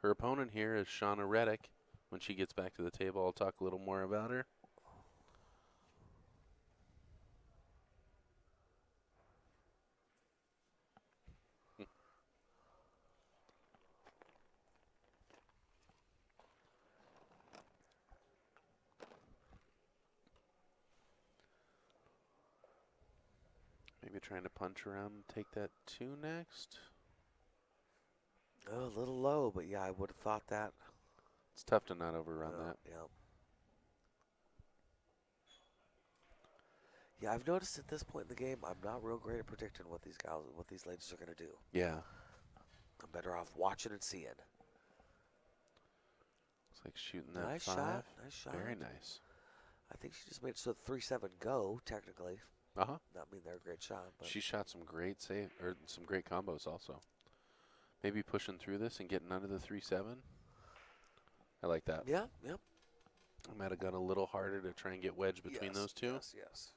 Her opponent here is Shawna Reddick. When she gets back to the table, I'll talk a little more about her. Maybe trying to punch around and take that 2 next. Oh, a little low, but yeah, I would have thought that. It's tough to not overrun that. Yeah. Yeah, I've noticed at this point in the game, I'm not real great at predicting what these ladies are going to do. Yeah. I'm better off watching and seeing. It's like shooting that Nice 5. shot. Nice shot. Very nice. I think she just made it so 3-7 go, technically. Uh-huh. Not mean they're a great shot. But She shot some great some great combos also. Maybe pushing through this and getting under the 3-7. I like that. yeah, yep. I might have gone a little harder to try and get wedge between those two. Yes.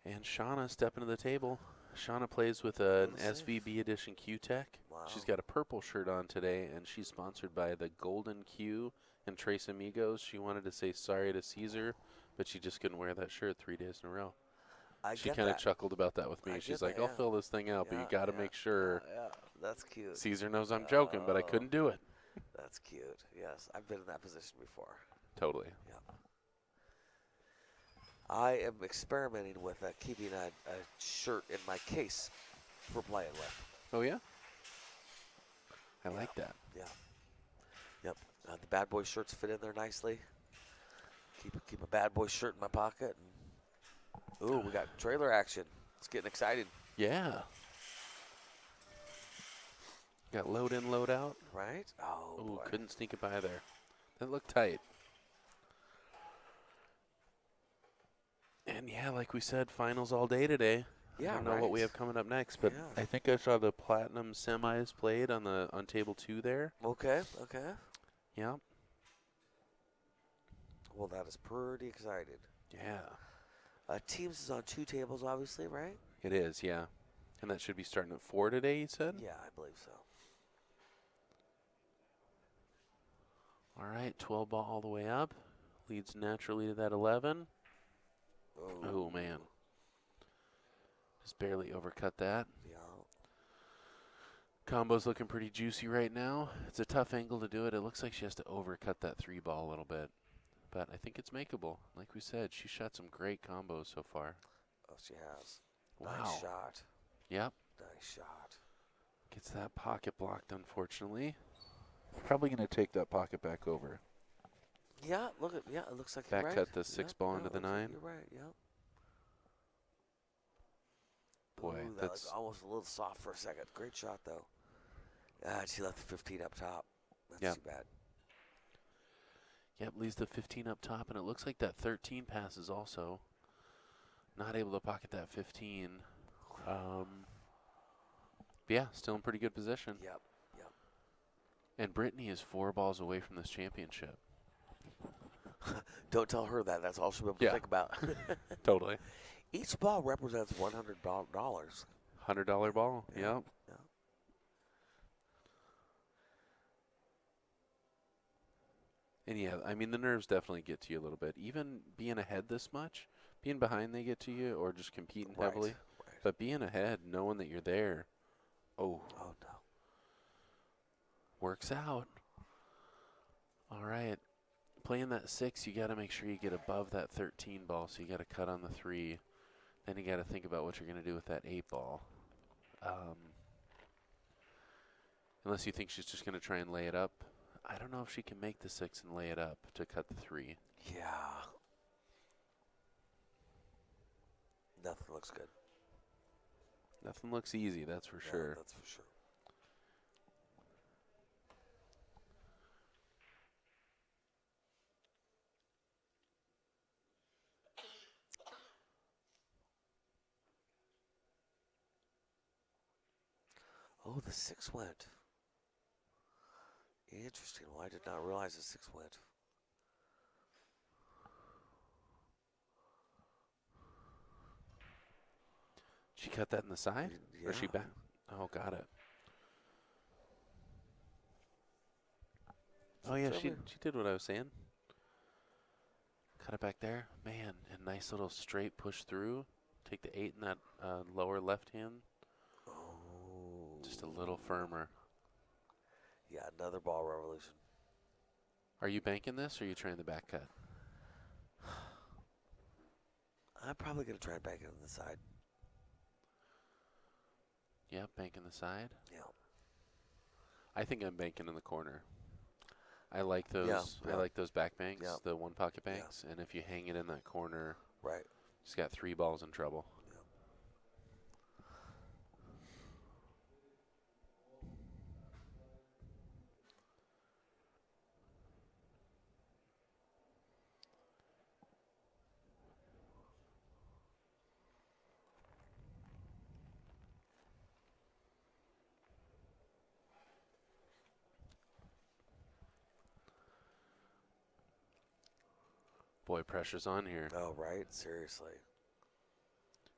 And Shawna stepping to the table. Shawna plays with an Little safe. SVB edition Q-Tech. Wow. She's got a purple shirt on today, and she's sponsored by the Golden Q and Trace Amigos. She wanted to say sorry to Caesar, but she just couldn't wear that shirt 3 days in a row. She kind of chuckled about that with me. She's like, I'll fill this thing out, but you got to make sure that's cute. Caesar knows I'm joking, but I couldn't do it. That's cute. Yes, I've been in that position before. Totally. Yeah. I am experimenting with keeping a shirt in my case for playing with. Oh, yeah? I like that. Yeah. Yep. The bad boy shirts fit in there nicely. Keep a bad boy shirt in my pocket. And, ooh, we got trailer action. It's getting excited. Yeah. Got load in, load out. Right? Oh, Ooh, boy. couldn't sneak it by there. That looked tight. And yeah, like we said, finals all day today. Yeah, I don't know what we have coming up next, but Yeah. I think I saw the platinum semis played on table 2 there. Okay. Yeah. Well, that is pretty exciting. Yeah. Teams is on 2 tables, obviously, right? It is, yeah. And that should be starting at 4 today, you said? Yeah, I believe so. All right, 12 ball all the way up. Leads naturally to that 11. Oh, man. Just barely overcut that. Yeah. Combo's looking pretty juicy right now. It's a tough angle to do it. It looks like she has to overcut that 3 ball a little bit. But I think it's makeable. Like we said, she shot some great combos so far. Oh, she has. Wow. Nice shot. Yep. Nice shot. Gets that pocket blocked, unfortunately. Probably going to take that pocket back over. Yeah, it looks like Back you're right. cut the 6 ball into the 9. You're right, yeah. Boy, Ooh, that that's was almost a little soft for a second. Great shot, though. She left the 15 up top. That's too bad. Yep, leaves the 15 up top, and it looks like that 13 passes also. Not able to pocket that 15. But yeah, still in pretty good position. Yep. And Brittany is 4 balls away from this championship. Don't tell her that. That's all she'll be able to think about. Totally. Each ball represents $100. $100 ball. Yep. Yeah. And yeah, I mean, the nerves definitely get to you a little bit. Even being ahead this much, being behind they get to you, or just competing heavily. Right. But being ahead, knowing that you're there, Oh, no. works out. All right. Playing that 6, you got to make sure you get above that 13 ball, so you got to cut on the 3. Then you got to think about what you're going to do with that 8 ball. Unless you think she's just going to try and lay it up. I don't know if she can make the 6 and lay it up to cut the 3. Yeah. Nothing looks good. Nothing looks easy, that's for sure. That's for sure. Oh, the 6 went. Interesting. Well, I did not realize the 6 went. She cut that in the side? Yeah. Or she back? Oh, got it. Oh, yeah, she did what I was saying. Cut it back there. Man, a nice little straight push through. Take the 8 in that lower left hand. Oh. Just a little firmer. Yeah, another ball revolution. Are you banking this, or are you trying the back cut? I'm probably going to try and bank it on the side. Yeah, banking the side. Yeah. I think I'm banking in the corner. I like those. Yeah. I like those back banks, Yeah. the one pocket banks, and if you hang it in that corner, Right. just got 3 balls in trouble. Boy, pressure's on here. Oh, right. Seriously.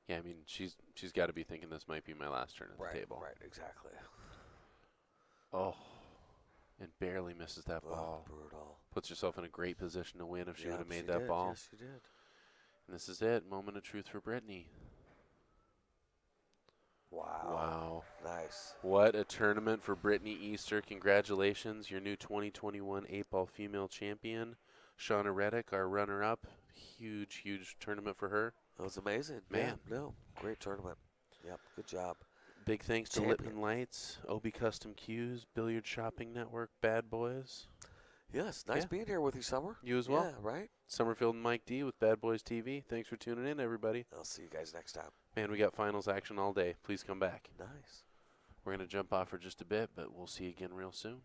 Yeah, I mean, she's got to be thinking this might be my last turn at the table. Right. Exactly. Oh, and barely misses that ball. Brutal. Puts herself in a great position to win if she would have made she that did. ball. Yes, she did. And this is it. Moment of truth for Brittany. Wow. Nice. What a tournament for Brittany Easter. Congratulations, your new 2021 8-ball female champion. Shawna Reddick, our runner-up. Huge, huge tournament for her. That was amazing. Man. Yeah, no, great tournament. Yep, good job. Big thanks to Champion. Lippman Lights, Obi Custom Cues, Billiard Shopping Network, Bad Boys. Yes, nice Yeah. being here with you, Summer. You as well. Yeah, right? Summerfield and Mike D with Bad Boys TV. Thanks for tuning in, everybody. I'll see you guys next time. Man, we got finals action all day. Please come back. Nice. We're going to jump off for just a bit, but we'll see you again real soon.